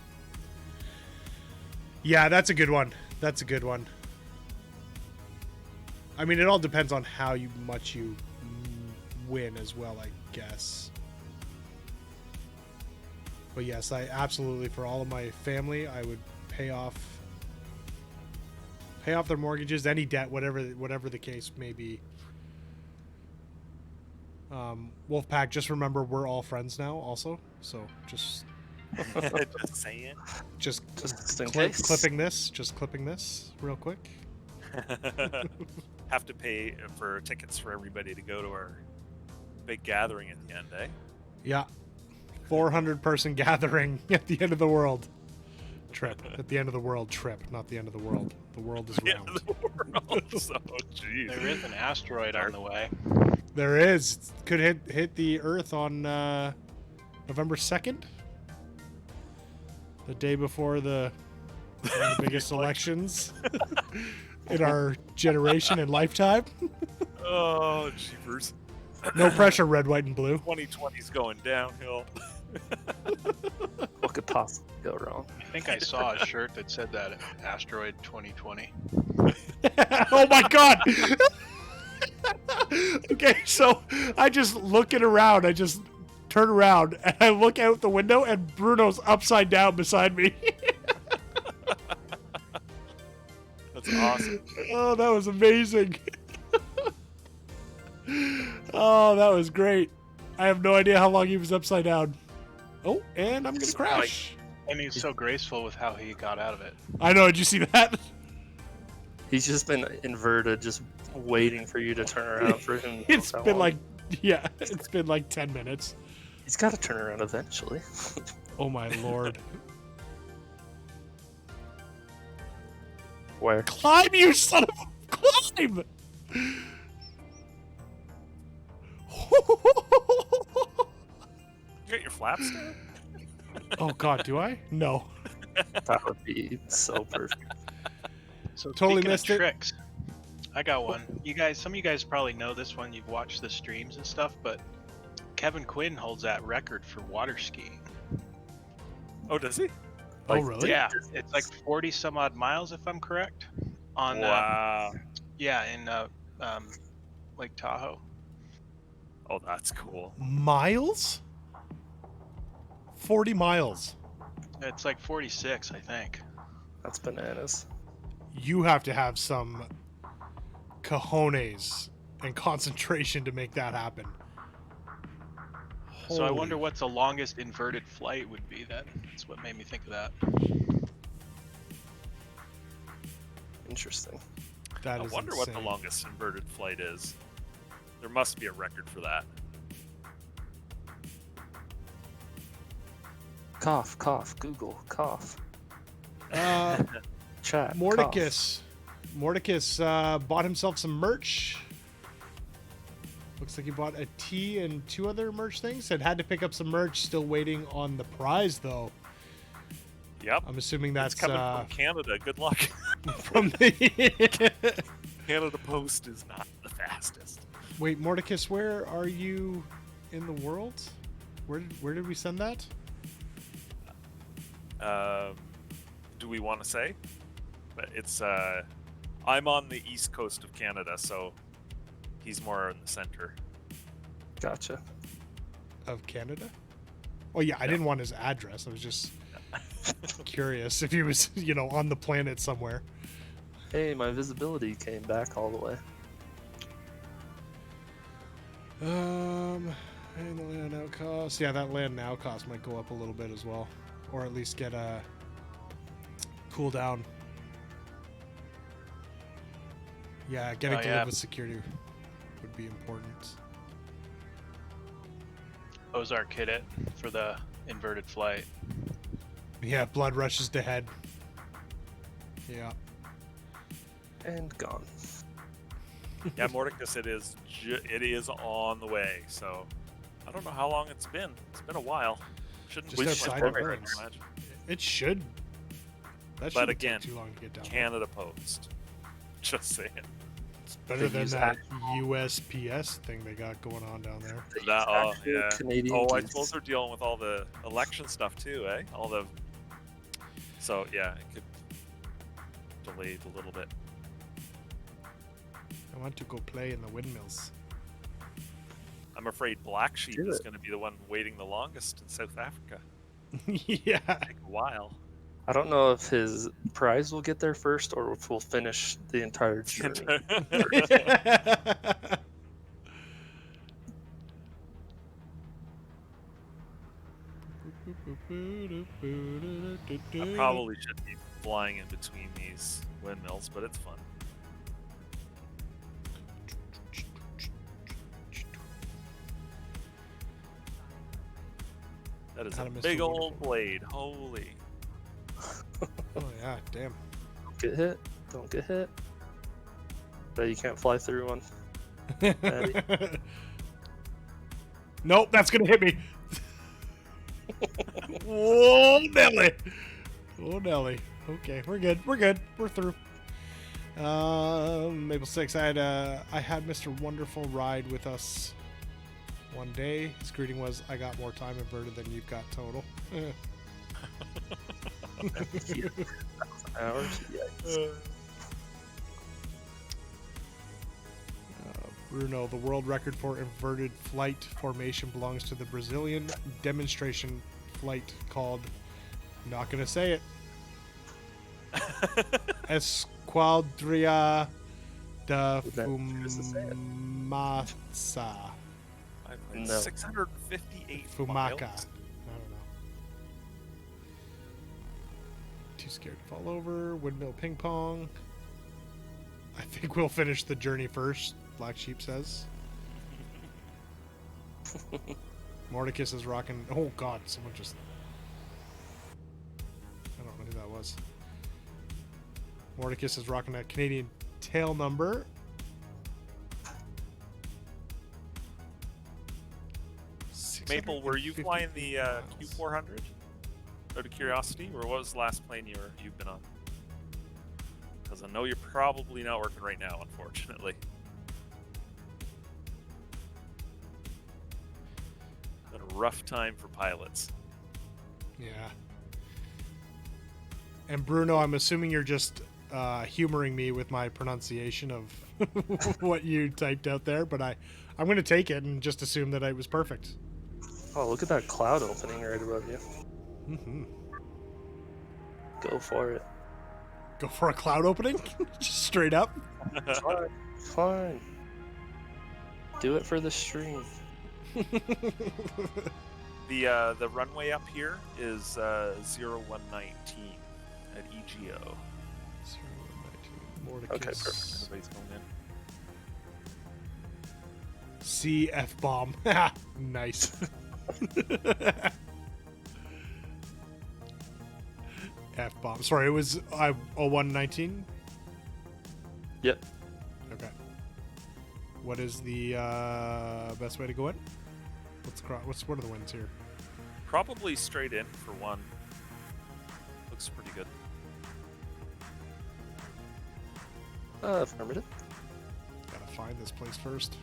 Yeah, that's a good one. That's a good one. I mean, it all depends on how much you win as well, I guess. But yes, I absolutely, for all of my family, I would pay off their mortgages, any debt, whatever the case may be. Wolfpack, just remember we're all friends now also, so just Just saying. just in case. clipping this real quick. Have to pay for tickets for everybody to go to our big gathering at the end, eh? Yeah, 400 person gathering at the end of the world trip. At the end of the world trip, not the end of the world. The world is The end round. of the world. So, geez. There is an asteroid on the way. There is. Could hit the Earth on November 2nd, the day before one of the biggest elections in our generation and lifetime. Oh, jeepers. No pressure, red, white, and blue. 2020's going downhill. What could possibly go wrong? I think I saw a shirt that said that asteroid 2020. Oh my god! Okay, so I just looking around. I just turn around and I look out the window, and Bruno's upside down beside me. That's awesome. Oh, that was amazing. Oh, that was great. I have no idea how long he was upside down. Oh, and I'm gonna crash. And he's so graceful with how he got out of it. I know. Did you see that? He's just been inverted, just waiting for you to turn around for him. It's been like, yeah, it's been like 10 minutes. He's got to turn around eventually. Oh my lord. Where? Climb, you son of a climb! You got your flaps down? Oh god, do I? No. That would be so perfect. So Totally speaking missed of it. tricks, I got one. You guys, some of you guys probably know this one. You've watched the streams and stuff, but Kevin Quinn holds that record for water skiing. Oh, does he? Oh Like, really? Yeah, it's like 40 some odd miles if I'm correct. On Wow. yeah, in Lake Tahoe. Oh, that's cool. Miles? 40 miles. It's like 46, I think. That's bananas. You have to have some cojones and concentration to make that happen. So I Holy- wonder what the longest inverted flight would be. That's what made me think of that. Interesting. That I is wonder what the insane. longest inverted flight is. There must be a record for that. Cough, cough, Google, cough. Chat. cough. Mordicus bought himself some merch. Looks like he bought a tee and 2 other merch things. Said had to pick up some merch. Still waiting on the prize though. Yep. I'm assuming that's It's coming from Canada. Good luck. from the. Canada Post is not the fastest. Wait, Mordicus, where are you in the world? Where did we send that? Do we want to say? But it's I'm on the east coast of Canada, so he's more in the center. Gotcha. Of Canada? Oh yeah, I didn't want his address. I was just curious if he was, on the planet somewhere. Hey, my visibility came back all the way. And the land now cost. Yeah, that land now cost might go up a little bit as well, or at least get a cool down. Yeah, getting to live with security would be important. Ozark hit it for the inverted flight. Yeah, blood rushes to head. Yeah. And gone. Yeah, Mordecus, it is on the way. So I don't know how long it's been. It's been a while. Shouldn't Just be outside much of longer, Burns. I imagine. It should. That But shouldn't again, take too long to get down. Canada Post. Just saying. It's better They than use that USPS thing they got going on down there. That, Actual yeah. Canadian Oh, I geese. suppose they're dealing with all the election stuff too, eh? All the. So yeah, it could delay a little bit. I want to go play in the windmills. I'm afraid Black Sheep Do is it. going to be the one waiting the longest in South Africa. Yeah. Take a while. I don't know if his prize will get there first or if we'll finish the entire journey. I probably shouldn't be flying in between these windmills, but it's fun. That is a Adam is big so old wonderful. blade. Holy. Oh yeah, damn. Don't get hit. Don't get hit. But you can't fly through one. Nope, that's gonna hit me. Whoa, Nelly. Oh, Nelly. Okay, we're good. We're good. We're through. Maple Six. I had Mr. Wonderful ride with us one day. His greeting was, "I got more time inverted than you've got total." Hours? Yeah. Bruno, the world record for inverted flight formation belongs to the Brazilian demonstration flight called, not gonna say it, Esquadria da Would that choose to say it? Fumaça. I played No. 658 Fumaca. miles. I don't know. Too scared to fall over. Windmill ping pong. I think we'll finish the journey first, Black Sheep says. Mordecus is rocking. Oh god, someone just. I don't know who that was. Mordecus is rocking a Canadian tail number. Maple, were you 650 flying the miles. Q400? Out of curiosity, or what was the last plane you've been on? Because I know you're probably not working right now, unfortunately. Been a rough time for pilots. Yeah. And Bruno, I'm assuming you're just humoring me with my pronunciation of what you typed out there, but I'm going to take it and just assume that it was perfect. Oh, look at that cloud opening right above you. Mm-hmm. Go for it. Go for a cloud opening? Just straight up? Fine. Fine. Do it for the stream. The runway up here is 0119 at EGO. Mordecus. Okay, perfect. Everybody's going in. CF bomb. Nice. F bomb. Sorry, it was 0119? Yep. Okay. What is the best way to go in? What are the winds here? Probably straight in for one. Looks pretty good. Affirmative. Gotta find this place first.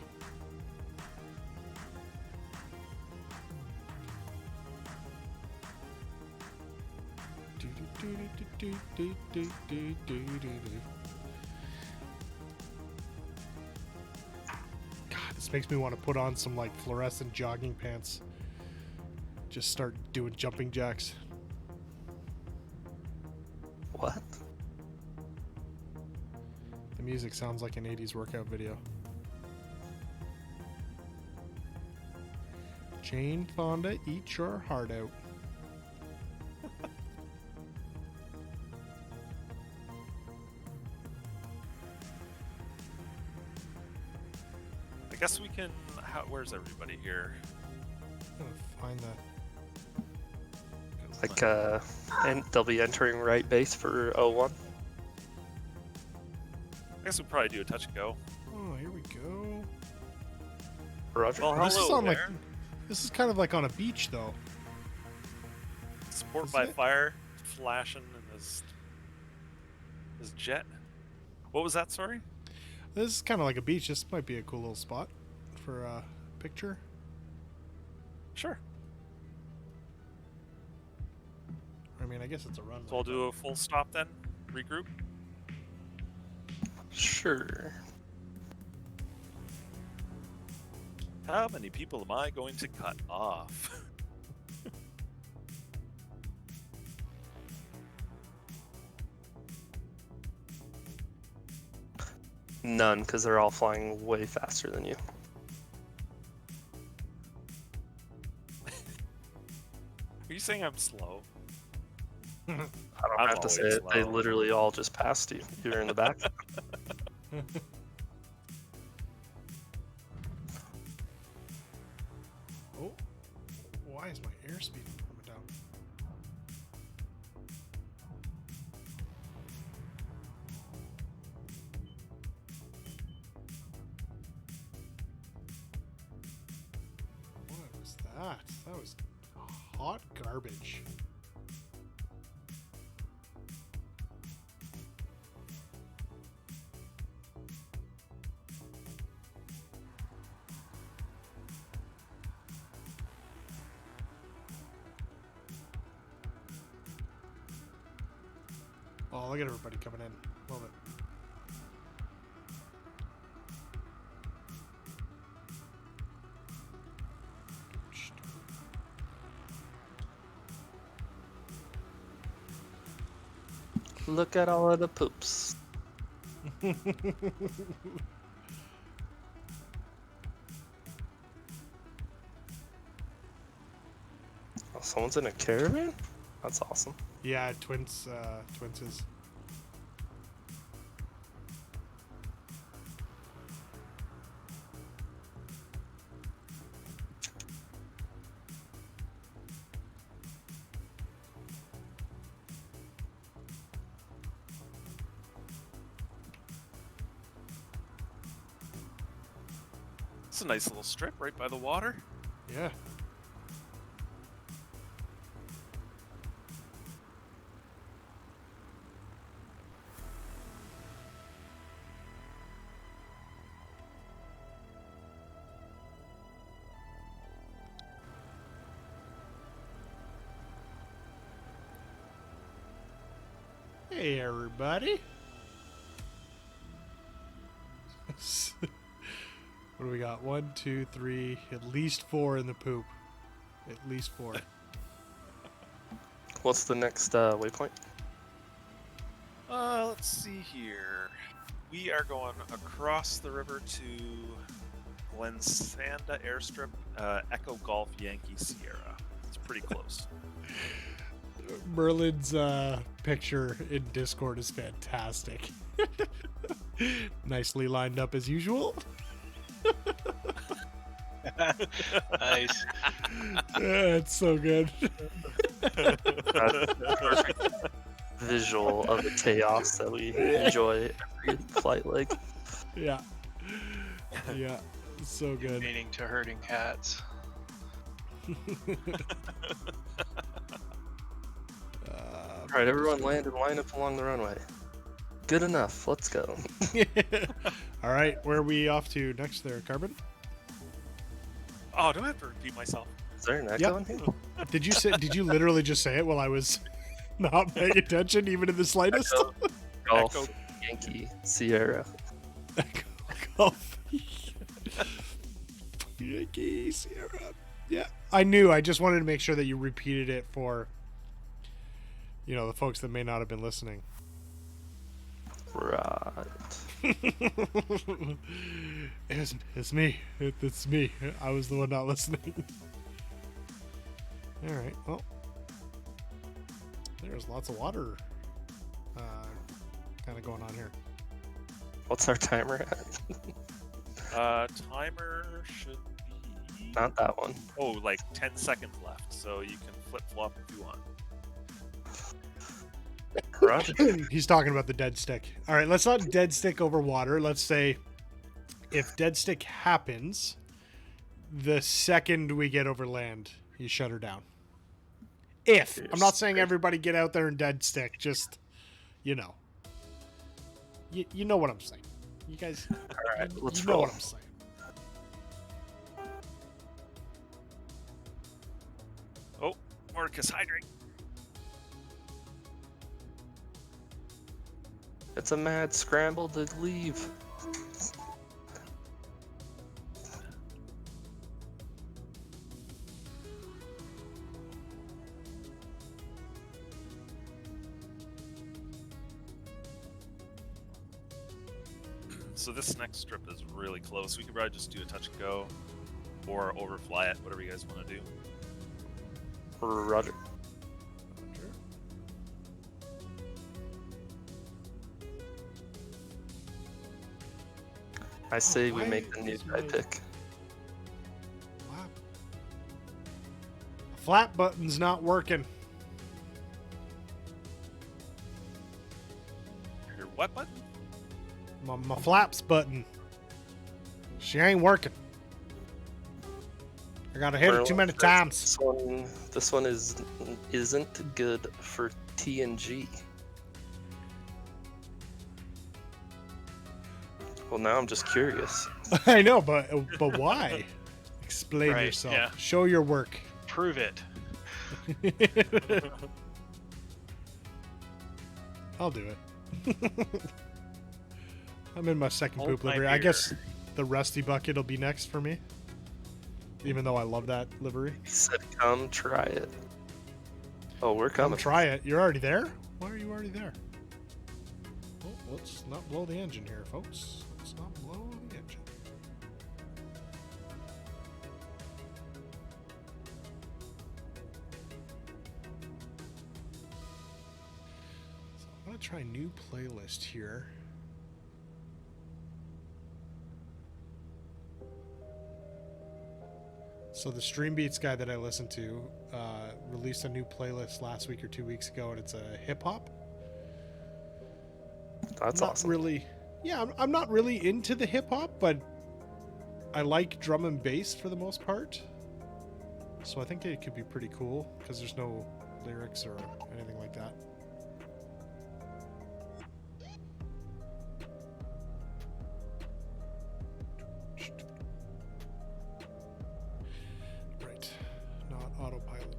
God, this makes me want to put on some like fluorescent jogging pants. Just start doing jumping jacks. What? The music sounds like an 80s workout video. Jane Fonda, eat your heart out. I guess we can. Where's everybody here? I'm gonna find that. Like, and they'll be entering right base for 01. I guess we'll probably do a touch and go. Oh, here we go. Roger. Well, This is hello on like, there. this is kind of like on a beach though. Sport Is by it? fire, flashing in his jet. What was that? Sorry. This is kind of like a beach. This might be a cool little spot for a picture. Sure. I mean, I guess it's a runway. So I'll do a full stop then. Regroup. Sure. How many people am I going to cut off? None, because they're all flying way faster than you. Are you saying I'm slow? I don't I'm have to say always it. They slow. literally all just passed you. You were in the back. Oh, why is my airspeed coming down? What was that? That was hot garbage. Oh, look at everybody coming in. Love it. Look at all of the poops. Oh, someone's in a caravan? That's awesome. Yeah, twins is. It's a nice little strip right by the water. Yeah. Hey, everybody. What do we got? 1, 2, 3, at least 4 in the poop. At least 4. What's the next waypoint? Let's see here. We are going across the river to Glensanda Airstrip, Echo Golf Yankee Sierra. It's pretty close. Merlin's picture in Discord is fantastic. Nicely lined up as usual. Nice. It's so good. Perfect visual of the chaos that we enjoy every flight leg. Yeah. Yeah. So good. Meaning to herding cats. All right, everyone land and line up along the runway. Good enough. Let's go. All right, where are we off to next there, Carbon? Oh, do I have to repeat myself? Is there an echo Yep. in here? Did you literally just say it while I was not paying attention even in the slightest? Echo, Golf, Echo. Yankee, Sierra. Golf. Yankee Sierra. Yeah, I knew. I just wanted to make sure that you repeated it for, you know, the folks that may not have been listening. Right. It's me. It's me. I was the one not listening. All right. Well, there's lots of water kind of going on here. What's our timer at? Timer should be Not that one. like 10 seconds left, so you can flip flop if you want. Roger. He's talking about the dead stick. All right, let's not dead stick over water. Let's say if dead stick happens, the second we get over land, you shut her down. I'm not saying everybody get out there and dead stick, just, you know. You know what I'm saying. You guys, All right, let's you know roll. what I'm saying. Oh, Marcus, hydrate. It's a mad scramble to leave. So this next strip is really close. We could probably just do a touch and go, or overfly it, whatever you guys want to do. Roger. I say we why make the new is guy my- pick. Flat button's not working. Your what button? My flaps button. She ain't working. I gotta hit it too many times. This one isn't good for TNG. Well, now I'm just curious. I know, but why? Explain Right, yourself. yeah. Show your work. Prove it. I'll do it. I'm in my second Hold poop my livery. I beer. guess the rusty bucket will be next for me. Even though I love that livery. He said, "Come try it." Oh, we're Come coming. try it. You're already there? Why are you already there? Well, let's not blow the engine here, folks. Let's not blow the engine. So I'm going to try a new playlist here. So the Stream Beats guy that I listened to released a new playlist last week or 2 weeks ago, and it's a hip hop. That's awesome. Really, yeah, I'm not really into the hip hop, but I like drum and bass for the most part. So I think it could be pretty cool because there's no lyrics or anything like that. Right, not autopiloting.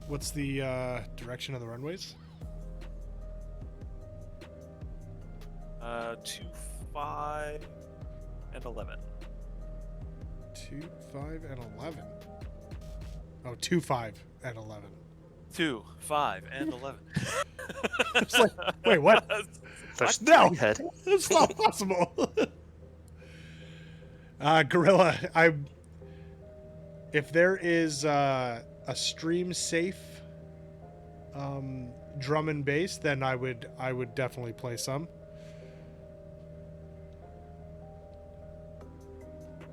What's the direction of the runways? 2, 5, and 11. 2, 5, and 11. Oh, 2, 5, and 11. 2, 5, and 11. It's like, wait, what? There's No. 3 headings. It's not possible. Gorilla, if there is a stream safe drum and bass, then I would definitely play some.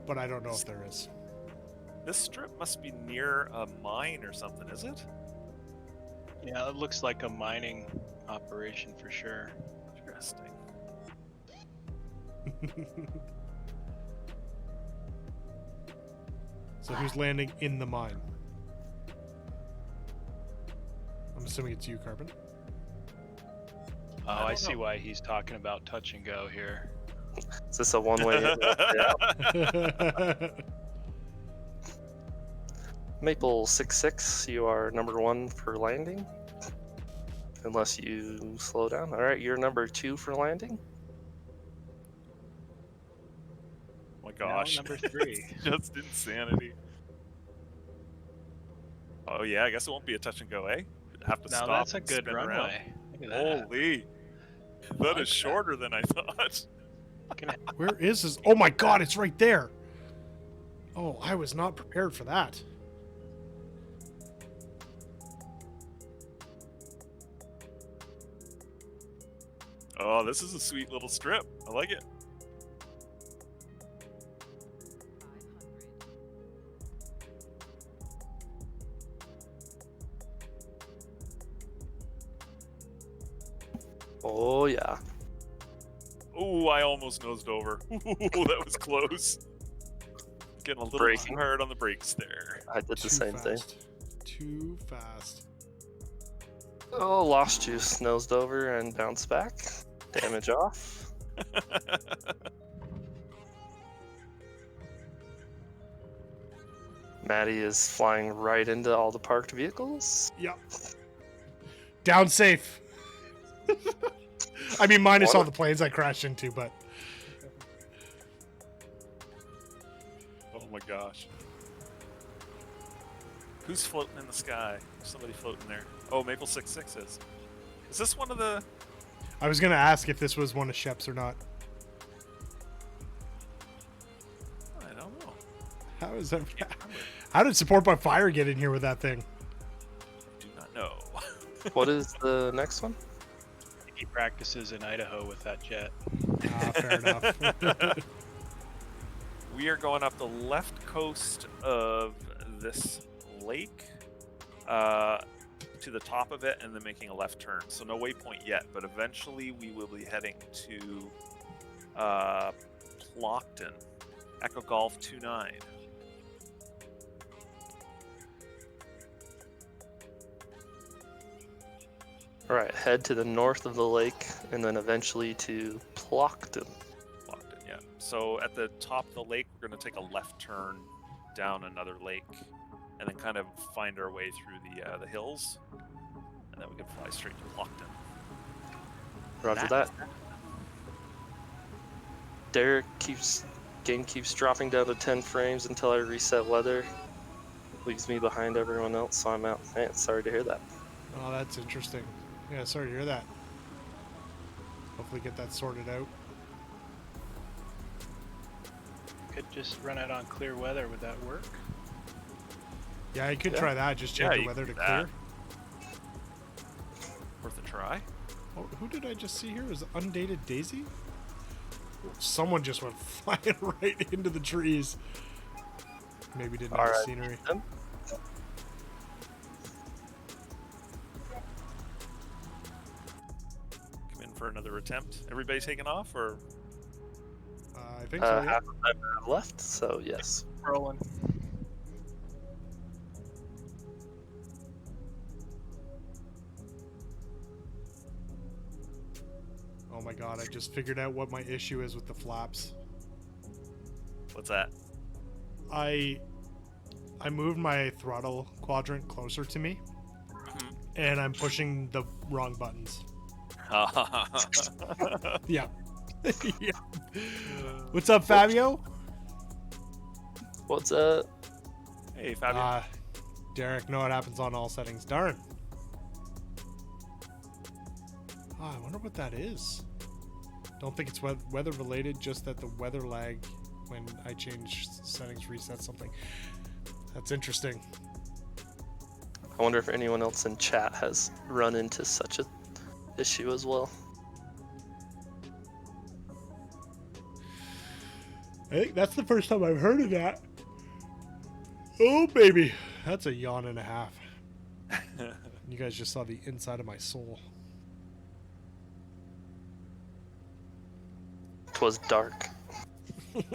But I don't know if there is. This strip must be near a mine or something, is it? Yeah, it looks like a mining operation for sure. Interesting. So who's landing in the mine? I'm assuming it's you, Carbon. Oh, don't I see know. why he's talking about touch and go here. Is this a one-way in, one-way out? Maple 66, you are number 1 for landing. Unless you slow down. All right, you're number 2 for landing. Oh my gosh. No, number 3. Just insanity. Oh yeah, I guess it won't be a touch and go, eh? Have to Now stop. that's a and good spin around. runway. Look at that. Holy. That like is shorter than I thought. Where is this? Oh my god, it's right there. Oh, I was not prepared for that. Oh, this is a sweet little strip. I like it. Oh yeah. Oh, I almost nosed over. Ooh, that was close. Getting a little Braking. too hard on the brakes there. I did the same thing. Too fast. Oh, lost juice, nosed over and bounced back. Damage off. Maddie is flying right into all the parked vehicles. Yep. Down safe. I mean, minus all the planes I crashed into, but Oh my gosh. Who's floating in the sky? Somebody floating there. Oh, Maple 66 is. Is this one of the... I was gonna ask if this was one of Shep's or not. I don't know. How is that? How did Support by Fire get in here with that thing? I do not know. What is the next one? He practices in Idaho with that jet. Ah, fair enough. We are going up the left coast of this lake to the top of it and then making a left turn. So no waypoint yet, but eventually we will be heading to Plockton, Echo Golf 29. All right, head to the north of the lake and then eventually to Plockton. Plockton, yeah. So at the top of the lake, we're going to take a left turn down another lake and then kind of find our way through the hills. And then we can fly straight to Plockton. Roger that. Derek game keeps dropping down to 10 frames until I reset weather. Leaves me behind everyone else, so I'm out. Man, sorry to hear that. Oh, that's interesting. Yeah, sorry to hear that. Hopefully get that sorted out. Could just run it on clear weather. Would that work? Yeah, you could Yeah. try that. Just Yeah, change the you weather to can do clear. Worth a try. Oh, who did I just see here? Was it Undated Daisy? Someone just went flying right into the trees. Maybe didn't have the Alright. scenery. Them? Come in for another attempt. Everybody taking off, or I think so, yeah. Half of them have left, so yes. Rolling. Oh my god, I just figured out what my issue is with the flaps. what's that? I moved my throttle quadrant closer to me, and I'm pushing the wrong buttons. Yeah. Yeah. What's up, Fabio? What's up? Hey, Fabio. Derek, no, it happens on all settings. Darn. I wonder what that is. Don't think it's weather related, just that the weather lag when I change settings resets something. That's interesting. I wonder if anyone else in chat has run into such a issue as well. I think that's the first time I've heard of that. Oh, baby. That's a yawn and a half. You guys just saw the inside of my soul. 'Twas dark. And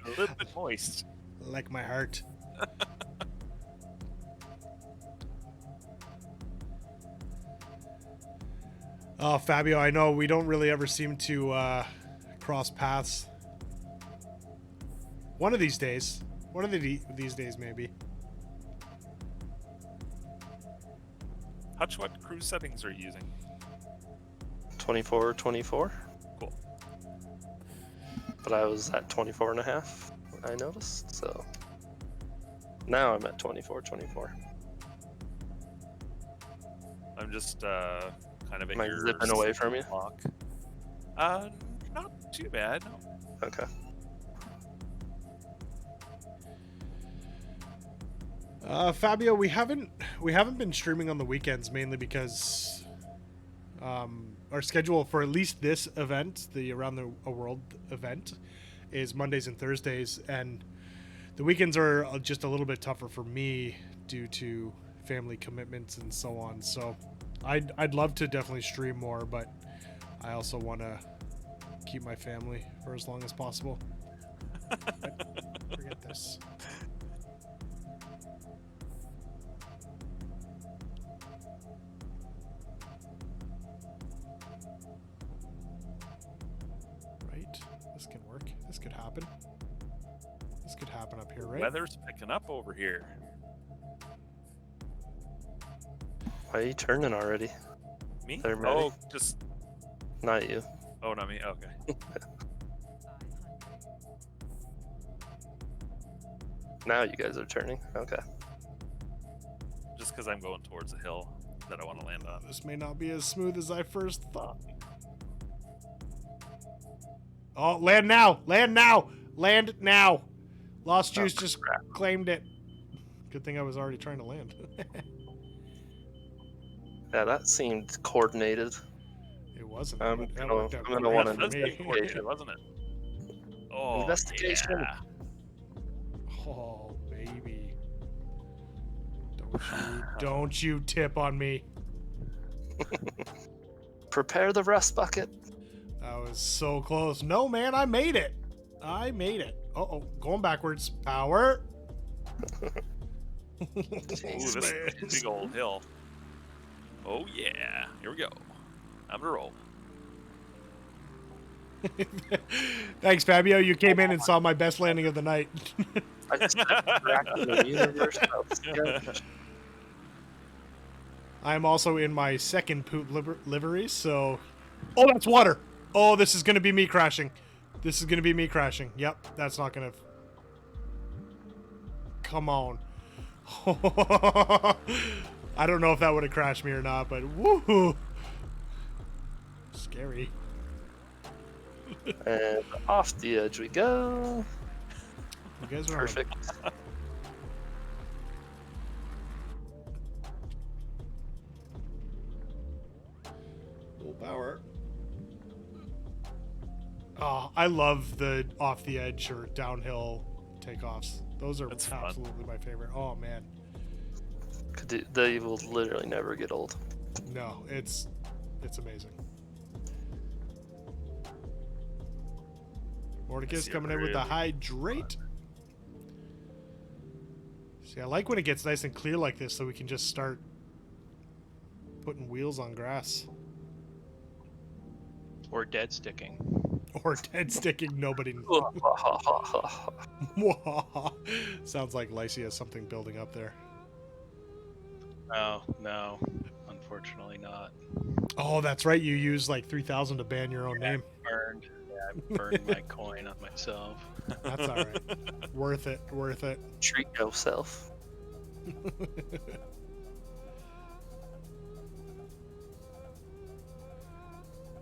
a little bit moist. Like my heart. Oh, Fabio, I know we don't really ever seem to cross paths. One of these days. One of these days, maybe. Hutch, what cruise settings are you using? 24. Cool. But I was at 24 and a half, I noticed, so now I'm at 24. I'm just kind of at Am I your zipping away from you? clock. Not too bad. No. Okay. Fabio, we haven't been streaming on the weekends, mainly because our schedule for at least this event, the Around the World event, is Mondays and Thursdays, and the weekends are just a little bit tougher for me due to family commitments and so on. So I'd love to definitely stream more, but I also want to keep my family for as long as possible. Forget this. Right, this can work. This could happen. This could happen up here, right? Weather's picking up over here. Why are you turning already? Me? They're ready. Oh, just. Not you. Oh, not me. Okay. Now you guys are turning. Okay. Just because I'm going towards a hill that I want to land on. This may not be as smooth as I first thought. Oh, land now! Land now! Land now! Lost Juice just claimed it. Good thing I was already trying to land. Yeah, that seemed coordinated. It wasn't. I'm but that gonna- worked out I'm gonna great wanna for That's me. pretty coordinated, wasn't it? Oh, Investigation. yeah. Oh, baby. Don't you tip on me. Prepare the rest bucket. That was so close. No, man, I made it. I made it. Uh-oh, going backwards. Power. Ooh, this is a big old hill. Oh, yeah. Here we go. I'm gonna roll. Thanks, Fabio. You came in and saw my best landing of the night. I just cracked the universe. I'm also in my second poop livery, so... Oh, that's water! Oh, this is going to be me crashing. This is going to be me crashing. Yep, that's not going to... Come on. I don't know if that would have crashed me or not, but woohoo! Scary. And off the edge we go. You guys are Perfect. Full power. Oh, I love the off the edge or downhill takeoffs. Those are That's fun. absolutely my favorite. Oh man, They will literally never get old. no, it's amazing. Mordecai's see a coming in with the really hydrate. See, I like when it gets nice and clear like this, so we can just start putting wheels on grass. Or dead sticking. Or dead sticking, nobody. Sounds like Lacey has something building up there. No, no, unfortunately not. Oh, that's right. You use like 3,000 to ban your own name. Burned. Yeah, I burned my coin on myself. That's all right. Worth it. Worth it. Treat yourself.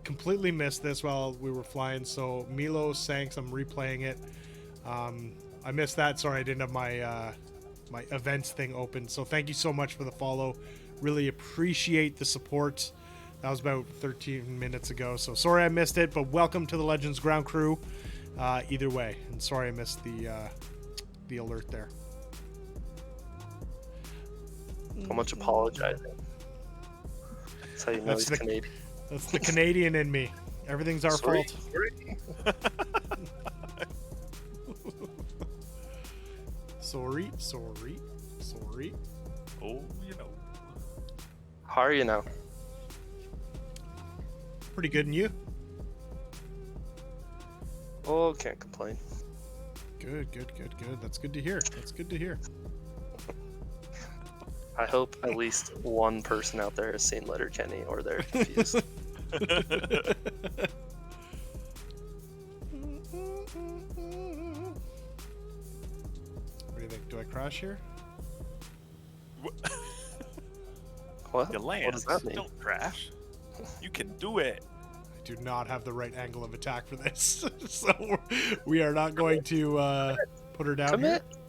Completely missed this while we were flying. So Milo Sanks, I'm replaying it. I missed that. Sorry, I didn't have my my events thing open. So thank you so much for the follow. Really appreciate the support. That was about 13 minutes ago. So sorry I missed it, but welcome to the Legends Ground Crew. Either way, and sorry I missed the alert there. So much apologizing. That's how you know That's he's the- Canadian. That's the Canadian in me. Everything's our Sorry. fault. Sorry. Oh, you know. How are you now? Pretty good, and you? Oh, can't complain. Good. That's good to hear. I hope at least one person out there has seen Letterkenny or they're confused. What do you think? Do I crash here? What? You land. What does that mean? Don't crash. You can do it. I do not have the right angle of attack for this, so we are not going to put her down Commit. here.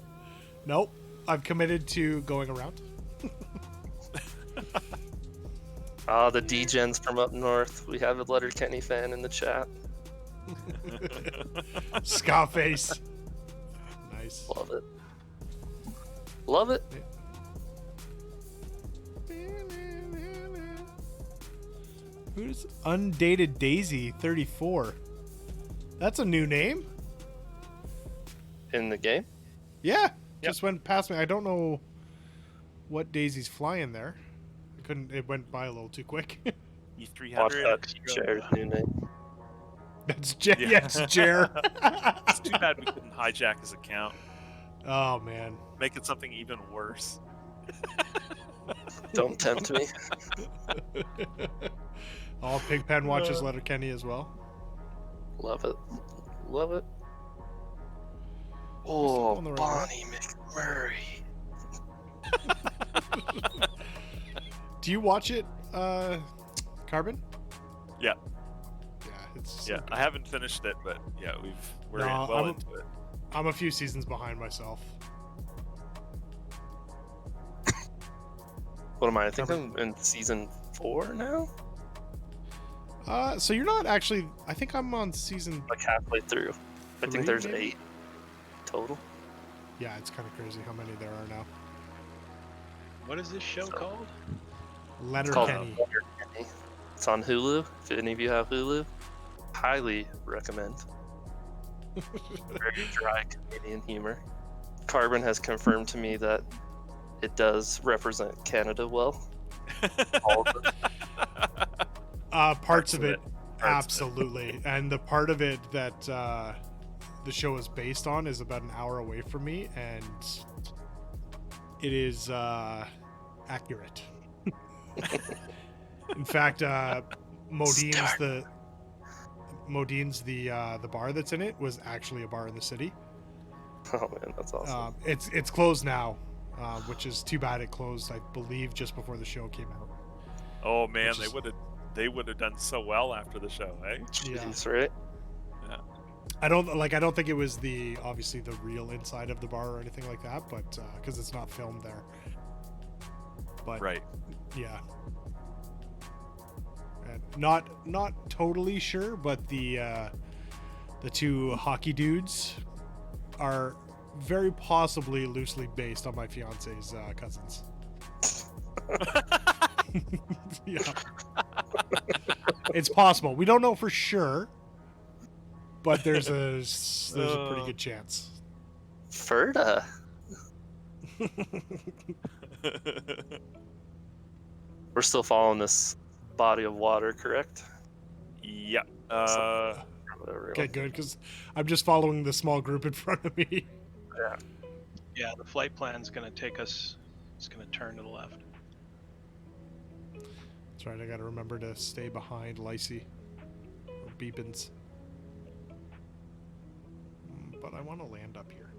Nope. I've committed to going around. Ah, the D-gens from up north. We have a Letterkenny fan in the chat. Scarface. Nice. Love it. Love it. Who's Undated Daisy 34? That's a new name. In the game? Yeah, just went past me. I don't know what Daisy's flying there. I couldn't. It went by a little too quick. E300. Watch that Jared's new name. That's yes, Jer. It's too bad we couldn't hijack his account. Oh man. Make it something even worse. Don't tempt me. All Pigpen watches Letterkenny as well. Love it. Love it. still Oh, on the right Bonnie McMurray. Do you watch it, Carbon? Yeah. Yeah, it's Yeah, I haven't finished it, but yeah, we're No, well I'm- into it. I'm a few seasons behind myself. What am I? I think I'm in season 4 now? So you're not actually. I think I'm on season. Like halfway through. I 3, think there's maybe? 8 total. Yeah, it's kind of crazy how many there are now. What is this show called? It's called Letterkenny. Letterkenny. It's on Hulu. If any of you have Hulu, highly recommend. Very dry Canadian humor. Carbon has confirmed to me that it does represent Canada well. All of it. Parts of it, Parts of it. absolutely. And the part of it that the show is based on is about an hour away from me, and it is accurate. In fact, Modine's the bar that's in it was actually a bar in the city. Oh man, that's awesome. It's closed now, which is too bad. It closed, I believe, just before the show came out. Oh man, Which is- they would have done so well after the show, eh? Yeah. Jeez, right? I don't think it was obviously the real inside of the bar or anything like that, but because it's not filmed there. But Right. yeah, and not totally sure, but the two hockey dudes are very possibly loosely based on my fiance's cousins. Yeah, it's possible. We don't know for sure, but there's a pretty good chance. Ferda. We're still following this body of water, correct? Yeah. Whatever. Okay, good, because I'm just following the small group in front of me. Yeah, the flight plan's gonna take us. It's gonna turn to the left. That's right, I gotta remember to stay behind Lacey or Beepins. But I want to land up here.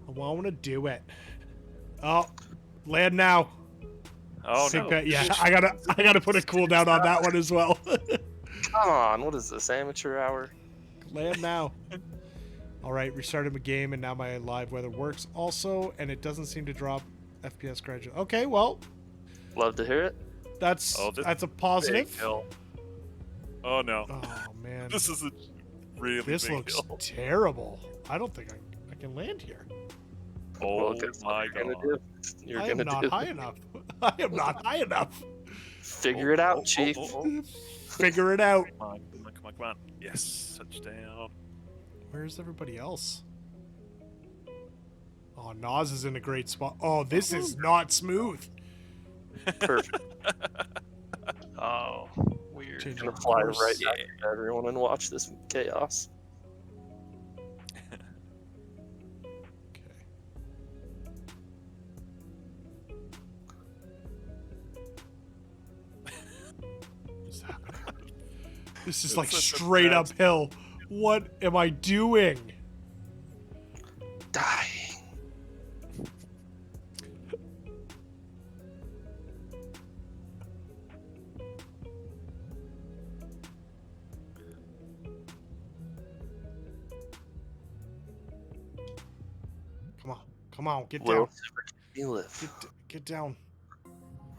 I want to do it. Oh, land now. Oh Sick no. bet. Yeah, I gotta put a cooldown on that one as well. Come on, what is this, amateur hour? Land now. All right, restarted my game, and now my live weather works also, and it doesn't seem to drop FPS gradually. Okay, well, Love to hear it. that's Oh, this a Big positive. hill. Oh no. Oh man, This is a really this big looks hill. terrible. I don't think I can land here. Oh Well, guess what my you're gonna god. do? You're I am gonna not do. high enough. I am not high enough. Figure it out, Chief. Figure it out. Come on, come on, come on, come on. Yes, touchdown. Where's everybody else? Oh, Nas is in a great spot. Oh, this is not smooth. Perfect. Oh, weird. Changing Gonna fly course. right back to everyone and watch this chaos. Okay. What's happening? This is It's like such a straight mess. uphill. What am I doing? Dying. Come Come on, get Will down. Super Kenny live? Get down.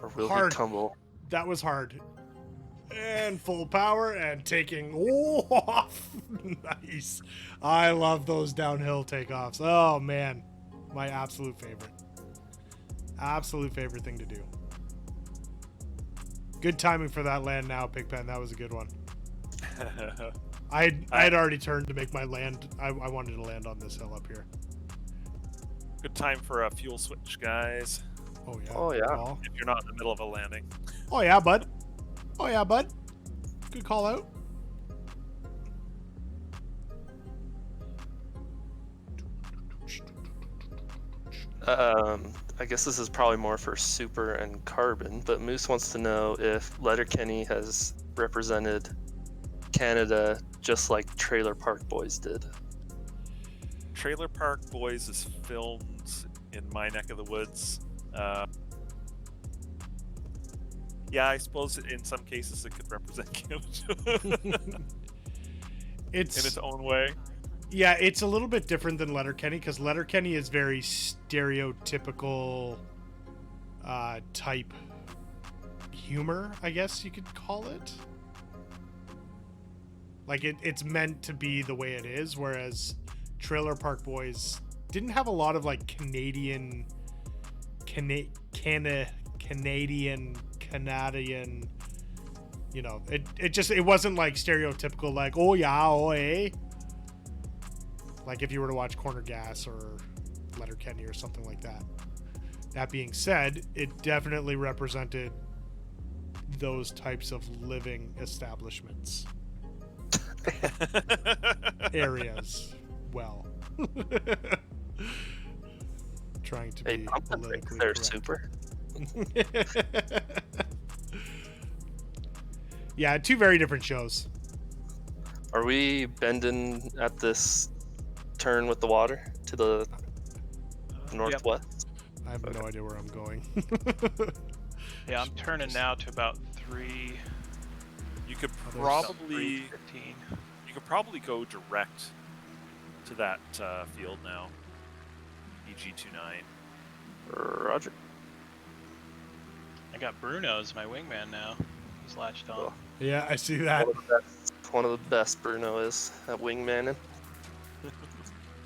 Or will Hard. he tumble? That was hard. And full power and taking off. Nice. I love those downhill takeoffs. Oh, man. My absolute favorite. Absolute favorite thing to do. Good timing for that land now, Pigpen. That was a good one. I had already turned to make my land. I wanted to land on this hill up here. Good time for a fuel switch, guys. Oh, yeah. Oh, yeah. Good call. If you're not in the middle of a landing. Oh, yeah, bud. Oh, yeah, bud. Good call out. I guess this is probably more for Super and Carbon, but Moose wants to know if Letterkenny has represented Canada just like Trailer Park Boys did. Trailer Park Boys is filmed in my neck of the woods. Yeah, I suppose in some cases it could represent Canada in its own way. Yeah, it's a little bit different than Letterkenny because Letterkenny is very stereotypical type humor, I guess you could call it. Like it's meant to be the way it is, whereas Trailer Park Boys didn't have a lot of like Canadian, you know, it wasn't like stereotypical like, oh yeah, oh eh. Like if you were to watch Corner Gas or Letterkenny or something like that. That being said, it definitely represented those types of living establishments. Areas well. Trying to Hey, be pump the brakes politically there, correct. Super. Yeah, two very different shows. Are we bending at this turn with the water to the northwest? I have no idea where I'm going. Yeah, I'm turning now to about 3. You could about probably 3:15. you could probably go direct to that field now. EG29. Roger. I got Bruno as my wingman now. He's latched on. Cool. Yeah, I see that. One of the best Bruno is at wingmanning.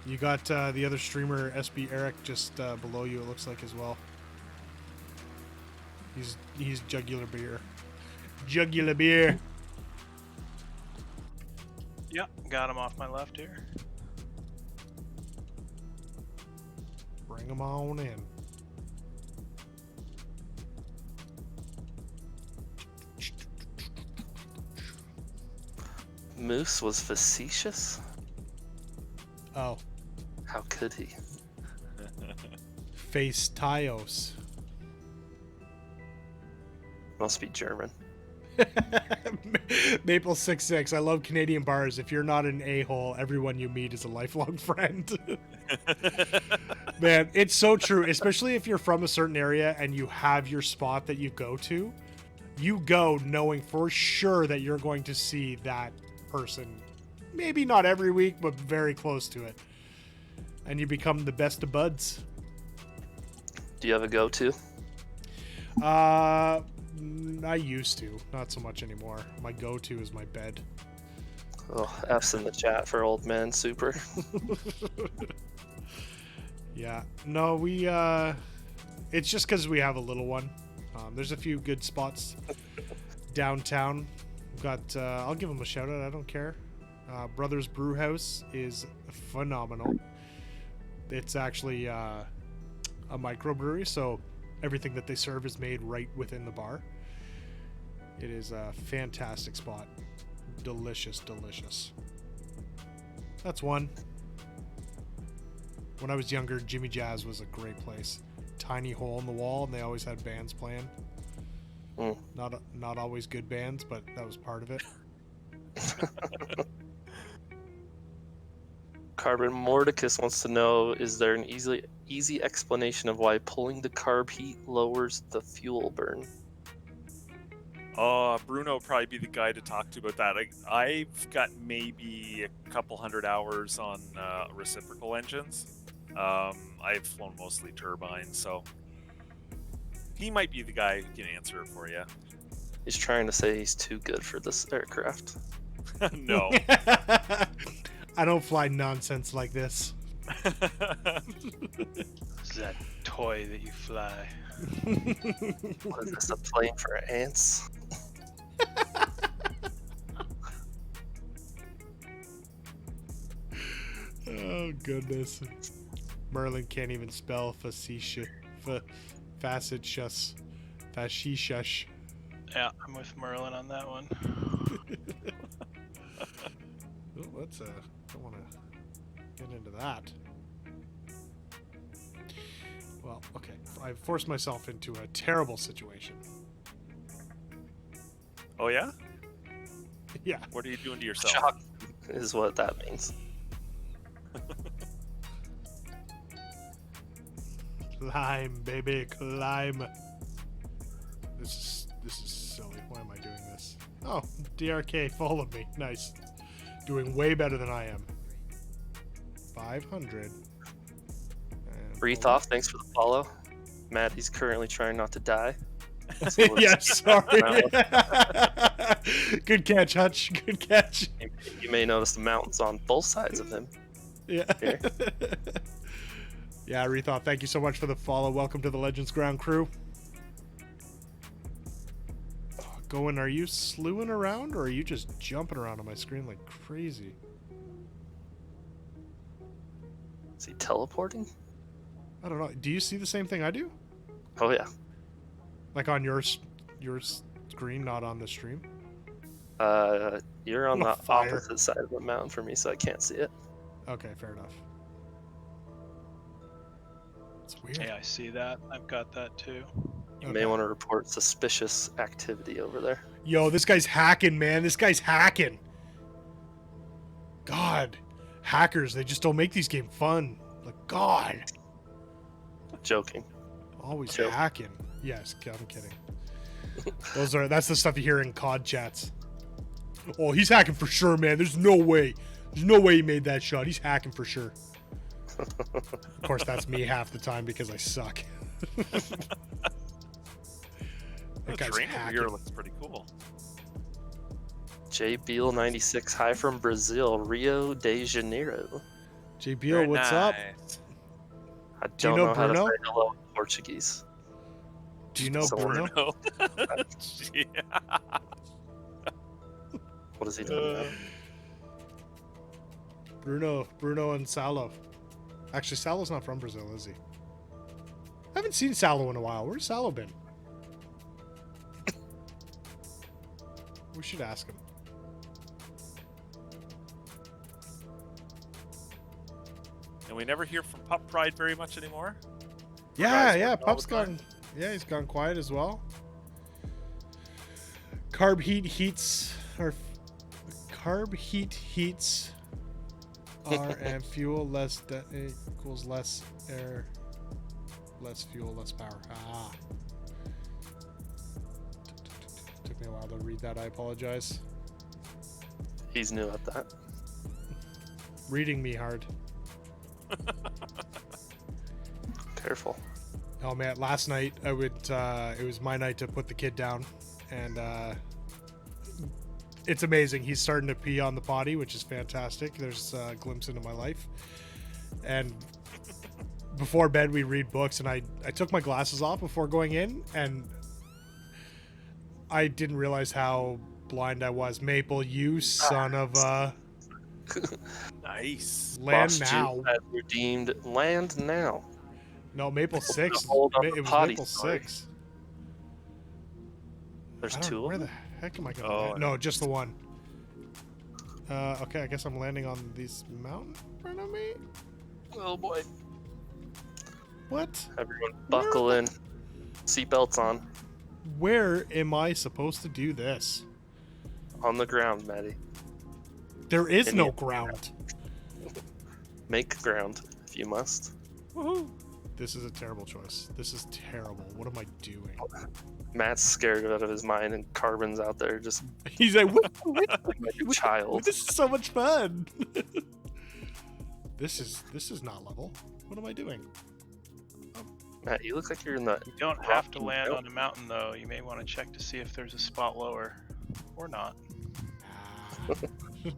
You got the other streamer, SB Eric, just below you, it looks like, as well. He's jugular beer. Jugular beer. Yep, got him off my left here. Bring him on in. Moose was facetious? Oh, How could he? face Tios. Must be German. Maple 66. I love Canadian bars. If you're not an a-hole, everyone you meet is a lifelong friend. Man, it's so true. Especially if you're from a certain area and you have your spot that you go to. You go knowing for sure that you're going to see that person. Maybe not every week, but very close to it. And you become the best of buds. Do you have a go-to? I used to. Not so much anymore. My go-to is my bed. Oh, F's in the chat for old man Super. Yeah. No, we, it's just because we have a little one. There's a few good spots downtown. We've got, I'll give them a shout out. I don't care. Brothers Brew House is phenomenal. It's actually a microbrewery, so everything that they serve is made right within the bar. It is a fantastic spot. Delicious, delicious. That's one. When I was younger, Jimmy Jazz was a great place. Tiny hole in the wall, and they always had bands playing. Mm. Not always good bands, but that was part of it. Carbon Mordicus wants to know, is there an easy explanation of why pulling the carb heat lowers the fuel burn? Bruno would probably be the guy to talk to about that. I've got maybe a couple hundred hours on reciprocal engines, I've flown mostly turbines, so he might be the guy who can answer it for you. He's trying to say he's too good for this aircraft. No. I don't fly nonsense like this. Is that toy that you fly? What is this, a plane for ants? Oh goodness. Merlin can't even spell facetious. Facetious. Facetious. Yeah, I'm with Merlin on that one. Oh, let's don't want to get into that. Well, okay. I've forced myself into a terrible situation. Oh yeah? Yeah. What are you doing to yourself? Shock is what that means. Climb, baby, climb. This is silly. Why am I doing this? Oh, DRK followed me. Nice. Doing way better than I am. 500. And Breathe off, thanks for the follow. Matt, he's currently trying not to die. Yeah, sorry. Good catch, Hutch. Good catch. You may notice the mountains on both sides of him. Yeah. Here. Yeah, Rethought, thank you so much for the follow. Welcome to the Legends Ground crew. Going, are you slewing around or are you just jumping around on my screen like crazy? Is he teleporting? I don't know. Do you see the same thing I do? Oh yeah. Like on your screen, not on the stream? You're on I'm the on fire. opposite side of the mountain for me, so I can't see it. Okay, fair enough. It's weird. Yeah, I see that. I've got that too. You may want to report suspicious activity over there. Yo, this guy's hacking, man. This guy's hacking. God. Hackers, they just don't make these games fun. Like, God. Joking. Always Joke. hacking. Yes, I'm kidding. That's the stuff you hear in COD chats. Oh, he's hacking for sure, man. There's no way. There's no way he made that shot. He's hacking for sure. Of course, that's me half the time because I suck. The That guy's terrain over here hacking. looks pretty cool. J Beal 96, hi from Brazil, Rio de Janeiro. J. Beal, Very what's up? nice. I Do you don't know know how to Bruno? say hello in Portuguese. Do you know So Bruno? Bruno. Yeah. What is he doing now? Bruno and Salo. Actually, Salo's not from Brazil, is he? I haven't seen Salo in a while. Where's Salo been? We should ask him. And we never hear from Pup Pride very much anymore. Yeah, guys yeah, working all Pup's the time. gone. Yeah, he's gone quiet as well. Carb heats are and fuel less equals less air, less fuel, less power. Ah. Took me a while to read that. I apologize. He's new at that. Reading me hard. Careful. Oh man, last night it was my night to put the kid down, and it's amazing. He's starting to pee on the potty, which is fantastic. There's a glimpse into my life. And before bed, we read books, and I took my glasses off before going in, and I didn't realize how blind I was. Maple, you son of a Nice. land Boss now. Jude has redeemed land now. No, Maple 6. Hold on It the was potty Maple story. 6. There's I don't know, two where of the them. heck am I going? Oh, No, just the one. Okay, I guess I'm landing on this mountain in front of me. Oh boy. What? Everyone buckle in. Seatbelts on. Where am I supposed to do this? On the ground, Maddie. There is In no the- ground. Make ground if you must. Woohoo. This is a terrible choice. This is terrible. What am I doing? Matt's scared out of his mind, and Carbon's out there just He's like, like a child. this is so much fun. This is not level. What am I doing? Matt, you look like you're in that. You don't have to rocky land mountain. on a mountain, though. You may want to check to see if there's a spot lower. Or not.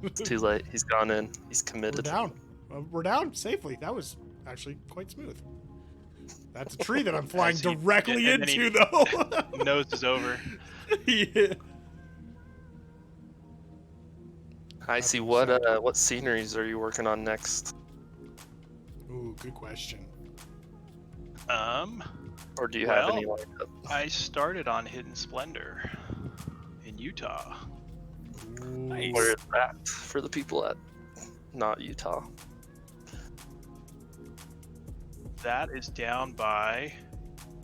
It's too late. He's gone in. He's We're committed. down. We're down safely. That was actually quite smooth. That's a tree that I'm flying As he- directly and then he- into, though. Nose is over. Yeah. I see. 100%. What sceneries are you working on next? Ooh, good question. Or do you have any Well, lined up? I started on Hidden Splendor in Utah. Ooh. Where is that for the people at not Utah? That is down by,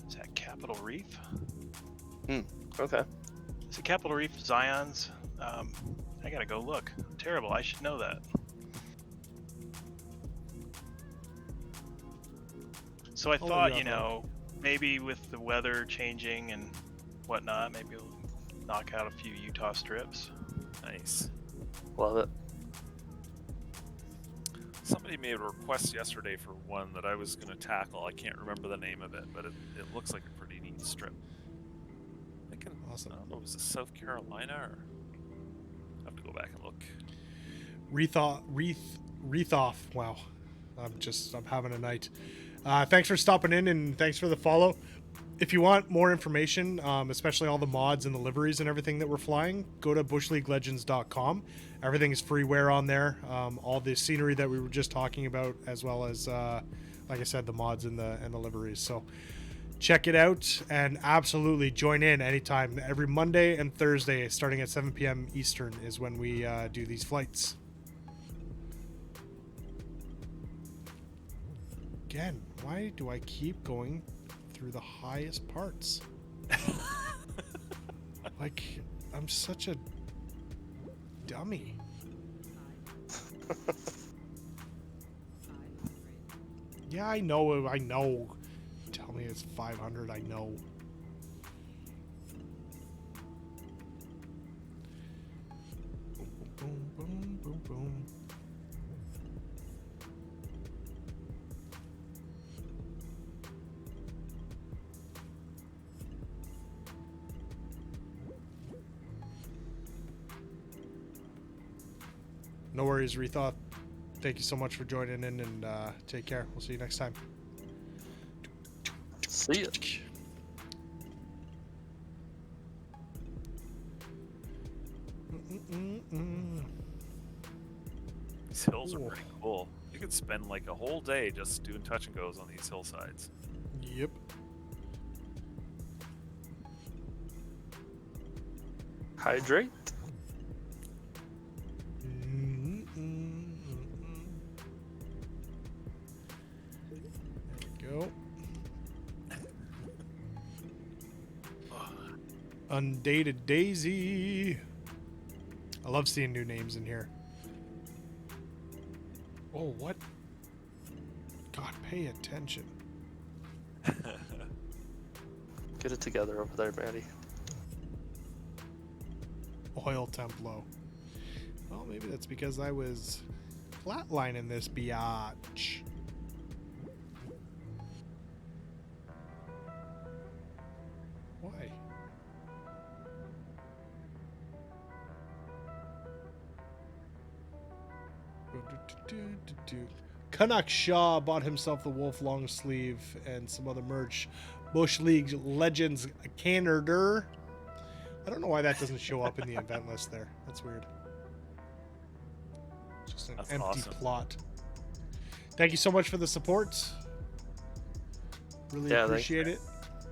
is that Capitol Reef? Okay. Is it Capitol Reef, Zion's? I gotta go look. Terrible, I should know that. So I I'll thought, look it up, maybe with the weather changing and whatnot, maybe we'll knock out a few Utah strips. Nice. Love it. Somebody made a request yesterday for one that I was going to tackle. I can't remember the name of it, but it looks like a pretty neat strip. Awesome. I don't know, was it South Carolina or? I have to go back and look. Reethoff. Wow. I'm having a night. Thanks for stopping in and thanks for the follow. If you want more information, especially all the mods and the liveries and everything that we're flying, go to bushleaguelegends.com. Everything is freeware on there. All the scenery that we were just talking about, as well as, like I said, the mods and the liveries. So check it out and absolutely join in anytime. Every Monday and Thursday, starting at 7 p.m. Eastern, is when we do these flights. Again, why do I keep going through the highest parts? Like, I'm such a dummy. Yeah, I know. Tell me it's 500, I know. Boom, boom, boom, boom. No worries, Rethought. Thank you so much for joining in and take care. We'll see you next time. See ya. These hills are Ooh. pretty cool. You could spend like a whole day just doing touch and goes on these hillsides. Yep. Hydrate. There we go. Undated Daisy. I love seeing new names in here. Oh, what? God, pay attention. Get it together over there, Maddie. Oil temp low. Well, maybe that's because I was flatlining this biatch. Why? Canuck Shaw bought himself the Wolf long sleeve and some other merch. Bush League Legends Canada. I don't know why that doesn't show up in the event list there. That's weird. Just an That's empty awesome. plot. Thank you so much for the support. Really Yeah, thanks, appreciate it.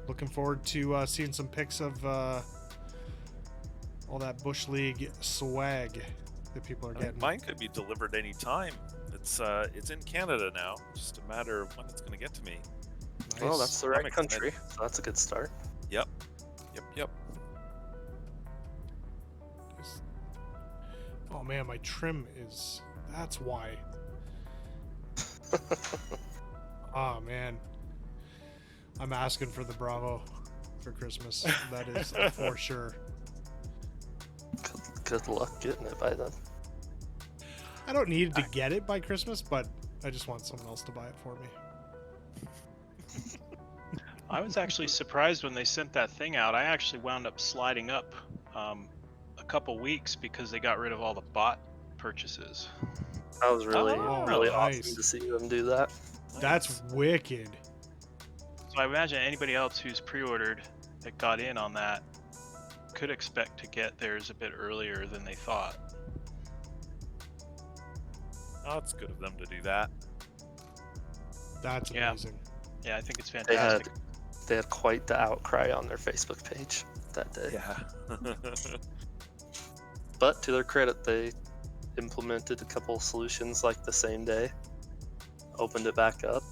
Looking forward to seeing some pics of all that Bush League swag that people are I mean, getting. mine could be delivered any time. It's in Canada now. Just a matter of when it's going to get to me. Well, Nice. that's the I'm right excited. country, so that's a good start. Yep. Oh man, my trim is. That's why. Oh man. I'm asking for the Bravo for Christmas. That is for sure. Good luck getting it by then. I don't need to get it by Christmas, but I just want someone else to buy it for me. I was actually surprised when they sent that thing out. I actually wound up sliding up a couple weeks because they got rid of all the bot purchases. That was really, Oh, really nice. awesome to see them do that. That's wicked. So I imagine anybody else who's pre-ordered that got in on that could expect to get theirs a bit earlier than they thought. Oh, it's good of them to do that. That's Yeah. amazing. Yeah, I think it's They fantastic. had quite the outcry on their Facebook page that day. Yeah. But to their credit, they implemented a couple solutions like the same day, opened it back up,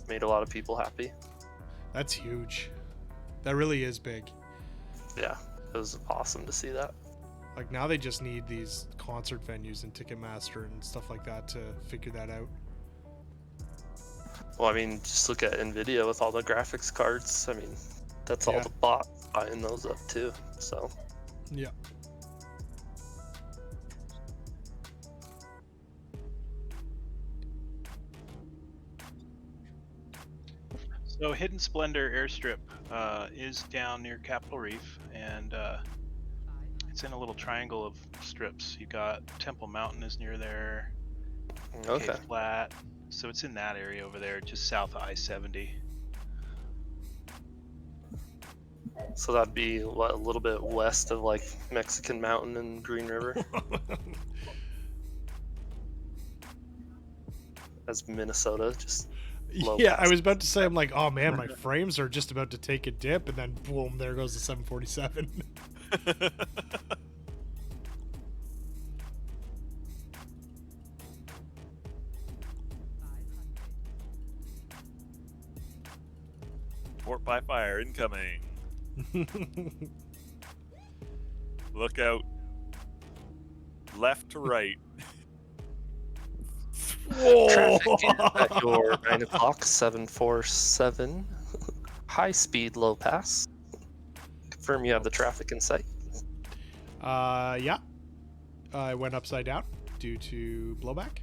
made a lot of people happy. That's huge. That really is big. Yeah, it was awesome to see that. Like now they just need these concert venues and Ticketmaster and stuff like that to figure that out. Well, I mean, just look at NVIDIA with all the graphics cards. I mean, that's all Yeah. the bots buying those up too. So Yeah. So Hidden Splendor Airstrip is down near Capitol Reef, and it's in a little triangle of strips. You got Temple Mountain is near there, okay, Cape Flat. So it's in that area over there, just south of I-70. so that'd be what, a little bit west of like Mexican Mountain and Green River, as Minnesota. Just low Yeah, I pass. was about to say, I'm like, oh man, my frames are just about to take a dip, and then boom, there goes the 747. Port by fire incoming. Look out. Left to right. Traffic at your 9 o'clock 747 high speed low pass. Confirm you have the traffic in sight. Yeah. I went upside down due to blowback.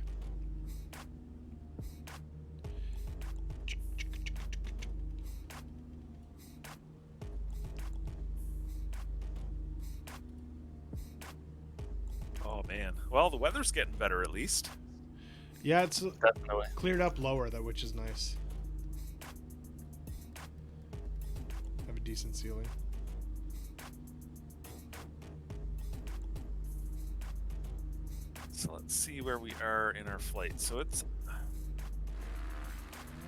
Oh man. Well, the weather's getting better at least. Yeah, it's Definitely. cleared up lower, though, which is nice. Have a decent ceiling. So let's see where we are in our flight. So it's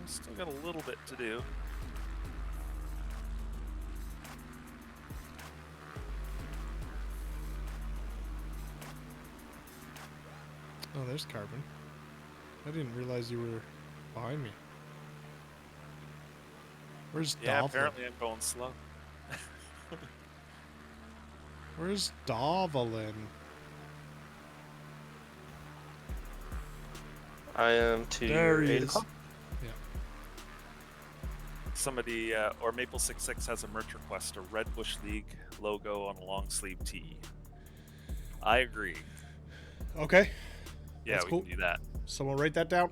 still got a little bit to do. Oh, there's Carbon. I didn't realize you were behind me. Where's Yeah, Dovlin? apparently I'm going slow. Where's Dovlin? I am to There he 8 is. o'clock. Somebody or Maple66 has a merch request, a Red Bush League logo on a long sleeve tee. I agree. Okay, Yeah, That's we cool. can do that. someone write that down.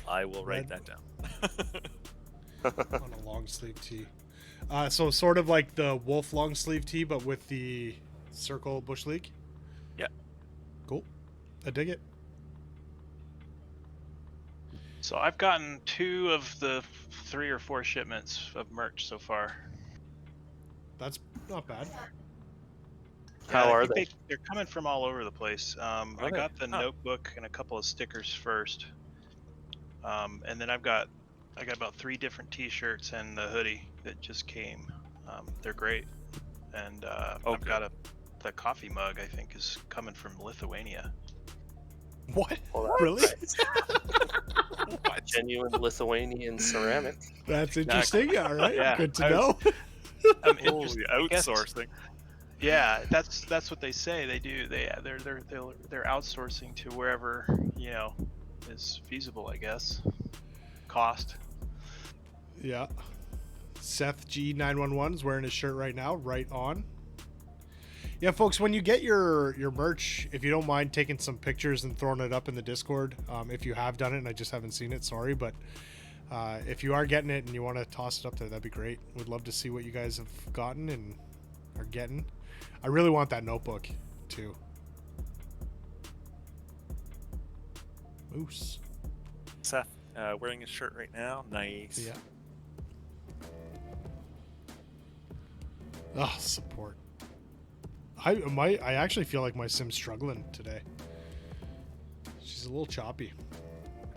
I will write Red- that down. On a long sleeve tee. So sort of like the wolf long sleeve tee, but with the circle bush league. Yeah. Cool. I dig it. So I've gotten 2 of the 3 or 4 shipments of merch so far. That's not bad. How I are think they? They're coming from all over the place. I they? got the Huh. notebook and a couple of stickers first, and then I got about 3 different T-shirts and the hoodie that just came. They're great, and I've good. got the coffee mug. I think is coming from Lithuania. What? Well, that's Really? nice. Genuine Lithuanian ceramic. That's interesting. All right. Yeah, Good to I know. I'm Holy interested- I guess- outsourcing. Yeah, that's what they say. They do. They're outsourcing to wherever is feasible. I guess. Cost. Yeah. Seth G911 is wearing his shirt right now. Right on. Yeah, folks, when you get your merch, if you don't mind taking some pictures and throwing it up in the Discord, if you have done it and I just haven't seen it, sorry, but if you are getting it and you want to toss it up there, that'd be great. We'd love to see what you guys have gotten and are getting. I really want that notebook too. Moose. Seth, wearing his shirt right now. Nice. Yeah. Oh, support. I actually feel like my Sim's struggling today. She's a little choppy.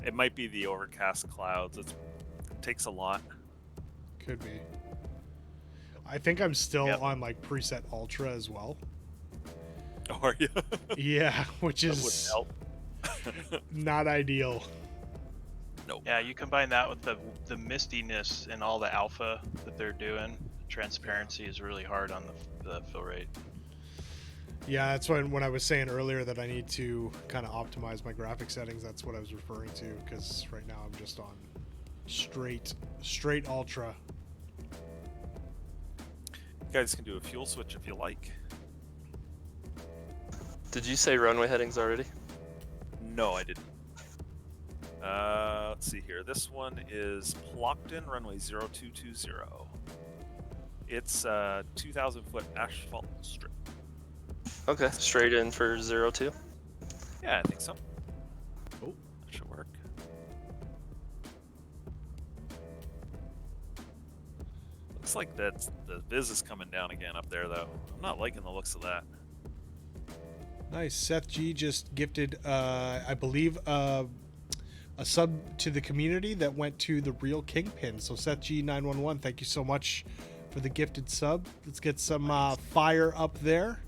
It might be the overcast clouds. It takes a lot. Could be. I think I'm still on like preset ultra as well. Oh, are you? Yeah, which That is wouldn't help. not ideal. Nope. Yeah, you combine that with the mistiness and all the alpha that they're doing. Transparency is really hard on the fill rate. Yeah, that's when I was saying earlier that I need to kind of optimize my graphic settings. That's what I was referring to, because right now I'm just on straight ultra. You guys can do a fuel switch if you like. Did you say runway headings already? No, I didn't. Let's see here. This one is Plockton, runway 0220. It's a 2,000-foot asphalt strip. Okay, straight in for 02. Yeah, I think so. Oh. That should work. Looks like the Viz is coming down again up there, though. I'm not liking the looks of that. Nice. Seth G just gifted, I believe, a sub to the community that went to the real Kingpin. So Seth G 911, thank you so much for the gifted sub. Let's get some fire up there.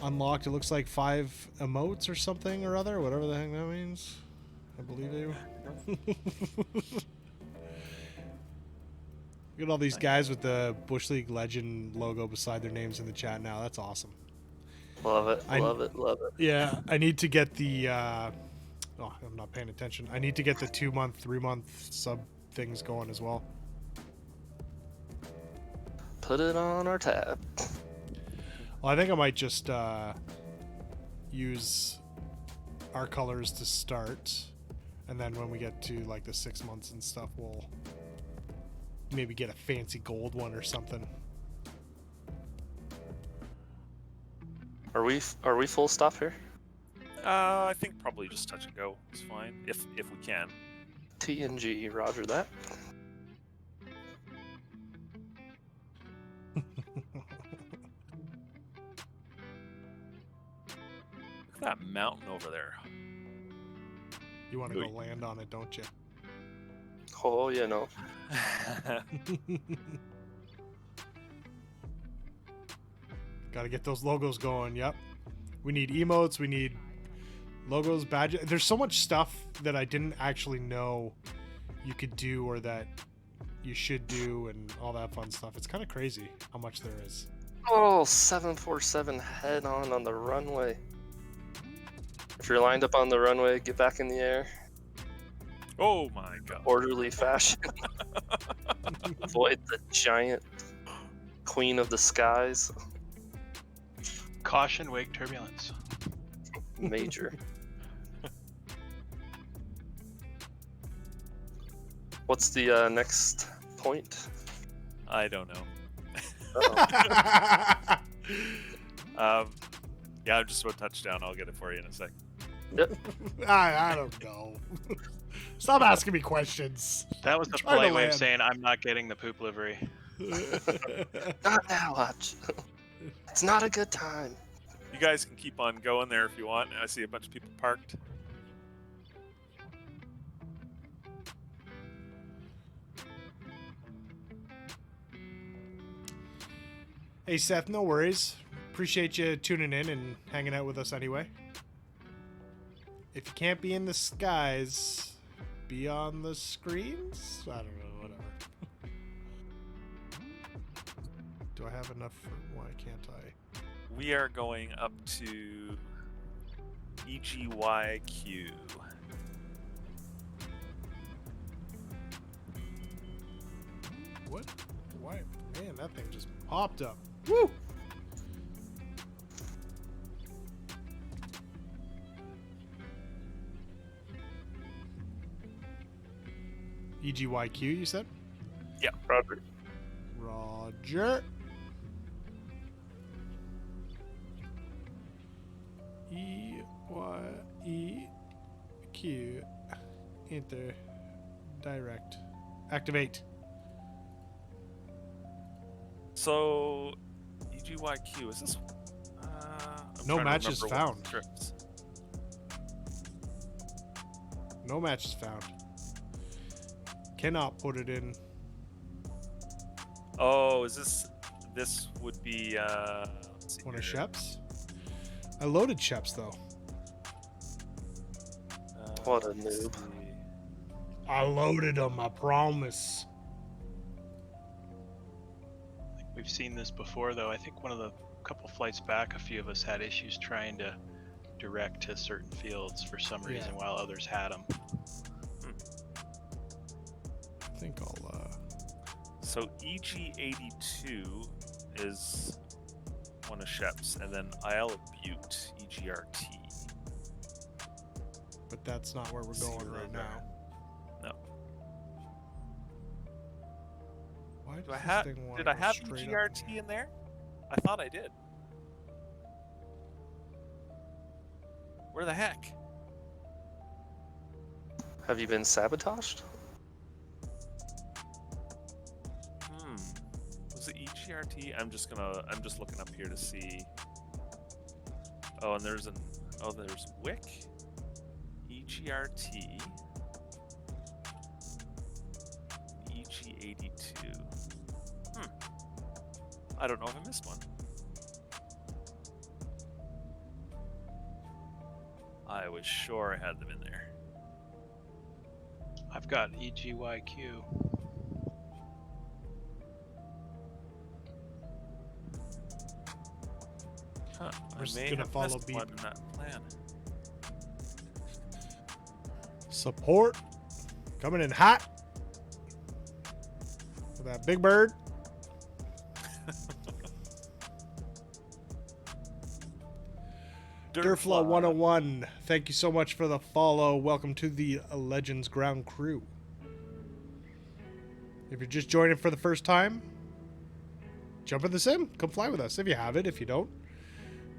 Unlocked, it looks like 5 emotes or something or other, whatever the heck that means. I believe you. Look at all these guys with the Bush League Legend logo beside their names in the chat now. That's awesome. Love it, love it. Yeah, I need to get the oh, I'm not paying attention. I need to get the 2-month, 3-month sub things going as well. Put it on our tab. Well, I think I might just use our colors to start, and then when we get to like the 6 months and stuff, we'll maybe get a fancy gold one or something. Are we full stop here? I think probably just touch and go is fine, if we can. TNG, roger that. Look at that mountain over there. You want to go land on it, don't you? Oh, you know. Got to get those logos going. Yep. We need emotes. We need logos, badges. There's so much stuff that I didn't actually know you could do or that you should do and all that fun stuff. It's kind of crazy how much there is. Oh, 747 head on the runway. If you're lined up on the runway, get back in the air. Oh my god. Orderly fashion. Avoid the giant queen of the skies. Caution, wake turbulence. Major. What's the next point? I don't know. Uh-oh. Yeah, I'm just about touchdown. I'll get it for you in a sec. Yep. I don't know. Stop asking me questions. That was the Try to polite way of land. saying I'm not getting the poop livery. Not now, Hutch. It's not a good time. You guys can keep on going there if you want. I see a bunch of people parked. Hey, Seth, no worries. Appreciate you tuning in and hanging out with us anyway. If you can't be in the skies, be on the screens? I don't know, whatever. Do I have enough for... Why can't I? We are going up to EGYQ. What? Why? Man, that thing just popped up. Woo! EGYQ, you said? Yeah. Roger. Roger. EYEQ. Enter. Direct. Activate. So, EGYQ, is this... I'm No trying to matches remember what found. strips. No matches found. Cannot put it in. Oh, is this... This would be... let's see One of here. Shep's. I loaded Shep's though. What a Let's noob. see. I loaded them, I promise. We've seen this before, though. I think one of the couple flights back, a few of us had issues trying to direct to certain fields for some reason, Yeah. while others had them. I think I'll So EG82 is one of Shep's, and then Isle of Butte, EGRT. but that's not where we're See going where right they now. No. Why does Do I this have? thing wanna Did I go have straight up? EGRT in there? I thought I did. Where the heck? Have you been sabotaged? Was it EGRT? I'm just looking up here to see. Oh, and there's there's WIC, EGRT, EG82. I don't know if I missed one. I was sure I had them in there. I've got EGYQ. Huh, We're I just may gonna have follow missed beep. one in that plan. Support coming in hot with that big bird. Durflaw 101, thank you so much for the follow. Welcome to the Legends Ground crew. If you're just joining for the first time, jump in the sim. Come fly with us if you have it. If you don't,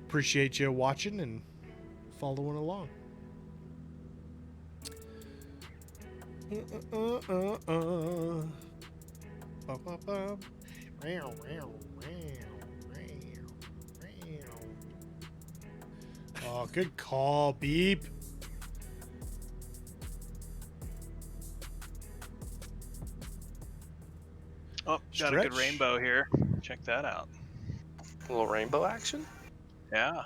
appreciate you watching and following along. Oh, good call, Beep. Oh, got a good Stretch. rainbow here. Check that out. A little rainbow action? Yeah.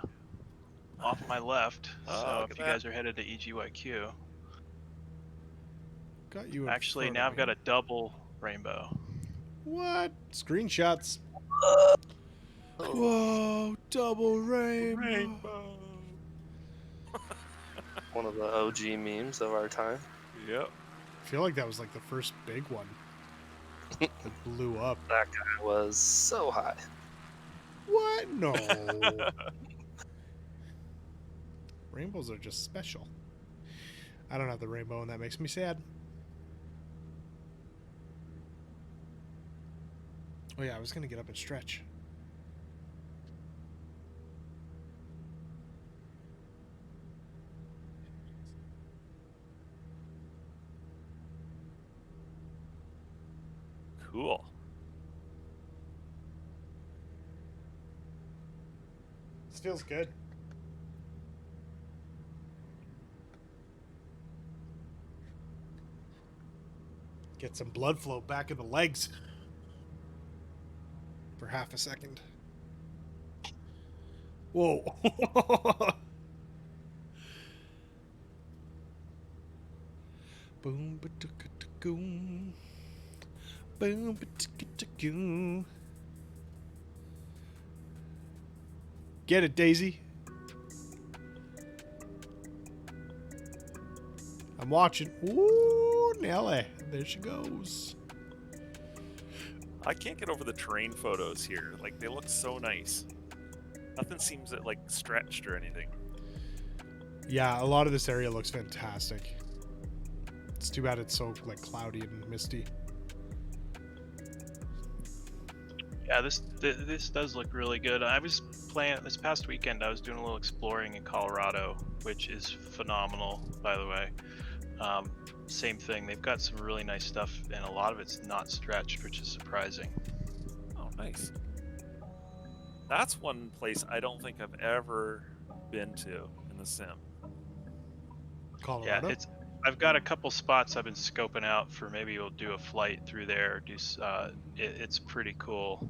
Off my left. Oh, So look if at you guys are headed to EGYQ. Got you. Actually, now I've got a double rainbow. What? Screenshots. Oh, Whoa, double rainbow. one of the OG memes of our time. Yep. I feel like that was like the first big one that blew up. That guy was so high. What? No. Rainbows are just special. I don't have the rainbow, and that makes me sad. Oh yeah, I was gonna get up and stretch. Cool. This feels good. Get some blood flow back in the legs for half a second. Whoa. Boom, ba-ticka-ticka-goom. Boom, ba-ticka-ticka-goom. Get it, Daisy. I'm watching. Ooh, Nelly. There she goes. I can't get over the terrain photos here. Like, they look so nice. Nothing seems like stretched or anything. Yeah, a lot of this area looks fantastic. It's too bad it's so like cloudy and misty. Yeah, this does look really good. I was playing this past weekend. I was doing a little exploring in Colorado, which is phenomenal, by the way. Same thing. They've got some really nice stuff, and a lot of it's not stretched, which is surprising. Oh, nice. That's one place I don't think I've ever been to in the sim. Colorado. Yeah, I've got a couple spots I've been scoping out for. Maybe we'll do a flight through there. It's pretty cool.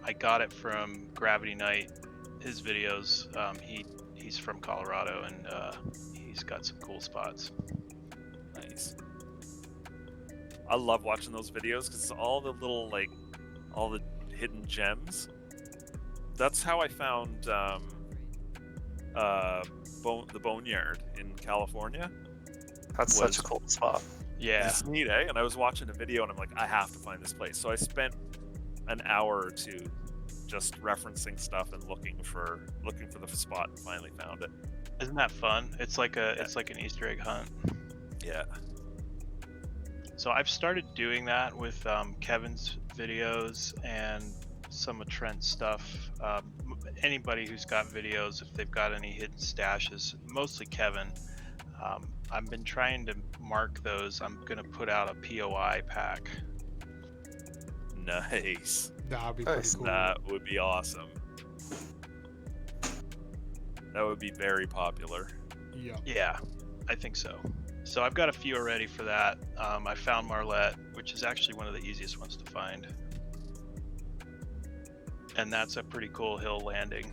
I got it from Gravity Knight. His videos. He's from Colorado, and he's got some cool spots. Nice. I love watching those videos because it's all the little all the hidden gems. That's how I found the Boneyard in California. That's such a cool spot. Yeah. It's neat, eh? And I was watching a video and I'm like, I have to find this place. So I spent an hour or two just referencing stuff and looking for the spot, and finally found it. Isn't that fun? It's like it's like an Easter egg hunt. Yeah. So I've started doing that with Kevin's videos and some of Trent's stuff. Anybody who's got videos, if they've got any hidden stashes, mostly Kevin. I've been trying to mark those. I'm gonna put out a POI pack. Nice. That'd be pretty cool. That would be awesome. That would be very popular. Yeah. Yeah, I think so. So I've got a few already for that. I found Marlette, which is actually one of the easiest ones to find. And that's a pretty cool hill landing.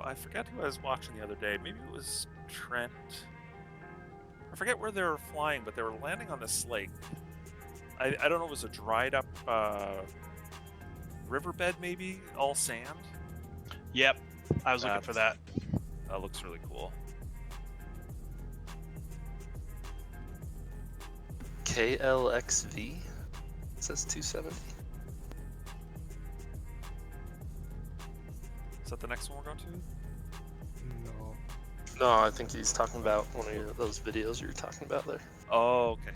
I forget who I was watching the other day. Maybe it was Trent. I forget where they were flying, but they were landing on this lake. I don't know, it was a dried up riverbed, maybe? All sand? Yep, I was looking for that. That looks really cool. KLXV. It says 270. Is that the next one we're going to? No. No, I think he's talking about one of those videos you were talking about there. Oh, okay.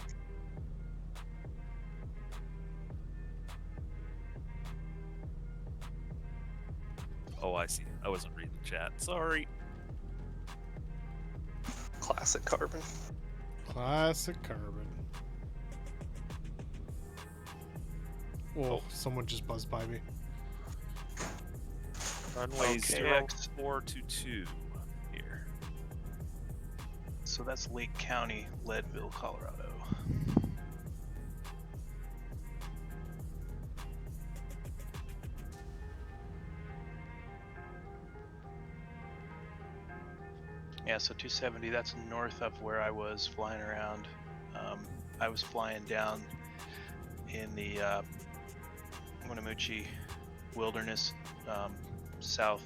Oh, I see. I wasn't reading the chat. Sorry. Classic Carbon. Classic Carbon. Whoa, someone just buzzed by me. Runway Okay, 0422 here. So that's Lake County, Leadville, Colorado. Yeah, so 270, that's north of where I was flying around. I was flying down in the Winnemucci Wilderness, south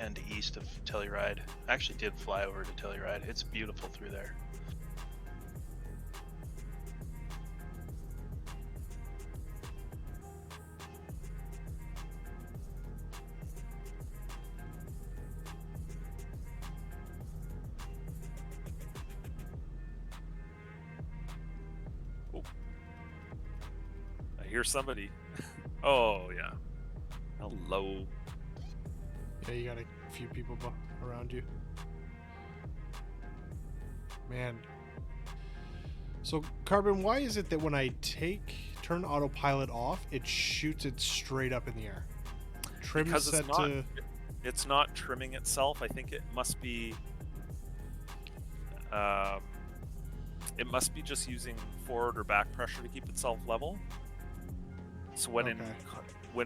and east of Telluride. I actually did fly over to Telluride. It's beautiful through there. I hear somebody. Oh, yeah. Hello. Yeah, you got a few people around you. Man. So, Carbon, why is it that when I turn autopilot off, it shoots it straight up in the air? Trim Because set it's not trimming itself. I think it must be just using forward or back pressure to keep itself level. So when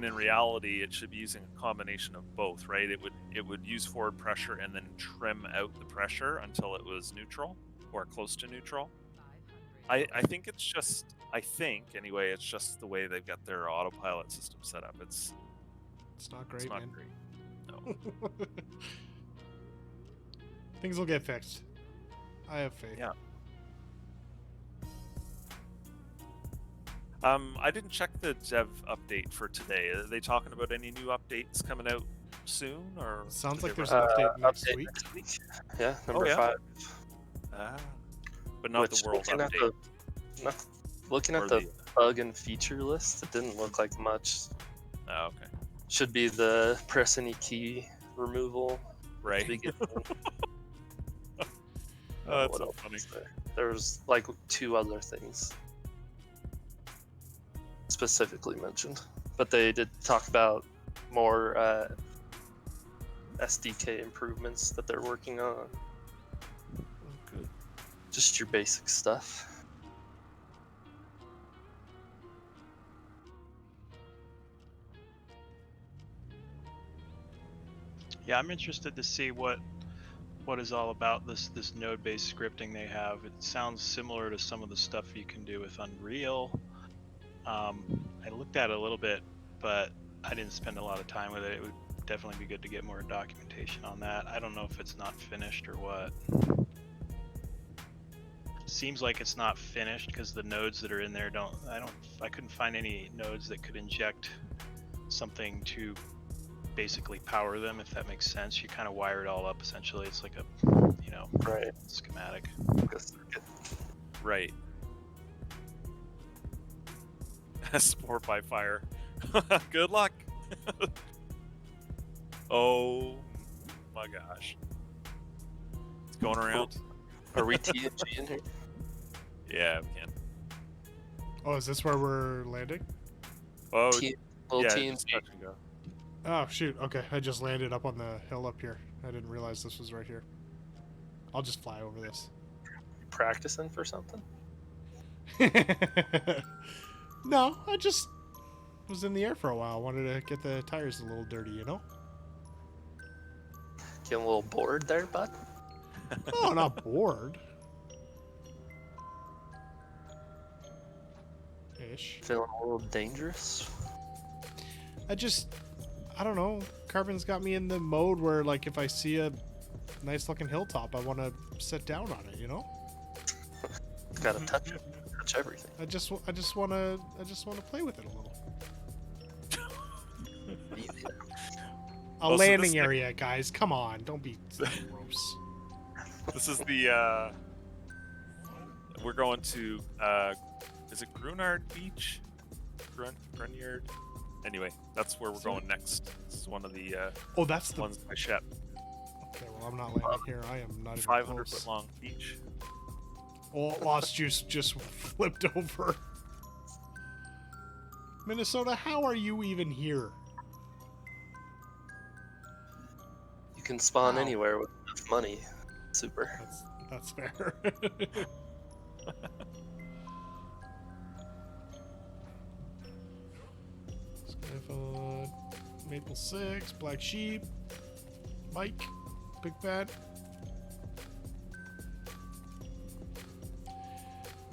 in reality it should be using a combination of both, right? It would use forward pressure and then trim out the pressure until it was neutral or close to neutral. I think it's just it's just the way they've got their autopilot system set up. It's not great, not man. great. No. Things will get fixed. I have faith. Yeah. I didn't check the dev update for today. Are they talking about any new updates coming out soon, or Sounds did like they there's run- an update next Update week. next week. Yeah, number yeah? 5. Ah, but not Which, the world looking at update. looking Or at the bug and feature list, it didn't look like much. Oh, okay. Should be the press any key removal. Right. Beginning. Oh, that's what so else funny. was there? There was like 2 other things specifically mentioned, but they did talk about more SDK improvements that they're working on. Good. Just your basic stuff. Yeah, I'm interested to see what is all about this node-based scripting they have. It sounds similar to some of the stuff you can do with Unreal. I looked at it a little bit, but I didn't spend a lot of time with it. It would definitely be good to get more documentation on that. I don't know if it's not finished or what. Seems like it's not finished because the nodes that are in there I couldn't find any nodes that could inject something to basically power them, if that makes sense. You kind of wire it all up essentially. It's like a Right. schematic. Like a circuit. Right. Sport by fire. Good luck. Oh my gosh. It's going around. Are we TNG in here? Yeah, we can. Oh, is this where we're landing? Oh, Little yeah, TNG. just touch and go. Oh shoot. Okay, I just landed up on the hill up here. I didn't realize this was right here. I'll just fly over this. Practicing for something? No, I just was in the air for a while. Wanted to get the tires a little dirty, you know? Getting a little bored there, bud? No, not bored. Ish. Feeling a little dangerous? I don't know. Carbon's got me in the mode where, like, if I see a nice looking hilltop, I want to sit down on it, you know? Gotta touch it. Touch everything. I just want to play with it a little. Easy. A Well, so landing this- area, guys. Come on, don't be gross. This is the we're going to is it Grunard Beach? Grunyard? Anyway, that's where we're going next. This is one of the Oh, that's the. ones by Shep. Okay, well, I'm not landing here. I am not even 500 close. foot long beach. Oh, Lost Juice just flipped over. Minnesota, how are you even here? You can spawn Wow. anywhere with enough money. Super. That's fair. Skyfall, Maple 6, Black Sheep, Mike, Big Bad.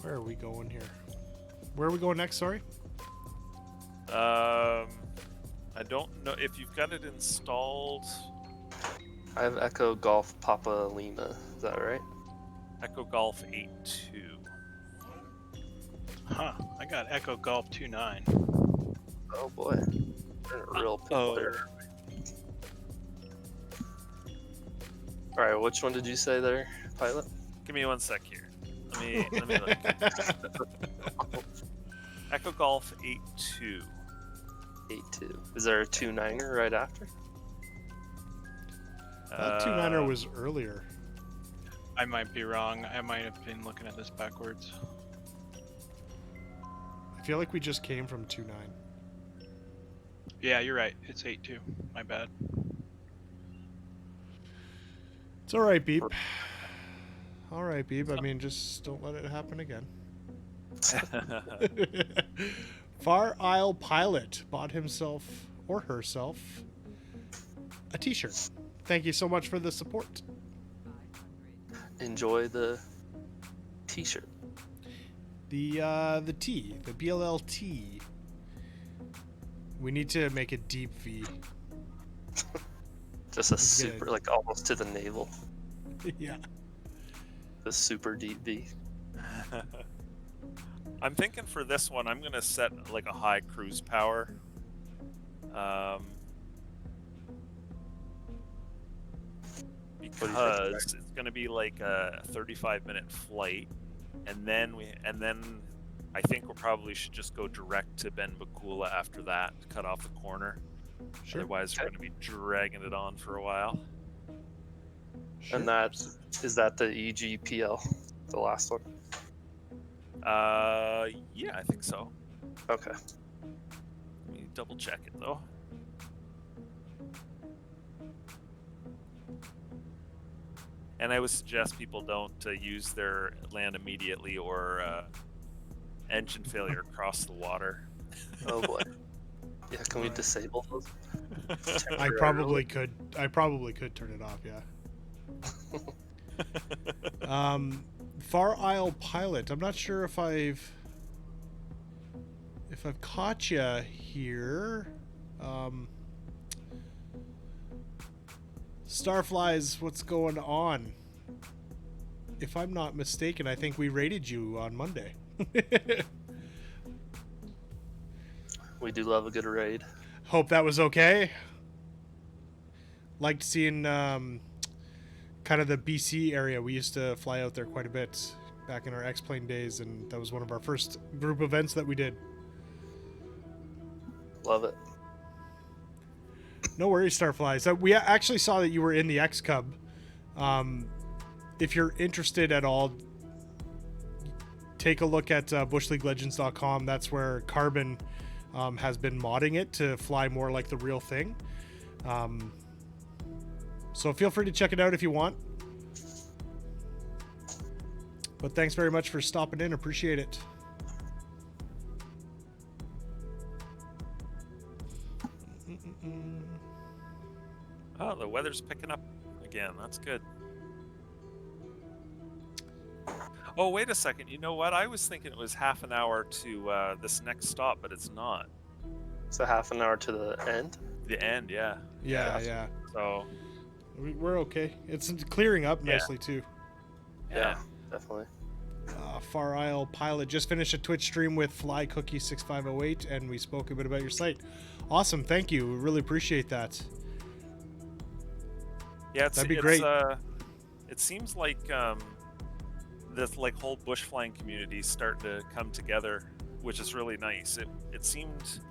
Where are we going here? Where are we going next? Sorry. I don't know if you've got it installed. I have Echo Golf Papa Lima. Is that right? Echo Golf 8.2. Huh. I got Echo Golf 2.9. Oh boy. We're in a real pickle Oh. here. Alright, which one did you say there, Pilot? Give me 1 sec here. Let me look. Echo Golf 8.2. 8.2. Is there a 2.9er right after? That 2.9er was earlier. I might be wrong. I might have been looking at this backwards. I feel like we just came from 2.9. Yeah, you're right. It's 8.2. My bad. It's all right, Beep. All right, Beep. I mean, just don't let it happen again. Far Isle Pilot bought himself or herself a t-shirt. Thank you so much for the support. Enjoy the t-shirt. The T, the BLLT. We need to make a deep V. Just a It's good. super, like almost to the navel. Yeah. The super deep V. I'm thinking for this one, I'm gonna set like a high cruise power. Because it's gonna be like a 35-minute flight, and then I think we probably should just go direct to Benbecula after that, cut off the corner. Sure. Otherwise, we're gonna be dragging it on for a while. Sure. And is that the EGPL, the last one? Yeah, I think so. Okay. Let me double check it though. And I would suggest people don't use their land immediately, or engine failure across the water. Oh boy. Yeah, can we disable those? I probably could. I probably could turn it off. Yeah. Far Isle Pilot. I'm not sure if I've caught you here. Starflies, what's going on? If I'm not mistaken, I think we rated you on Monday. We do love a good raid. Hope that was okay. Liked seeing kind of the BC area. We used to fly out there quite a bit back in our X-Plane days, and that was one of our first group events that we did. Love it. No worries, Starflies. We actually saw that you were in the X-Cub. If you're interested at all, take a look at bushleaguelegends.com. That's where Carbon has been modding it to fly more like the real thing. So feel free to check it out if you want. But thanks very much for stopping in. Appreciate it. Oh, the weather's picking up again. That's good. Oh, wait a second. You know what? I was thinking it was half an hour to this next stop, but it's not. It's a half an hour to the end. The end, yeah. Yeah. So, We're okay. It's clearing up nicely, too. yeah. Definitely. Far Isle Pilot just finished a Twitch stream with Fly Cookie 6508, and we spoke a bit about your site. Awesome, thank you. We really appreciate that. Yeah, That'd be great. It seems like this like whole bush flying community is starting to come together, which is really nice. It seemed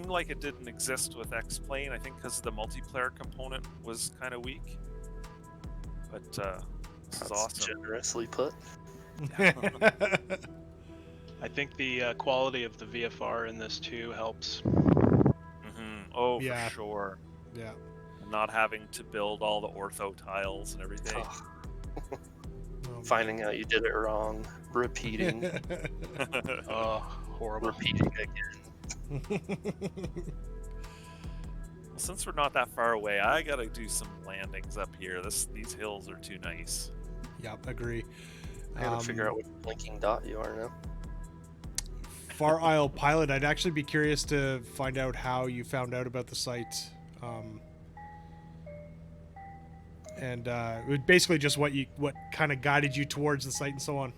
like it didn't exist with X-Plane, I think because the multiplayer component was kind of weak. But this is awesome. Generously put. I think the quality of the VFR in this too helps. Oh, Yeah. for sure. Yeah. Not having to build all the ortho tiles and everything. Finding out you did it wrong. Repeating. Oh, horrible. Repeating again. Since we're not that far away, I gotta do some landings up here. These hills are too nice. Yep, agree. I gotta figure out which blinking dot you are now. Far Isle Pilot, I'd actually be curious to find out how you found out about the site. And it was basically just what kind of guided you towards the site and so on.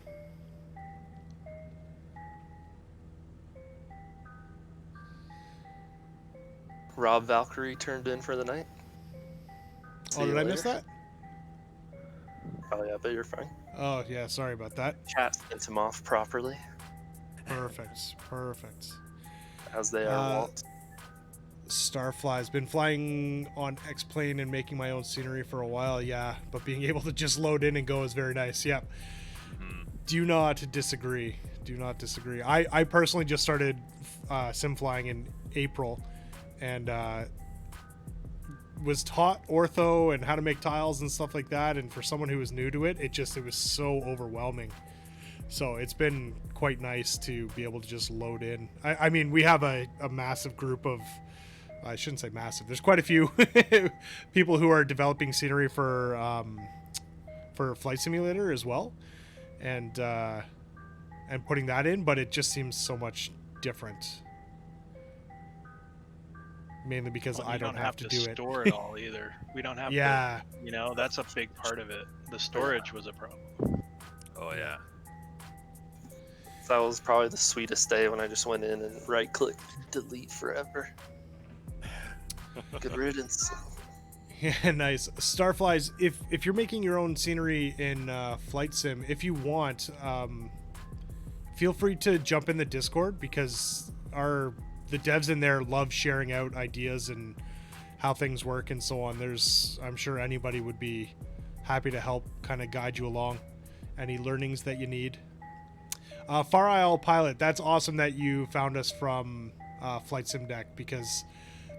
Rob Valkyrie turned in for the night. See Oh, you did I later. miss that? Oh yeah, but you're fine. Oh, yeah, sorry about that. Chat sent him off properly, Perfect. as they are wont. Starfly's been flying on X-Plane and making my own scenery for a while, yeah, but being able to just load in and go is very nice, yeah. Do not disagree. I personally just started sim flying in April and was taught ortho and how to make tiles and stuff like that, and for someone who was new to it, it was so overwhelming. So it's been quite nice to be able to just load in. I mean, we have a massive group of, I shouldn't say massive, there's quite a few people who are developing scenery for Flight Simulator as well, and putting that in, but it just seems so much different. Mainly because Well, I you don't have to do it. store it all either. We don't have Yeah. to, that's a big part of it. The storage was a problem. Oh yeah. That was probably the sweetest day when I just went in and right-click, delete forever. Good riddance. Yeah, nice. Starflies, if you're making your own scenery in Flight Sim, if you want, feel free to jump in the Discord, because the devs in there love sharing out ideas and how things work and so on. I'm sure anybody would be happy to help kind of guide you along any learnings that you need. Far Isle Pilot, that's awesome that you found us from Flight Sim Deck, because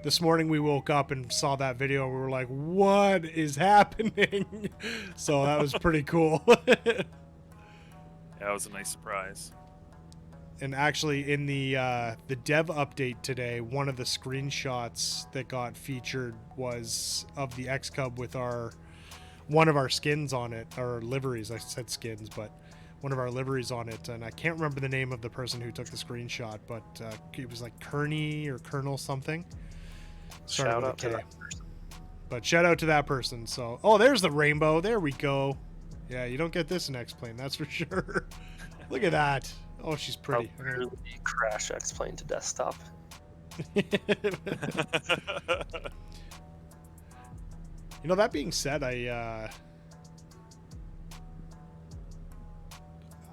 this morning we woke up and saw that video and we were like, what is happening? So that was pretty cool. Yeah, it was a nice surprise. And actually, in the dev update today, one of the screenshots that got featured was of the X-Cub with one of our skins on it, or liveries. I said skins, but one of our liveries on it. And I can't remember the name of the person who took the screenshot, but it was like Kearney or Colonel something. Shout out to that person. But shout out to that person. So, oh, there's the rainbow. There we go. Yeah, you don't get this in X-Plane, that's for sure. Look at that. Oh, she's pretty. I'll literally crash X-Plane to desktop. You know, that being said, I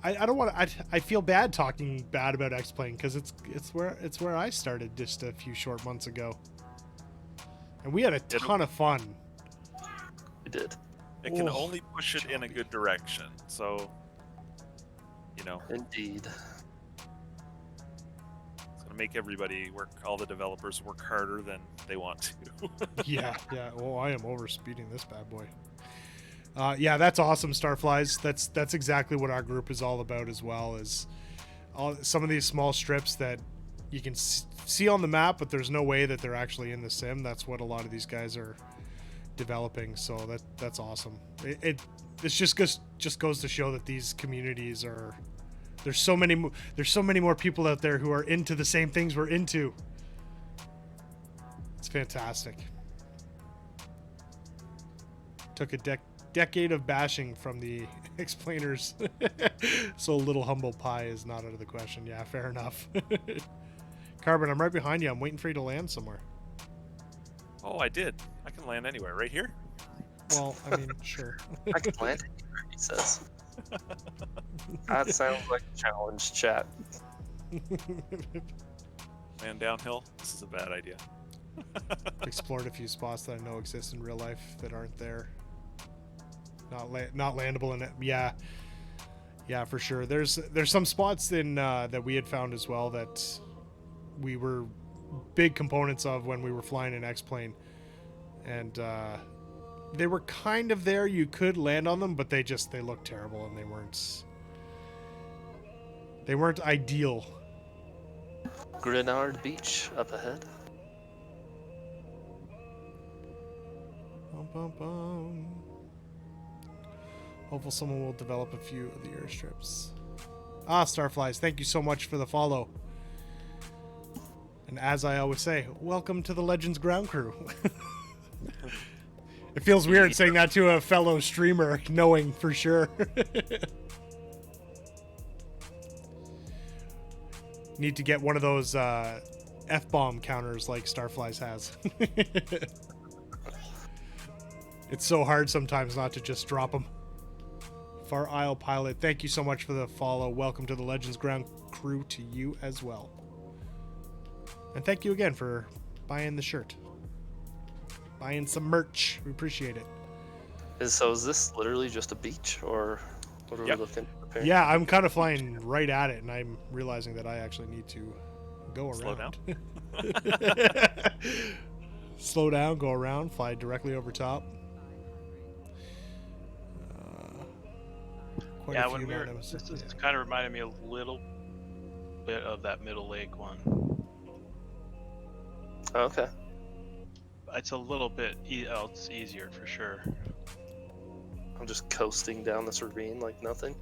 don't want to. I feel bad talking bad about X-Plane, because it's where I started just a few short months ago, and we had a ton of fun. We did. It can only push it in a good direction. So, you know, Indeed. it's gonna make everybody work. All the developers work harder than they want to. Yeah. Well, I am overspeeding this bad boy. Yeah, that's awesome, Starflies. That's exactly what our group is all about as well. Is some of these small strips that you can see on the map, but there's no way that they're actually in the sim. That's what a lot of these guys are developing. So that's awesome. This just goes to show that these communities are. There's so many more people out there who are into the same things we're into. It's fantastic. Took a decade of bashing from the explainers, so a little humble pie is not out of the question. Yeah, fair enough. Carbon, I'm right behind you. I'm waiting for you to land somewhere. Oh, I did. I can land anywhere. Right here? Well, I mean, sure. I can land anywhere, he says. That sounds like a challenge, chat. Land downhill? This is a bad idea. Explored a few spots that I know exist in real life that aren't there. Not landable in it. Yeah, for sure. There's some spots in that we had found as well that we were big components of when we were flying an X-Plane, and they were kind of there. You could land on them, but they looked terrible, and they weren't ideal. Grenard Beach up ahead. Bum, bum, bum. Hopefully someone will develop a few of the airstrips. Starflies, thank you so much for the follow. And as I always say, welcome to the Legends Ground Crew. It feels weird saying that to a fellow streamer, knowing for sure. Need to get one of those F-bomb counters like Starflies has. It's so hard sometimes not to just drop them. Far Isle Pilot, thank you so much for the follow. Welcome to the Legends Ground Crew to you as well. And thank you again for buying the shirt. Buying some merch. We appreciate it. So is this literally just a beach, or what are we looking at? Yeah, I'm kind of flying right at it, and I'm realizing that I actually need to go around. Slow down. Slow down, go around, fly directly over top. Yeah, when we were, this kind of reminded me a little bit of that Middle Lake one. Okay. It's a little bit, it's easier for sure. I'm just coasting down this ravine like nothing.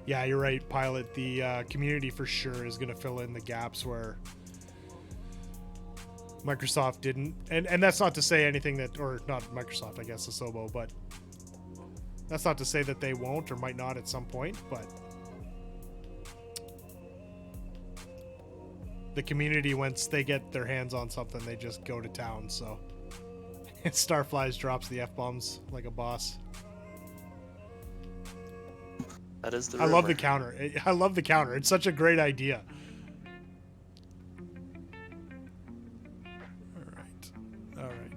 Yeah, you're right, Pilot. The community for sure is going to fill in the gaps where Microsoft didn't. And that's not to say anything that, or not Microsoft, I guess, Asobo, but That's not to say that they won't or might not at some point, but the community, once they get their hands on something, they just go to town. So Starflies drops the F-bombs like a boss. That is the I love rumor. the counter. I love the counter. It's such a great idea. All right.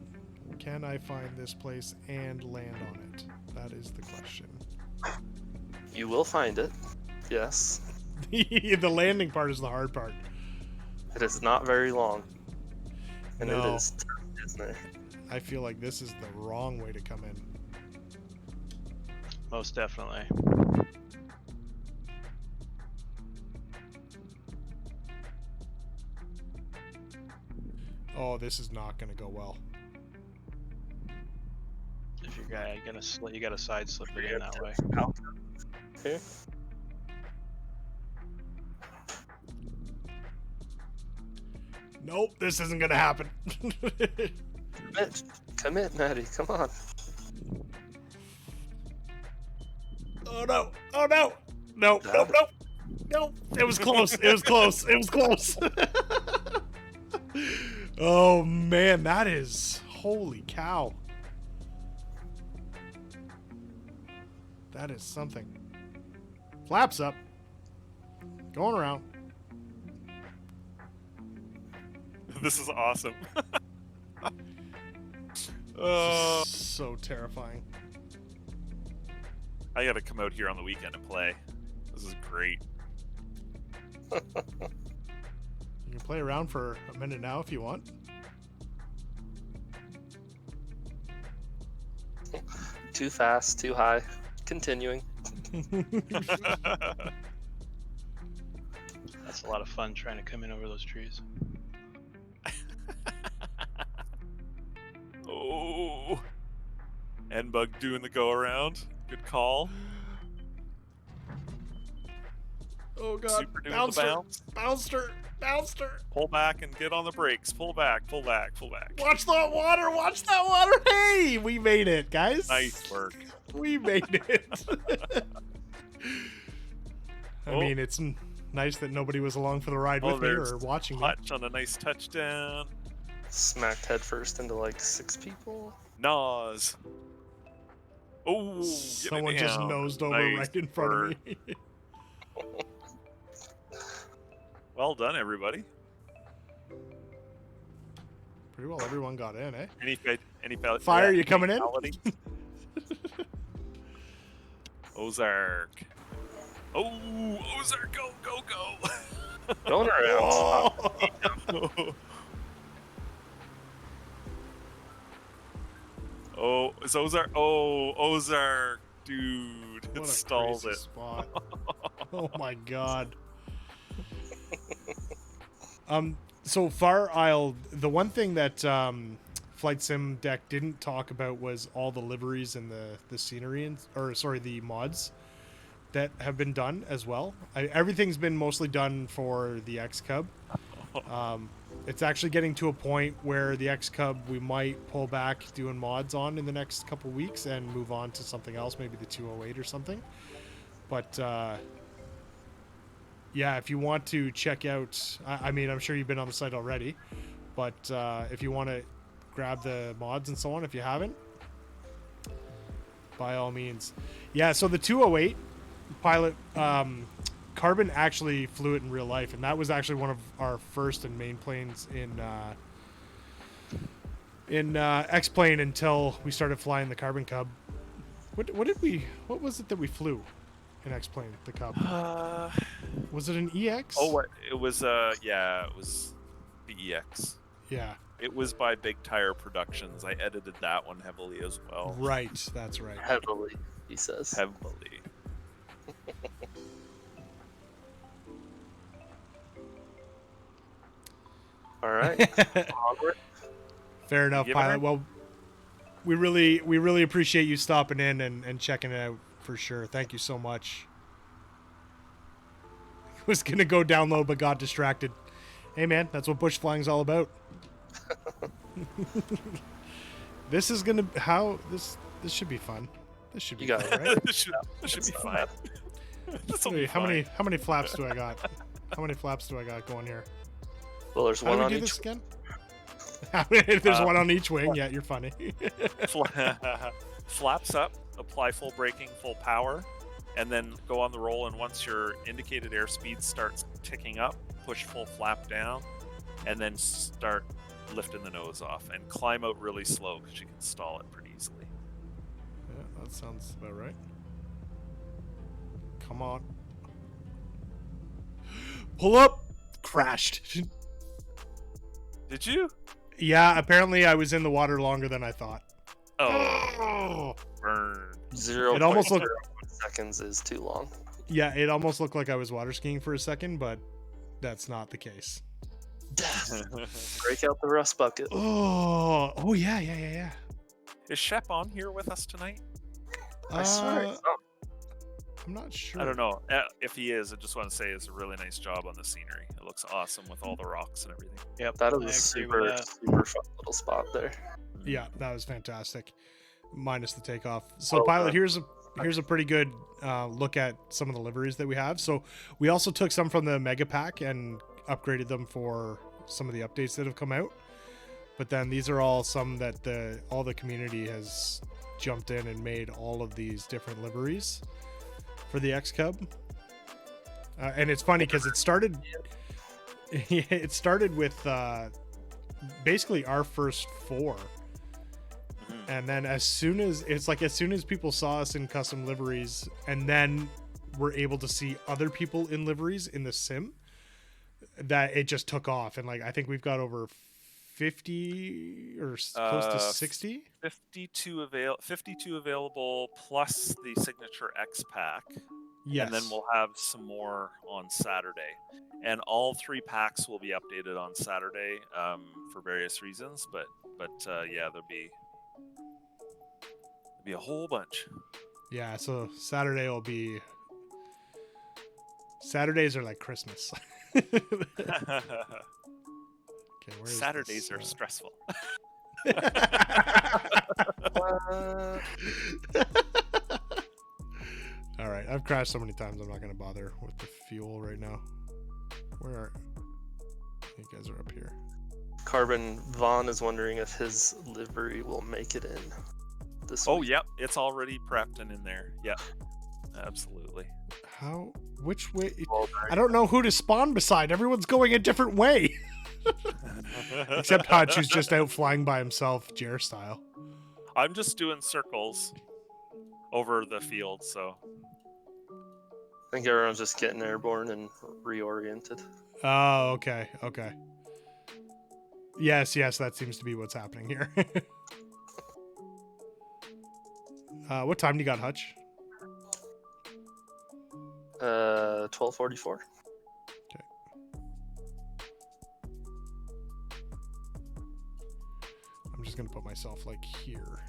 Can I find this place and land on it? That is the question. You will find it. Yes. The landing part is the hard part. It is not very long. And No. it is tough, isn't it? I feel like this is the wrong way to come in. Most definitely. Oh, this is not going to go well. If you're you gotta side slip it in that way. Here. Nope, this isn't going to happen. Commit, Maddie. Come on. Oh no! Oh no! No! No! No! No! It was close. It was close. It was close. Oh man, that is holy cow. That is something. Flaps up. Going around. This is awesome. So terrifying. I gotta come out here on the weekend and play. This is great. You can play around for a minute now if you want. Too fast, too high. Continuing. That's a lot of fun trying to come in over those trees. Oh, N-Bug doing the go around. Good call. Oh god. Super doing the Bounced her. bounce. Bounced her. Bounced her. Pull back and get on the brakes. Pull back, pull back, pull back. Watch that water. Watch that water. Hey, we made it, guys. Nice work. We made it. I Oh. mean, it's nice that nobody was along for the ride with me there's or watching me. Hutch on a nice touchdown. Smacked headfirst into like 6 people. Nas. Oh, get it Someone just down. nosed over Nice right in front work. of me. Well done, everybody. Pretty well everyone got in, eh? Any Fire, you coming in? fatality? Ozark. Oh, Ozark, go, go, go. Going around. Oh, Oh, it's Ozark. Oh, Ozark, dude. what It a stalls crazy it. spot. Oh my god. So Far Isle, the one thing that Flight Sim Deck didn't talk about was all the liveries and the scenery the mods that have been done as well. Everything's been mostly done for the X Cub. It's actually getting to a point where the X Cub we might pull back doing mods on in the next couple weeks and move on to something else, maybe the 208 or something. But yeah, if you want to check out, I mean, I'm sure you've been on the site already, but if you want to grab the mods and so on, if you haven't, by all means. Yeah, so the 208 pilot, Carbon actually flew it in real life, and that was actually one of our first and main planes in X-Plane until we started flying the Carbon Cub. What was it that we flew in X-Plane, the Cub? Was it an EX? Oh, what? It was, yeah, it was the EX. Yeah. It was by Big Tire Productions. I edited that one heavily as well. Right, that's right. Heavily, he says. Heavily. All right. Onward. Fair enough, Giving her- pilot. Well, we really appreciate you stopping in and checking it out for sure. Thank you so much. Was gonna go down low but got distracted. Hey man, that's what bush flying's all about. This is gonna this should be fun. This should be You got fun, it. right? This should be fine. This'll be Wait, how fine. many flaps do I got? How many flaps do I got going here? Well, there's How one do we on do each. this again? There's one on each wing. Yeah, you're funny. Flaps up, apply full braking, full power, and then go on the roll. And once your indicated airspeed starts ticking up, push full flap down, and then start lifting the nose off and climb out really slow because you can stall it pretty easily. Yeah, that sounds about right. Come on. Pull up. Crashed. Did you? Yeah, apparently I was in the water longer than I thought. Oh, burn. 0.01 seconds is too long. Yeah, it almost looked like I was water skiing for a second, but that's not the case. Break out the rust bucket. Oh yeah. Is Shep on here with us tonight? I swear. it's not. I'm not sure. I don't know. If he is, I just want to say it's a really nice job on the scenery. It looks awesome with all the rocks and everything. Yep. That I was a agree with super, super fun little spot there. Yeah, that was fantastic. Minus the takeoff. So, Well pilot, done. here's a pretty good look at some of the liveries that we have. So we also took some from the mega pack and upgraded them for some of the updates that have come out. But then these are all some that all the community has jumped in and made all of these different liveries for the X Cub. And it's funny because it started with basically our first 4. And then as soon as people saw us in custom liveries and then were able to see other people in liveries in the sim, that it just took off. And like I think we've got over 50 or close to 60. 52 available plus the signature X pack. Yes. And then we'll have some more on Saturday. And all 3 packs will be updated on Saturday for various reasons. But yeah, there'll be a whole bunch. Yeah, so Saturdays are like Christmas. Okay, where is Saturdays this, are stressful. All right, I've crashed so many times I'm not going to bother with the fuel right now. Where are you guys? Are up here. Carbon Vaughn is wondering if his livery will make it in this week. Yep, it's already prepped and in there. Yep, absolutely. Which way? Well, I don't know who to spawn beside. Everyone's going a different way. Except Hutch, who's just out flying by himself, Jer style. I'm just doing circles over the field, so. I think everyone's just getting airborne and reoriented. Oh, okay. Yes, that seems to be what's happening here. What time do you got, Hutch? 12:44. I'm just gonna put myself like here.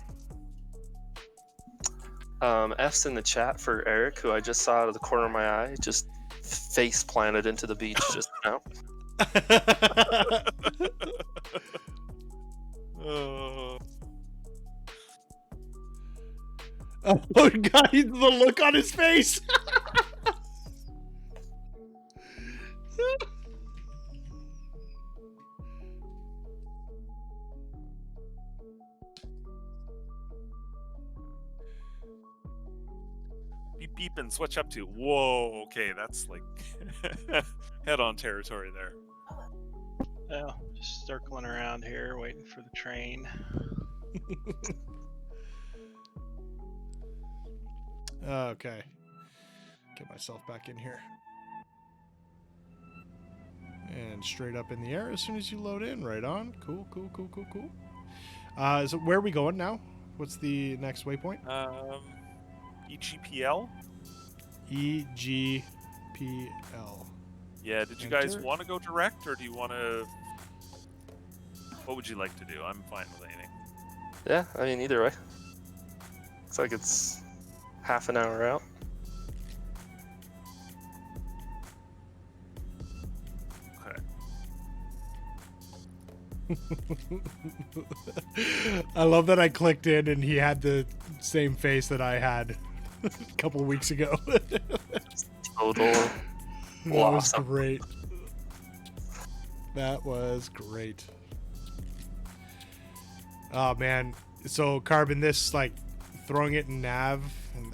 F's in the chat for Eric, who I just saw out of the corner of my eye, just face planted into the beach just now. Oh God, the look on his face. Beep beep and switch up to. Whoa, okay, that's like head-on territory there. Well, just circling around here, waiting for the train. Okay. Get myself back in here. And straight up in the air as soon as you load in. Right on. Cool. So where are we going now? What's the next waypoint? EGPL? EGPL. Yeah, did you guys Enter. want to go direct, or do you want to... What would you like to do? I'm fine with anything. Yeah, I mean, either way. Looks like it's half an hour out. Okay. I love that I clicked in and he had the same face that I had a couple weeks ago. Total That was awesome. great. That was great. Oh man. So Carbon, this like throwing it in nav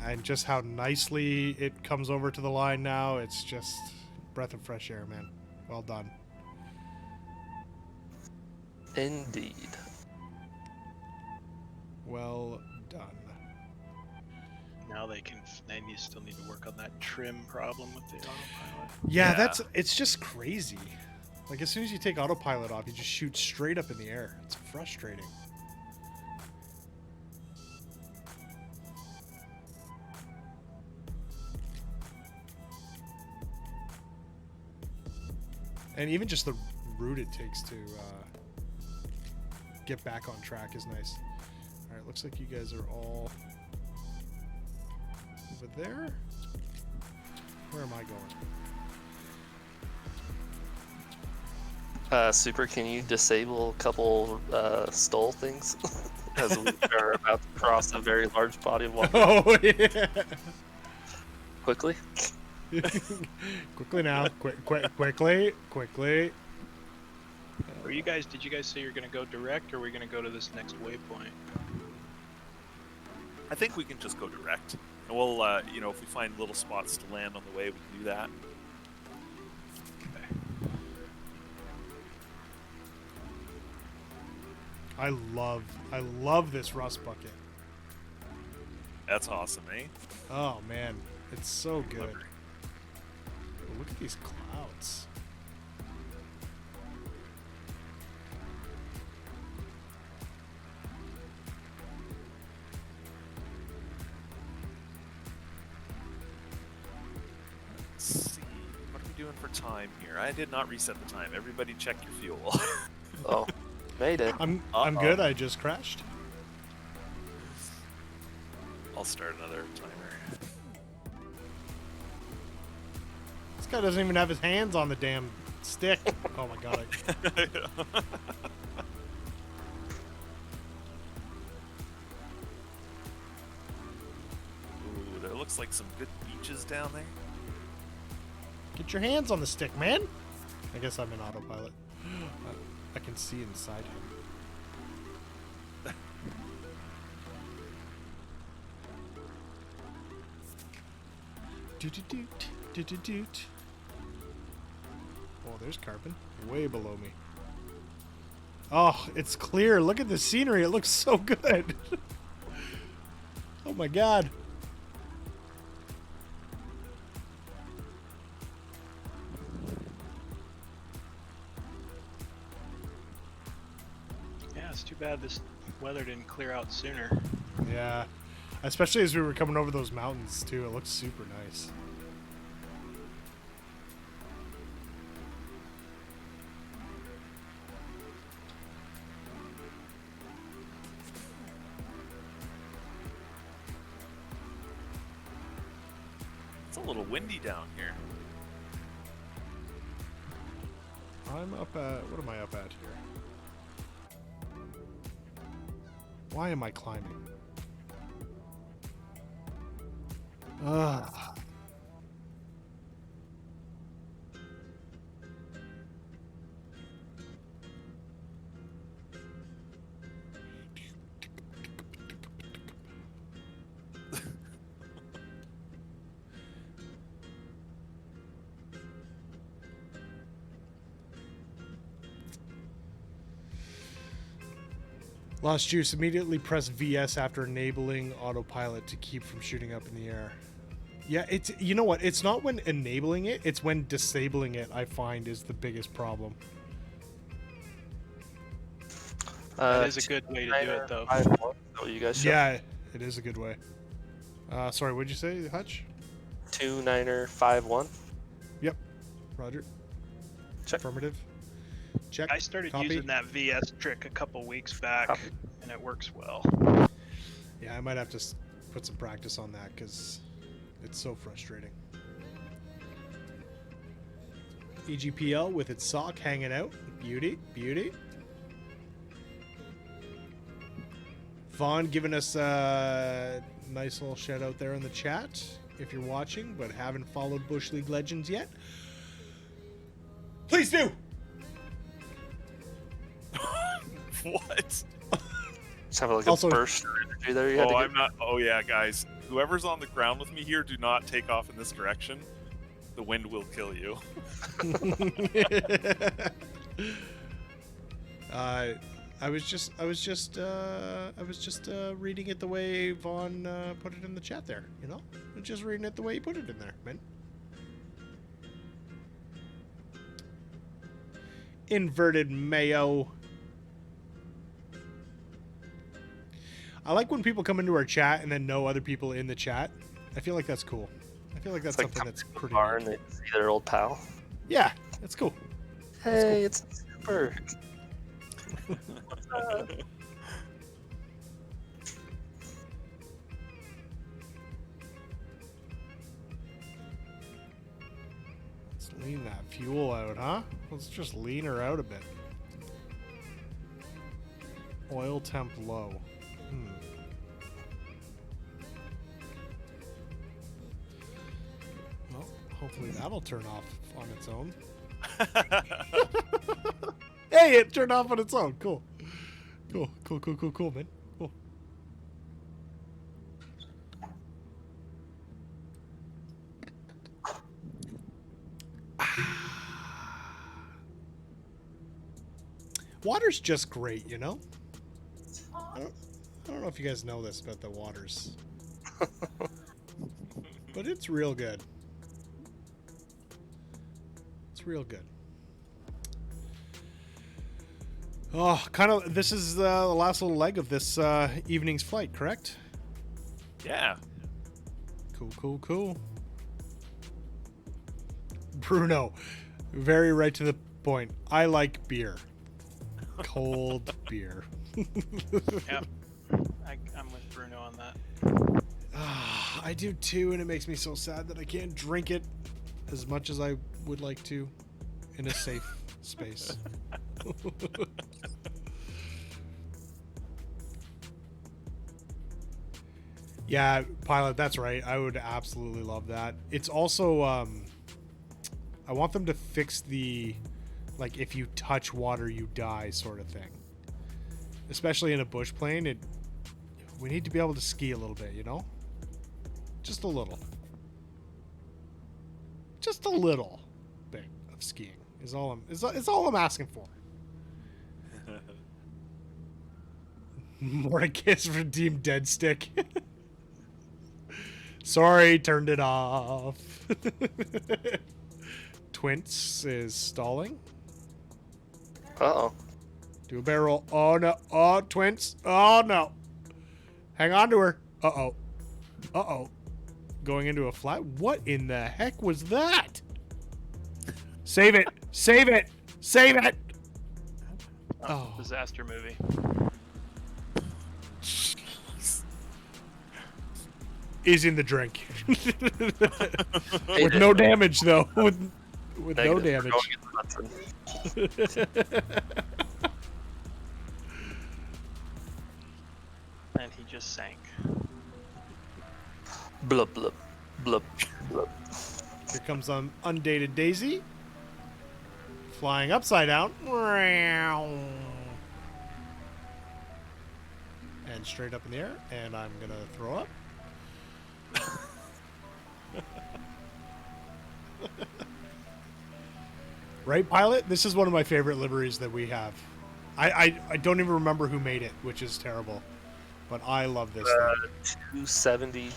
and just how nicely it comes over to the line now, it's just breath of fresh air, man. Well done. Indeed. Well done. Now they can. Then you still need to work on that trim problem with the autopilot. Yeah, Yeah. it's just crazy. Like as soon as you take autopilot off, you just shoot straight up in the air. It's frustrating. And even just the route it takes to get back on track is nice. All right, looks like you guys are all over there. Where am I going? Super, can you disable a couple stall things? As we are about to cross a very large body of water. Oh yeah. Quickly. Quickly now. Quickly. Are you guys? Did you guys say you're going to go direct, or are we going to go to this next waypoint? I think we can just go direct. And we'll, you know, if we find little spots to land on the way, we can do that. I love this rust bucket. That's awesome, eh? Oh man, it's so good. Clever. Oh, look at these clouds. Let's see. What are we doing for time here? I did not reset the time. Everybody check your fuel. Oh, made it. I'm Uh-oh. good. I just crashed. I'll start another timer. This guy doesn't even have his hands on the damn stick. Oh my god. Ooh, there looks like some good beaches down there. Get your hands on the stick, man. I guess I'm in autopilot. I can see inside him. Doot. Oh, there's Carbon. Way below me. Oh, it's clear. Look at the scenery. It looks so good. Oh my god. Yeah, it's too bad this weather didn't clear out sooner. Yeah. Especially as we were coming over those mountains too. It looks super nice. It's a little windy down here. I'm up at... What am I up at here? Why am I climbing? Ugh. Lost juice. Immediately press VS after enabling autopilot to keep from shooting up in the air. Yeah, it's, you know what? It's not when enabling it, it's when disabling it, I find, is the biggest problem. That is a good way to do it, though. Oh, you guys show. Yeah, it is a good way. Sorry, what'd you say, Hutch? 2951. Yep. Roger. Check. Affirmative. Check. I started Copy. using that VS trick a couple weeks back, Copy. and it works well. Yeah, I might have to put some practice on that because it's so frustrating. EGPL with its sock hanging out. Beauty, beauty. Vaughn giving us a nice little shout out there in the chat. If you're watching but haven't followed Bush League Legends yet, please do. What? Just have like Also- a burst of energy there. You had to Oh, get- I'm not. Oh, yeah, guys. Whoever's on the ground with me here, do not take off in this direction. The wind will kill you. I was just reading it the way Vaughn put it in the chat there. You know, just reading it the way he put it in there, man. Inverted mayo. I like when people come into our chat and then know other people in the chat. I feel like that's cool. I feel like that's It's like something that's coming to the pretty bar neat. and they see their old pal. Yeah, that's cool. Hey, it's super. Let's lean that fuel out, huh? Let's just lean her out a bit. Oil temp low. Well, hopefully that'll turn off on its own. Hey, it turned off on its own. Cool. Cool, man. Cool. Water's just great, you know? I don't know if you guys know this about the waters. But it's real good. It's real good. Oh, kind of, this is the last little leg of this evening's flight, correct? Yeah. Cool. Bruno, very right to the point. I like beer. Cold beer. Yep. I'm with Bruno on that. I do too, and it makes me so sad that I can't drink it as much as I would like to in a safe space. Yeah, Pilot, that's right. I would absolutely love that. It's also, I want them to fix the, like, if you touch water, you die sort of thing. Especially in a bush plane, we need to be able to ski a little bit, you know? Just a little. Just a little bit of skiing is all I'm asking for. Mordecai's redeemed dead stick. Sorry, turned it off. Twints is stalling. Uh-oh. Do a barrel. Oh no. Oh, Twints. Oh no. Hang on to her. Uh-oh. Uh-oh. Going into a flat. What in the heck was that? Save it. Save it. Save it. Oh. Disaster movie. Is in the drink. With no damage, though. With no Negative. damage. We're going into Hudson. And he just sank. Blub, blub, blub, blub. Here comes Undated Daisy. Flying upside down. And straight up in the air. And I'm going to throw up. Right, Pilot? This is one of my favorite liveries that we have. I don't even remember who made it, which is terrible. But I love this thing. 270,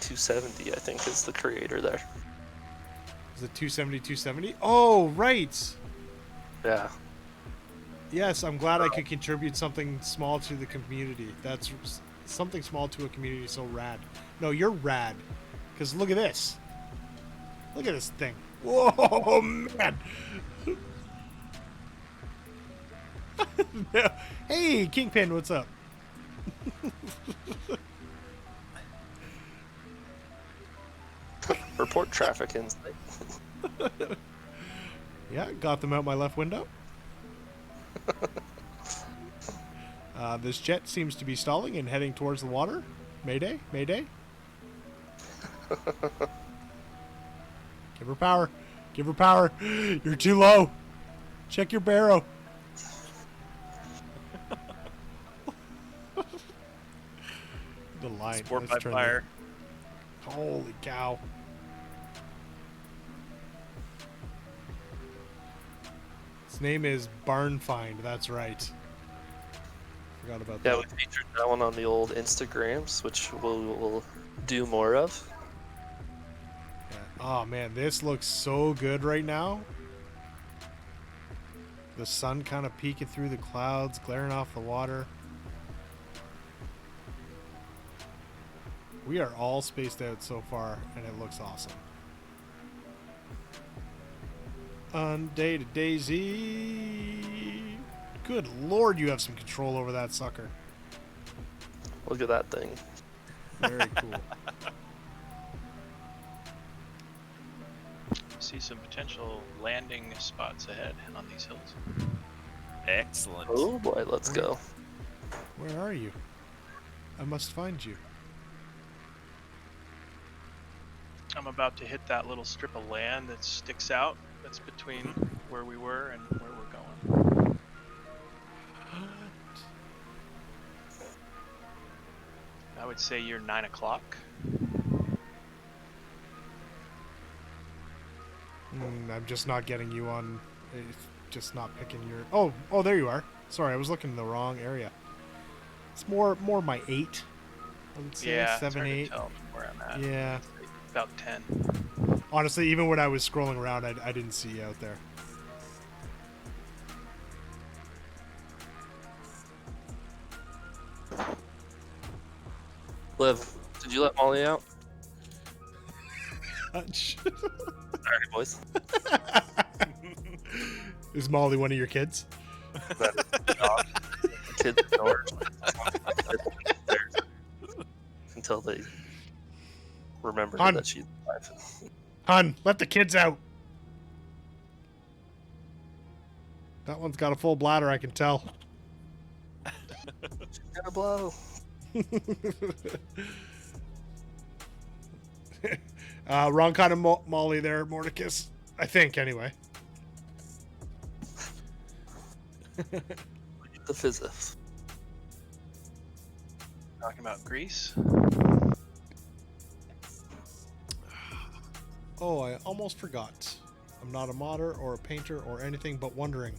I think, is the creator there. Is it 270? Oh, right. Yeah. Yes, I'm glad I could contribute something small to the community. That's something small to a community so rad. No, you're rad. Because look at this. Look at this thing. Whoa, man. Hey, Kingpin, what's up? Report traffic insight. Yeah, got them out my left window. This jet seems to be stalling and heading towards the water. Mayday, mayday. Give her power. Give her power. You're too low. Check your barrow. The line. Sport Let's by turn fire. Holy cow. His name is Barnfind. That's right. Forgot about Yeah, that. we featured that one on the old Instagrams, which we'll do more of. Yeah. Oh man, this looks so good right now. The sun kind of peeking through the clouds, glaring off the water. We are all spaced out so far, and it looks awesome. Undated Daisy. Good lord, you have some control over that sucker. Look at that thing. Very cool. See some potential landing spots ahead on these hills. Excellent. Oh boy, let's go. Where are you? I must find you. I'm about to hit that little strip of land that sticks out. That's between where we were and where we're going. I would say you're 9 o'clock. I'm just not getting you on. It's just not picking your. Oh, there you are. Sorry, I was looking in the wrong area. It's more my 8. I would say Yeah, 7, it's hard 8. to tell where I'm at. Yeah. About 10. Honestly, even when I was scrolling around, I didn't see you out there. Liv, did you let Molly out? Hutch. Sorry, boys. Is Molly one of your kids? That is the dog. The kids ignore her. Until they remember Hun. that she's alive. Hun, let the kids out. That one's got a full bladder, I can tell. She's gonna blow. Wrong kind of Molly there, Mordecus. I think, anyway. The physics. Talking about Greece. Oh, I almost forgot. I'm not a modder or a painter or anything, but wondering,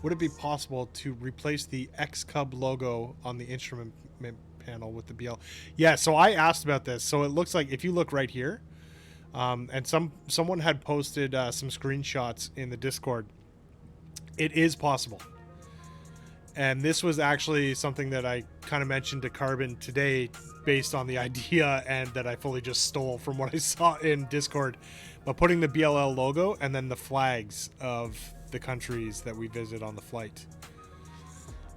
would it be possible to replace the X-Cub logo on the instrument panel with the BL? Yeah, so I asked about this. So it looks like if you look right here, and someone had posted some screenshots in the Discord, it is possible. And this was actually something that I kind of mentioned to Carbon today based on the idea and that I fully just stole from what I saw in Discord. But putting the BLL logo and then the flags of the countries that we visit on the flight.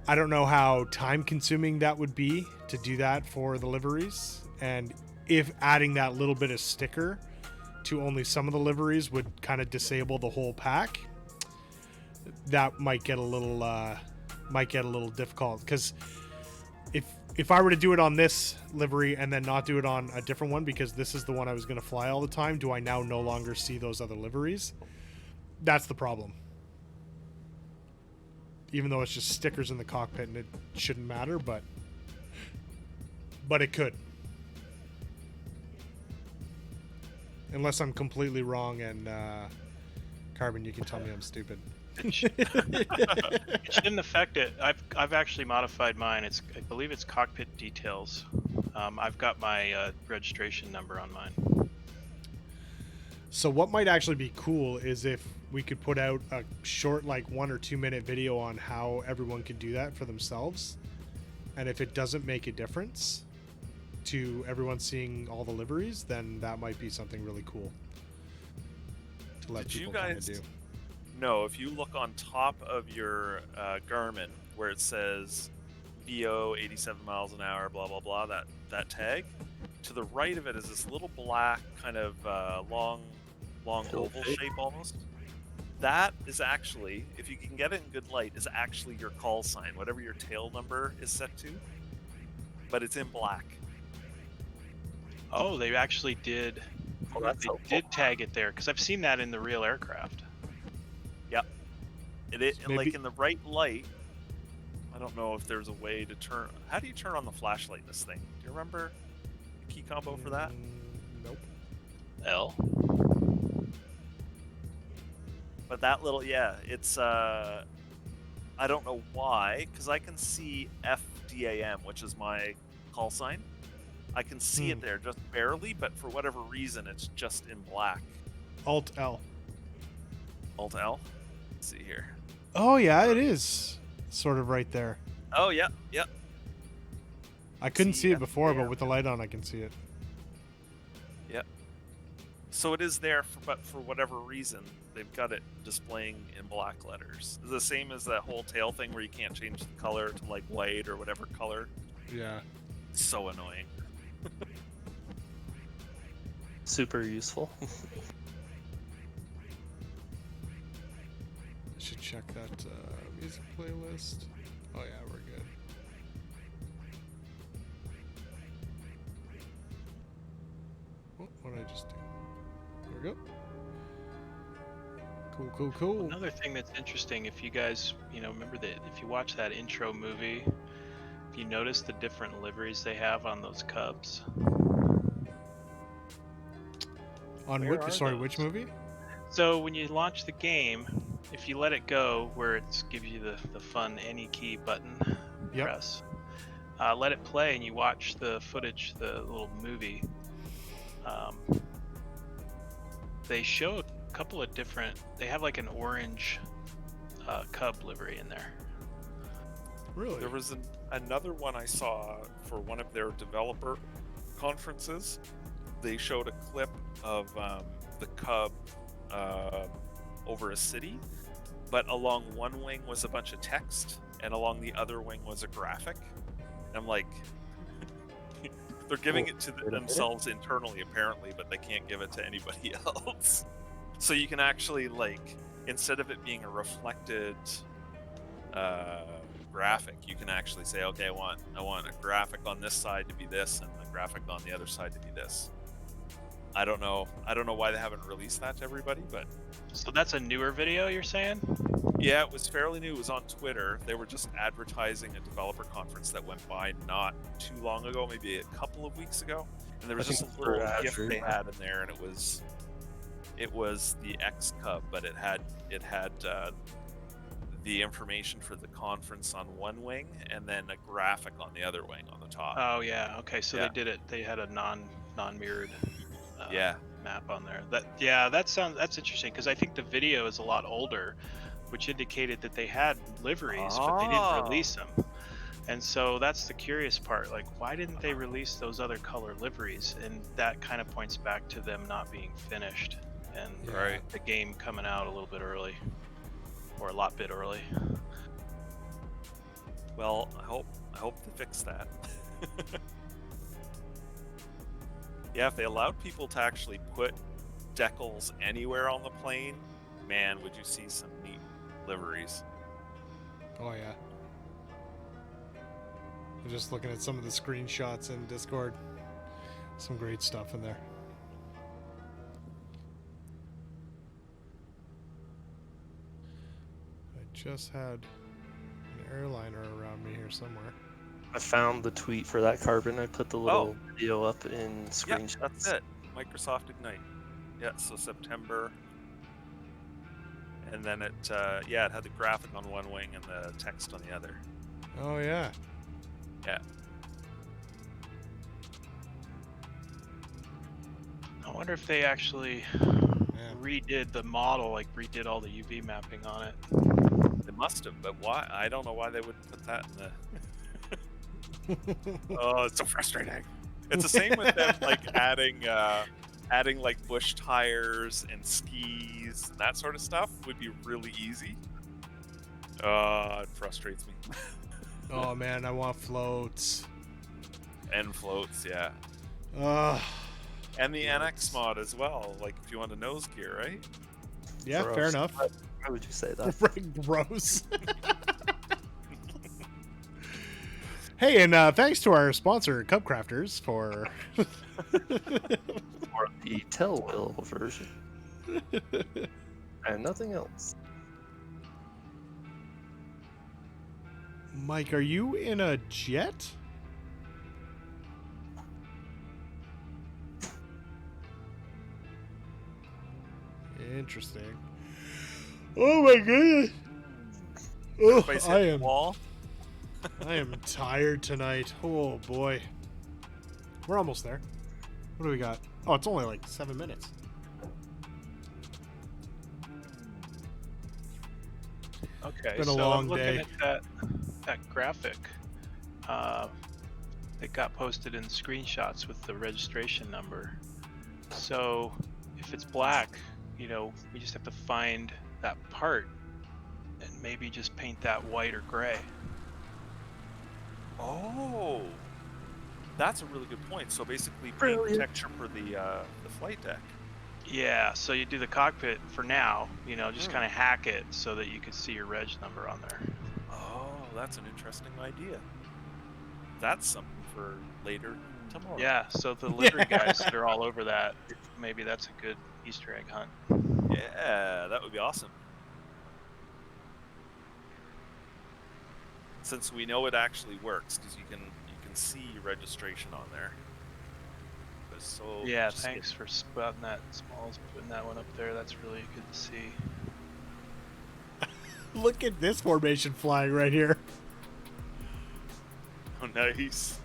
I don't know how time consuming that would be to do that for the liveries. And if adding that little bit of sticker to only some of the liveries would kind of disable the whole pack, that might get a little difficult, because if I were to do it on this livery and then not do it on a different one because this is the one I was going to fly all the time, do I now no longer see those other liveries? That's the problem. Even though it's just stickers in the cockpit and it shouldn't matter, but it could. Unless I'm completely wrong, and Carbon, you can tell me I'm stupid. It shouldn't affect it. I've actually modified mine. I believe it's cockpit details. I've got my registration number on mine. So what might actually be cool is if we could put out a short, like 1 or 2 minute video on how everyone can do that for themselves. And if it doesn't make a difference to everyone seeing all the liveries, then that might be something really cool to let Did you people kind of guys do. No, if you look on top of your Garmin where it says VO 87 miles an hour, blah blah blah, that tag, to the right of it is this little black kind of long oval shape almost. That is actually, if you can get it in good light, is actually your call sign, whatever your tail number is set to. But it's in black. Oh, they actually did. Oh, that's They helpful. did tag it there because I've seen that in the real aircraft. Yep. Maybe- Like in the right light. I don't know if there's a way to turn. How do you turn on the flashlight in this thing? Do you remember the key combo for that? Nope. L. But that little, yeah, it's I don't know why, because I can see FDAM, which is my call sign. I can see it there just barely, but for whatever reason, it's just in black. Alt L. Alt L. Let's see here. Oh yeah, it is sort of right there. Oh yeah, yeah. I couldn't see it before, yeah. but with the light on, I can see it. Yep. So it is there, but for whatever reason, they've got it displaying in black letters. It's the same as that whole tail thing where you can't change the color to like white or whatever color. Yeah. It's so annoying. Super useful. I should check that music playlist. Oh yeah, we're good. Oh, what did I just do? There we go. Cool, cool, cool. Another thing that's interesting, if you guys, remember that if you watch that intro movie, if you notice the different liveries they have on those Cubs. On Where which? are Sorry, those? which movie? So when you launch the game, if you let it go where it gives you the fun any key button Yep. press, let it play and you watch the footage, the little movie. They show a couple of different. They have like an orange Cub livery in there. Really? There was another one I saw for one of their developer conferences. They showed a clip of the Cub over a city, but along one wing was a bunch of text, and along the other wing was a graphic. And I'm like, they're giving it to themselves internally, apparently, but they can't give it to anybody else. So you can actually, like, instead of it being a reflected graphic, you can actually say, okay, I want a graphic on this side to be this, and a graphic on the other side to be this. I don't know why they haven't released that to everybody, but So that's a newer video, you're saying? yeah, it was fairly new. It was on Twitter. They were just advertising a developer conference that went by not too long ago, maybe a couple of weeks ago. And there was I just think a little for gift Azure. they had in there, and it was the X Cub, but it had the information for the conference on one wing, and then a graphic on the other wing on the top. Oh yeah, okay. So Yeah. they did it. They had a non-mirrored Yeah. map on there. That's interesting because I think the video is a lot older, which indicated that they had liveries, but they didn't release them. And so that's the curious part. Like, why didn't they release those other color liveries? And that kind of points back to them not being finished and Right. the game coming out a little bit early, or a lot bit early. Well, I hope they fix that. Yeah, if they allowed people to actually put decals anywhere on the plane, man, would you see some neat liveries. Oh yeah. I'm just looking at some of the screenshots in Discord. Some great stuff in there. I just had an airliner around me here somewhere. I found the tweet for that carbon. I put the little video up in Yeah, screenshots. that's it. Microsoft Ignite. Yeah, so September. And then it had the graphic on one wing and the text on the other. Oh yeah. Yeah. I wonder if they actually Yeah. redid the model, like redid all the UV mapping on it. They must have, but why? I don't know why they would put that in the. Oh, it's so frustrating. It's the same with them, like adding like bush tires and skis and that sort of stuff would be really easy. It frustrates me. Oh man, I want floats. And floats, yeah. And the NX mod as well. Like if you want a nose gear, right? yeah, Gross. fair enough. Why would you say that? Gross. Hey, and thanks to our sponsor, Cup Crafters, for Or the Tellwheel version. And nothing else. Mike, are you in a jet? Interesting. Oh my goodness. Oh, Everybody's hitting the wall. I am tired tonight. Oh boy. We're almost there. What do we got? Oh, it's only like 7 minutes. Okay, Been a so long I'm looking day. at that graphic. It got posted in screenshots with the registration number. So if it's black, we just have to find that part and maybe just paint that white or gray. Oh, that's a really good point. So basically, paint Brilliant. texture for the flight deck. Yeah, so you do the cockpit for now, just kind of hack it so that you can see your reg number on there. Oh, that's an interesting idea. That's something for later tomorrow. Yeah, so the livery guys that are all over that, maybe that's a good Easter egg hunt. Yeah, that would be awesome. Since we know it actually works, because you can see registration on there. So Yeah, just thanks for spotting that, Smalls, putting that one up there. That's really good to see. Look at this formation flying right here. Oh, nice.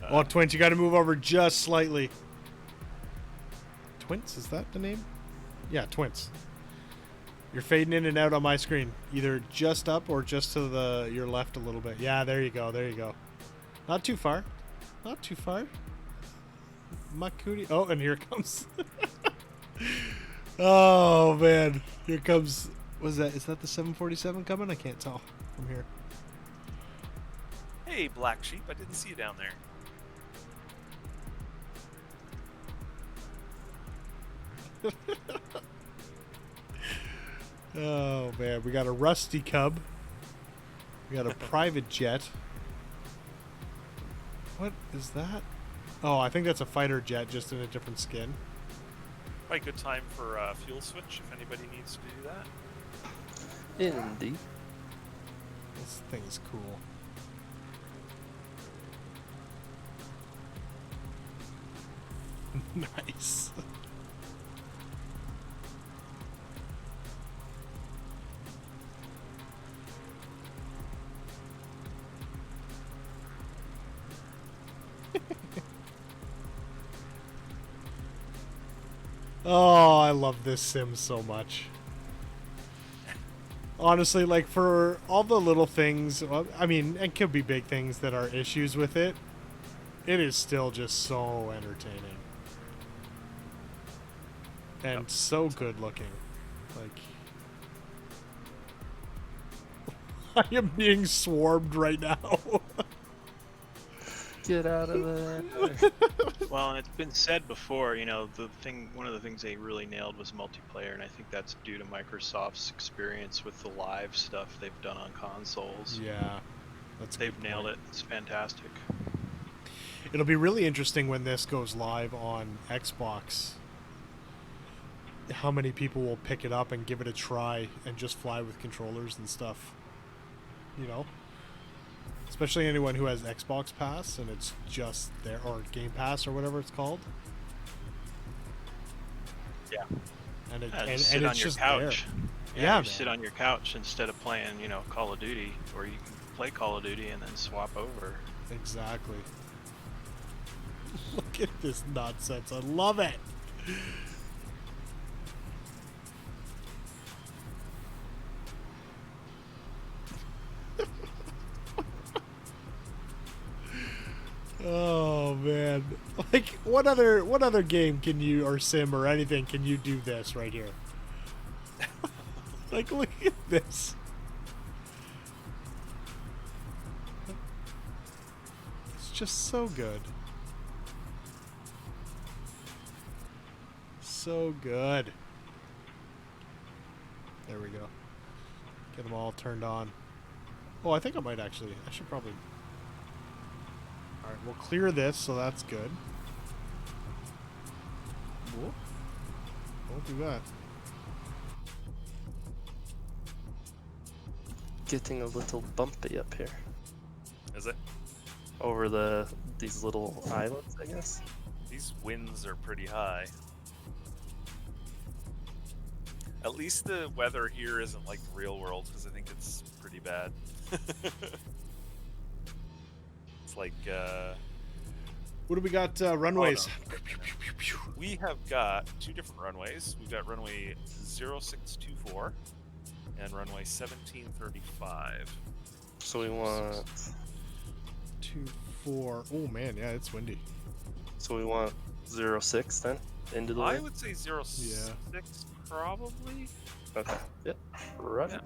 Oh, Twins, you got to move over just slightly. Twins, is that the name? Yeah, Twins. You're fading in and out on my screen. Either just up or just to your left a little bit. Yeah, there you go. There you go. Not too far. Not too far. Makuni. Oh, and here comes. Oh, man. Here comes. Is that the 747 coming? I can't tell from here. Hey, black sheep! I didn't see you down there. Oh, man. We got a Rusty Cub. We got a private jet. What is that? Oh, I think that's a fighter jet, just in a different skin. Probably a good time for fuel switch if anybody needs to do that. Indeed. This thing's cool. Nice. Oh, I love this sim so much. Honestly, like, for all the little things, well, I mean, it could be big things that are issues with it, it is still just so entertaining. And so good looking. Like, I am being swarmed right now. Get out of there. Well, and it's been said before, one of the things they really nailed was multiplayer, and I think that's due to Microsoft's experience with the live stuff they've done on consoles. Yeah, They've nailed it. It's fantastic. It'll be really interesting when this goes live on Xbox. How many people will pick it up and give it a try and just fly with controllers and stuff? Especially anyone who has Xbox Pass and it's just there, or Game Pass or whatever it's called. Yeah. And Just sit and on it's your just couch. there. Yeah, Yeah, you sit on your couch instead of playing, Call of Duty, or you can play Call of Duty and then swap over. Exactly. Look at this nonsense. I love it. Oh man. Like, what other game can you, or sim or anything, can you do this right here? Like, look at this. It's just so good. So good. There we go. Get them all turned on. Oh, I think I might actually. I should probably. All right, we'll clear this, so that's good. Whoop. Don't do that. Getting a little bumpy up here. Is it? Over these little islands, I guess. These winds are pretty high. At least the weather here isn't like the real world, because I think it's pretty bad. It's like, What do we got? Runways. no. We have got 2 different runways. We've got runway 0624 and runway 1735. So we want 2, 4. Oh man, yeah, it's windy. so we want 06 then into the I wind? would say 06 probably. Okay. Yep. Right. Yeah.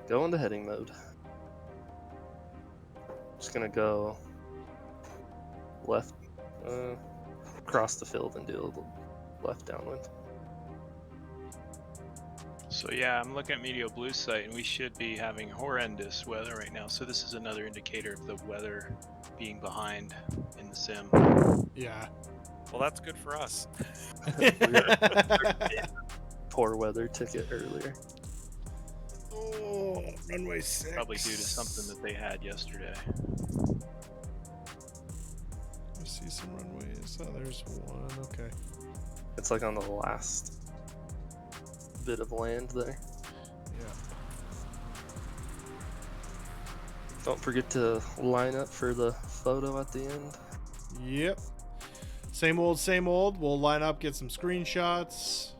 Go into heading mode. Just gonna go left, across the field and do a little left downwind. So yeah, I'm looking at Meteo Blue's site, and we should be having horrendous weather right now. So this is another indicator of the weather being behind in the sim. Yeah. Well, that's good for us. Poor weather ticket earlier. Oh, runway 6. Probably due to something that they had yesterday. I see some runways. Oh, there's one. Okay. It's like on the last bit of land there. Yeah. Don't forget to line up for the photo at the end. Yep. Same old, same old. We'll line up, get some screenshots.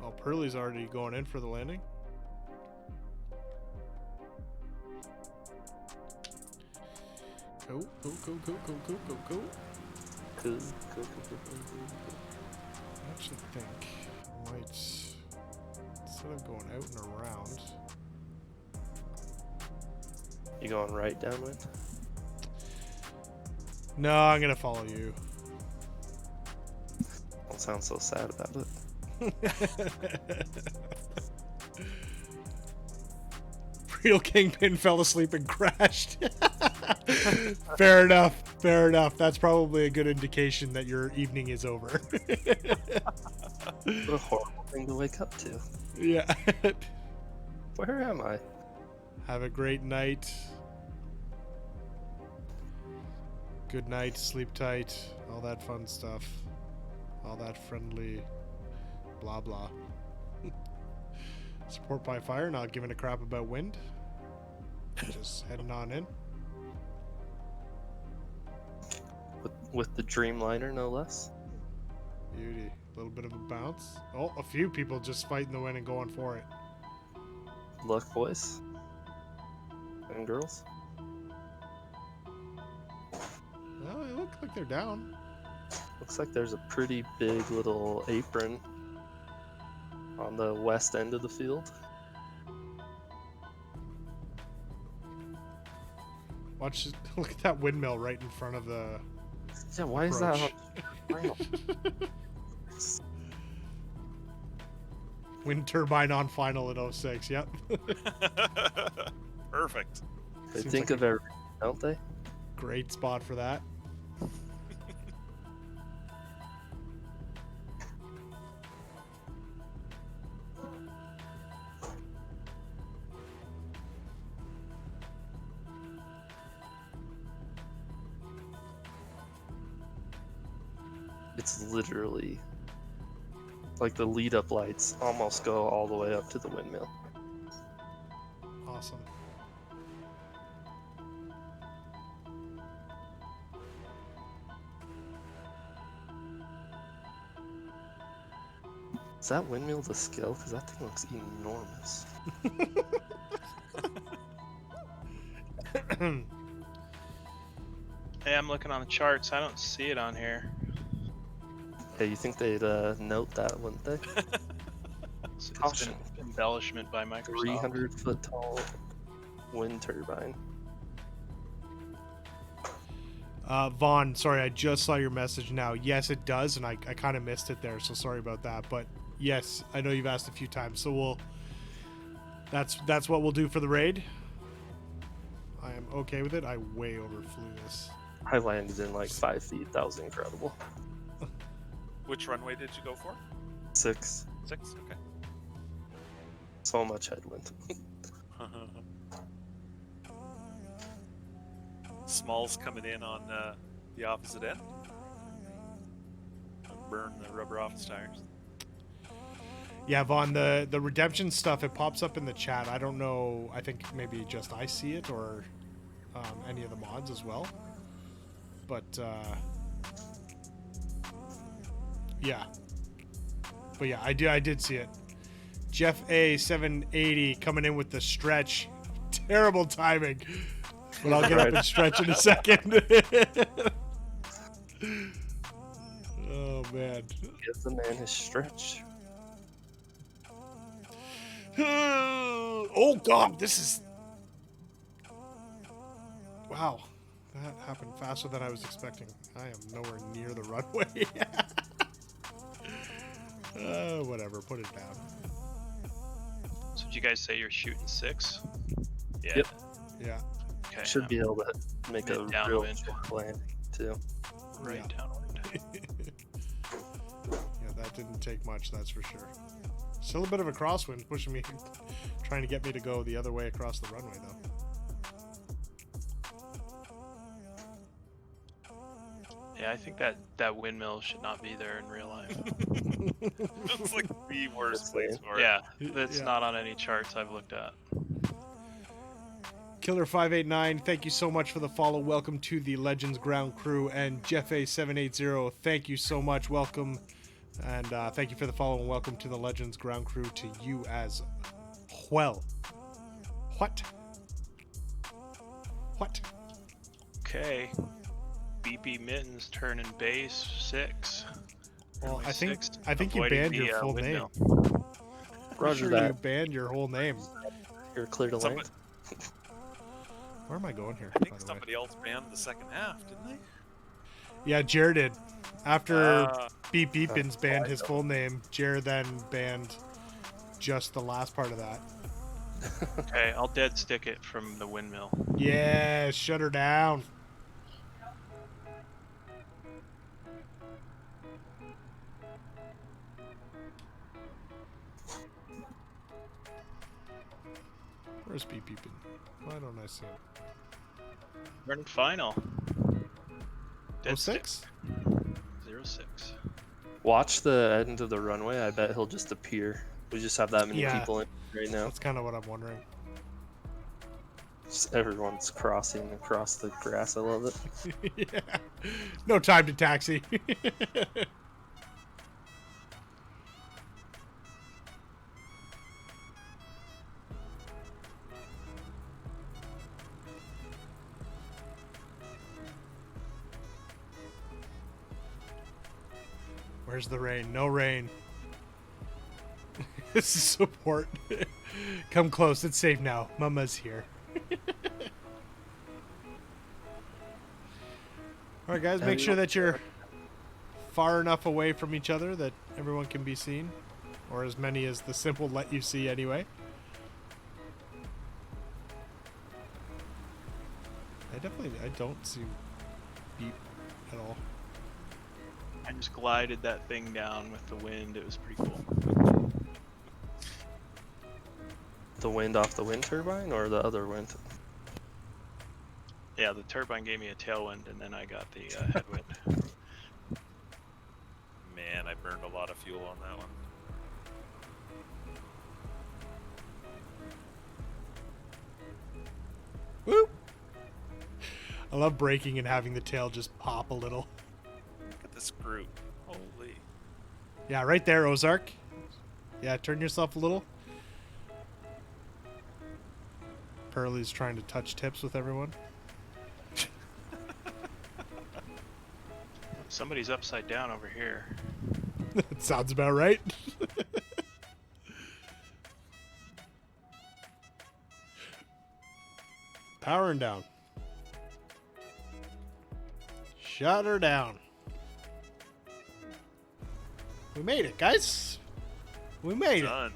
Oh, Pearlie's already going in for the landing. Go, go, go, go, go, go, go, go. Cool. I actually think I might, instead of going out and around, You going right downwind? no, I'm gonna follow you. Don't sound so sad about it. Real Kingpin fell asleep and crashed. Fair enough. Fair enough. That's probably a good indication that your evening is over. What a horrible thing to wake up to. Yeah. Where am I? Have a great night. Good night. Sleep tight. All that fun stuff. All that friendly blah blah. Support by fire, not giving a crap about wind. Just heading on in. With the Dreamliner, no less. Beauty. A little bit of a bounce. Oh, a few people just fighting the wind and going for it. Luck, boys and girls. Well, they look like they're down. Looks like there's a pretty big little apron on the west end of the field. Watch, look at that windmill right in front of the Yeah, why is that approach. on Wind turbine on final at 06. Yep. Perfect. They Seems think like of everything, don't they? Great spot for that. It's literally like the lead up lights almost go all the way up to the windmill. Awesome. Is that windmill the scale? Because that thing looks enormous. Hey, I'm looking on the charts. I don't see it on here. Yeah, you think they'd note that, wouldn't they? It's Caution. been embellishment by Microsoft. 300-foot tall wind turbine. Vaughn, sorry, I just saw your message now. Yes, it does, and I kind of missed it there, so sorry about that. But yes, I know you've asked a few times, so that's what we'll do for the raid. I am okay with it. I way overflew this. I landed in like 5 feet. That was incredible. Which runway did you go for? 6. 6? Okay. So much headwind. Smalls coming in on the opposite end. Burn the rubber off his tires. Yeah, Vaughn, the redemption stuff, it pops up in the chat. I don't know. I think maybe just I see it, or any of the mods as well. But yeah. But yeah, I did see it. Jeff A 780 coming in with the stretch. Terrible timing. But I'll get up and stretch in a second. Oh man. Give the man his stretch. Oh god, this is... Wow. That happened faster than I was expecting. I am nowhere near the runway. Whatever, put it down. So did you guys say you're shooting 6? Yeah. Yep. Yeah. Okay. Should be able to make a real Downwind. short landing too. right Yeah. downwind. Yeah, that didn't take much, that's for sure. Still a bit of a crosswind pushing me, trying to get me to go the other way across the runway, though. Yeah, I think that windmill should not be there in real life. It's like the worst place for it. Yeah, it's Yeah. not on any charts I've looked at. Killer589, thank you so much for the follow. Welcome to the Legends Ground crew. And Jeff A780, thank you so much. Welcome. And thank you for the follow and welcome to the Legends Ground crew to you as well. What? Okay. BP Mittens turning base 6. Well, Runway I think 6, you avoiding banned the, your full name. windmill. Roger Sure, that. you banned your whole name. You're clear to land. Somebody- Where am I going here? I by think the way? somebody else banned the second half, didn't they? Yeah, Jared did. After Beep That's Beepins banned why his I full name, Jared then banned just the last part of that. Okay, I'll dead stick it from the windmill. Yeah, shut her down. Where's Beep Beepin? Why don't I see him? Run final. Dead 06? 06. Watch the end of the runway. I bet he'll just appear. We just have that many Yeah. people in right now. That's kind of what I'm wondering. Just everyone's crossing across the grass. I love it. Yeah. No time to taxi. Where's the rain? No rain. This is support. Come close. It's safe now. Mama's here. All right, guys. Make sure that you're far enough away from each other that everyone can be seen, or as many as the simple let you see anyway. I don't see Beep at all. I just glided that thing down with the wind. It was pretty cool. The wind off the wind turbine or the other wind? Yeah, the turbine gave me a tailwind, and then I got the headwind. Man, I burned a lot of fuel on that one. Woo! I love braking and having the tail just pop a little. Look at this group. Holy. Yeah, right there, Ozark. Yeah, turn yourself a little. Pearlie's trying to touch tips with everyone. Somebody's upside down over here. That sounds about right. Powering down. Shut her down. We made it, guys. We made it. Done.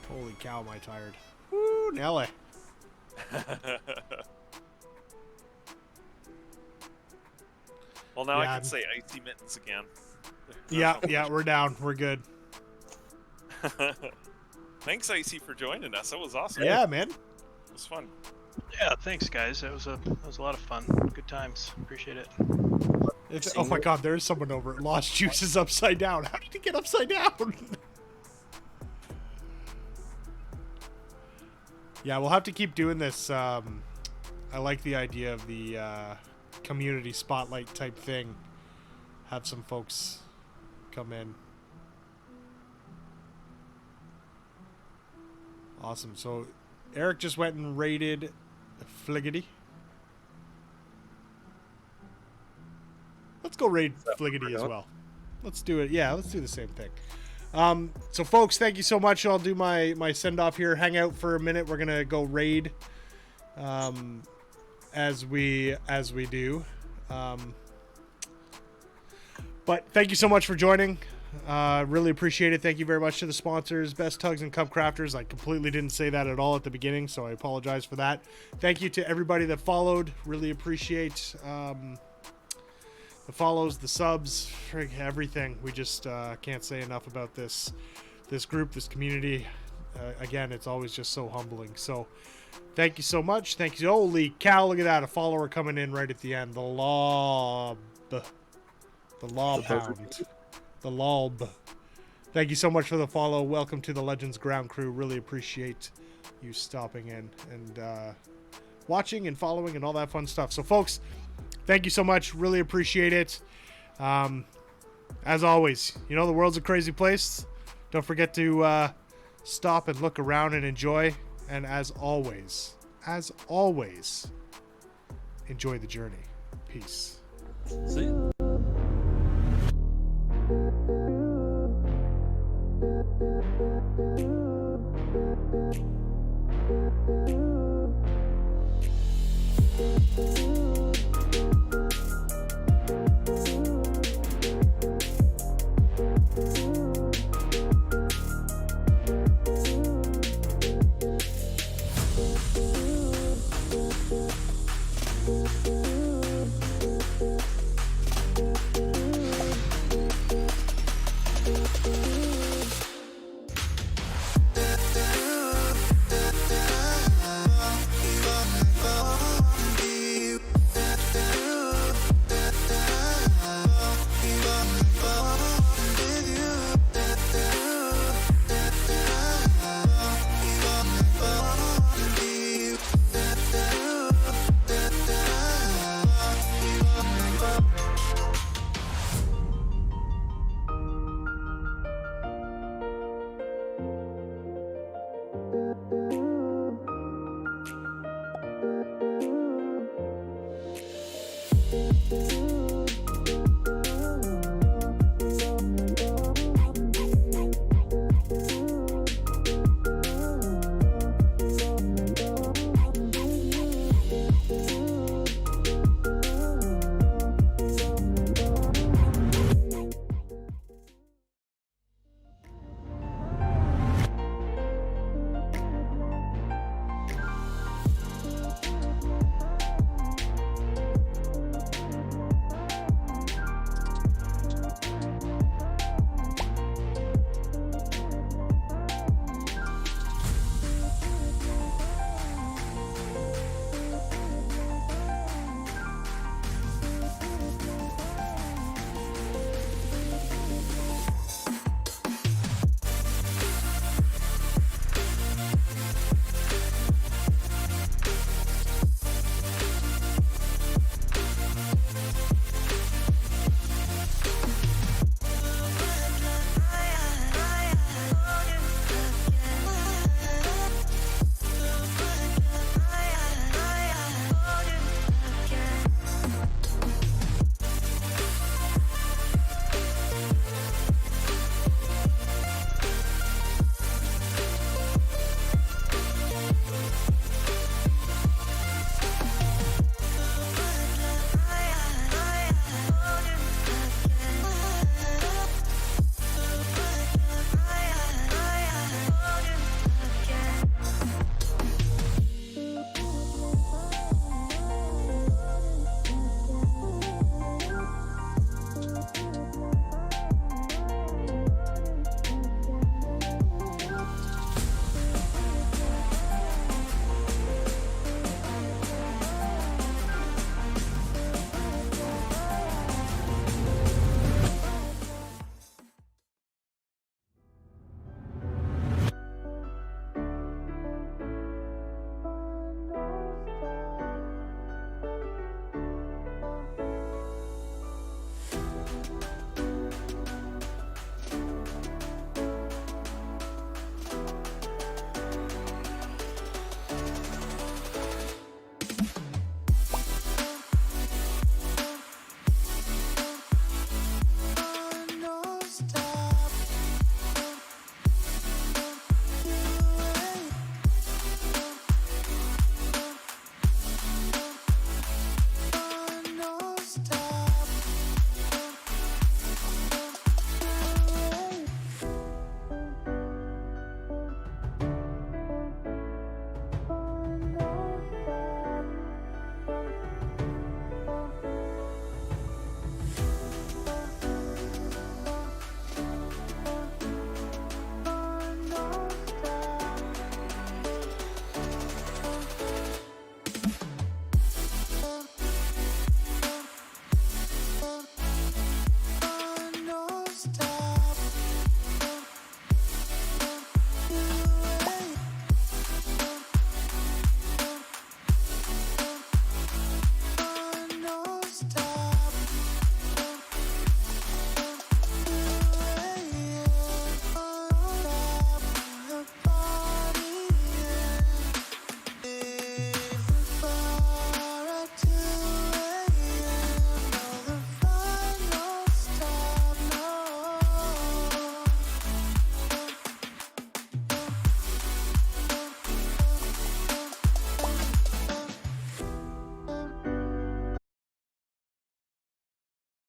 Holy cow, am I tired. Woo, Nelly. Well, now I Yeah, can say icy mittens again. Yeah, we're down. We're good. Thanks, Icy, for joining us. That was awesome. Yeah, man. It was fun. Yeah, thanks guys. That was a lot of fun. Good times. Appreciate it. Oh my god, there's someone over. Lost Juice is upside down. How did he get upside down? Yeah, we'll have to keep doing this. I like the idea of the community spotlight type thing. Have some folks come in. Awesome. So Eric just went and raided Fliggity. Let's go raid Fliggity as well. Let's do it. Yeah, let's do the same thing. So folks, thank you so much. I'll do my send off here. Hang out for a minute. We're gonna go raid as we do. But thank you so much for joining. Really appreciate it. Thank you very much to the sponsors, Best Tugs and Cup Crafters. I completely didn't say that at all at the beginning, so I apologize for that. Thank you to everybody that followed. Really appreciate the follows, the subs, everything. We just can't say enough about this group, this community. Again, it's always just so humbling. So thank you so much. Thank you. Holy cow, look at that. A follower coming in right at the end. The Lob Hound. The Lob. Thank you so much for the follow. Welcome to the Legends Ground Crew. Really appreciate you stopping in and watching and following and all that fun stuff. So folks, thank you so much. Really appreciate it. As always, you know the world's a crazy place. Don't forget to stop and look around and enjoy. And as always, enjoy the journey. Peace. See ya.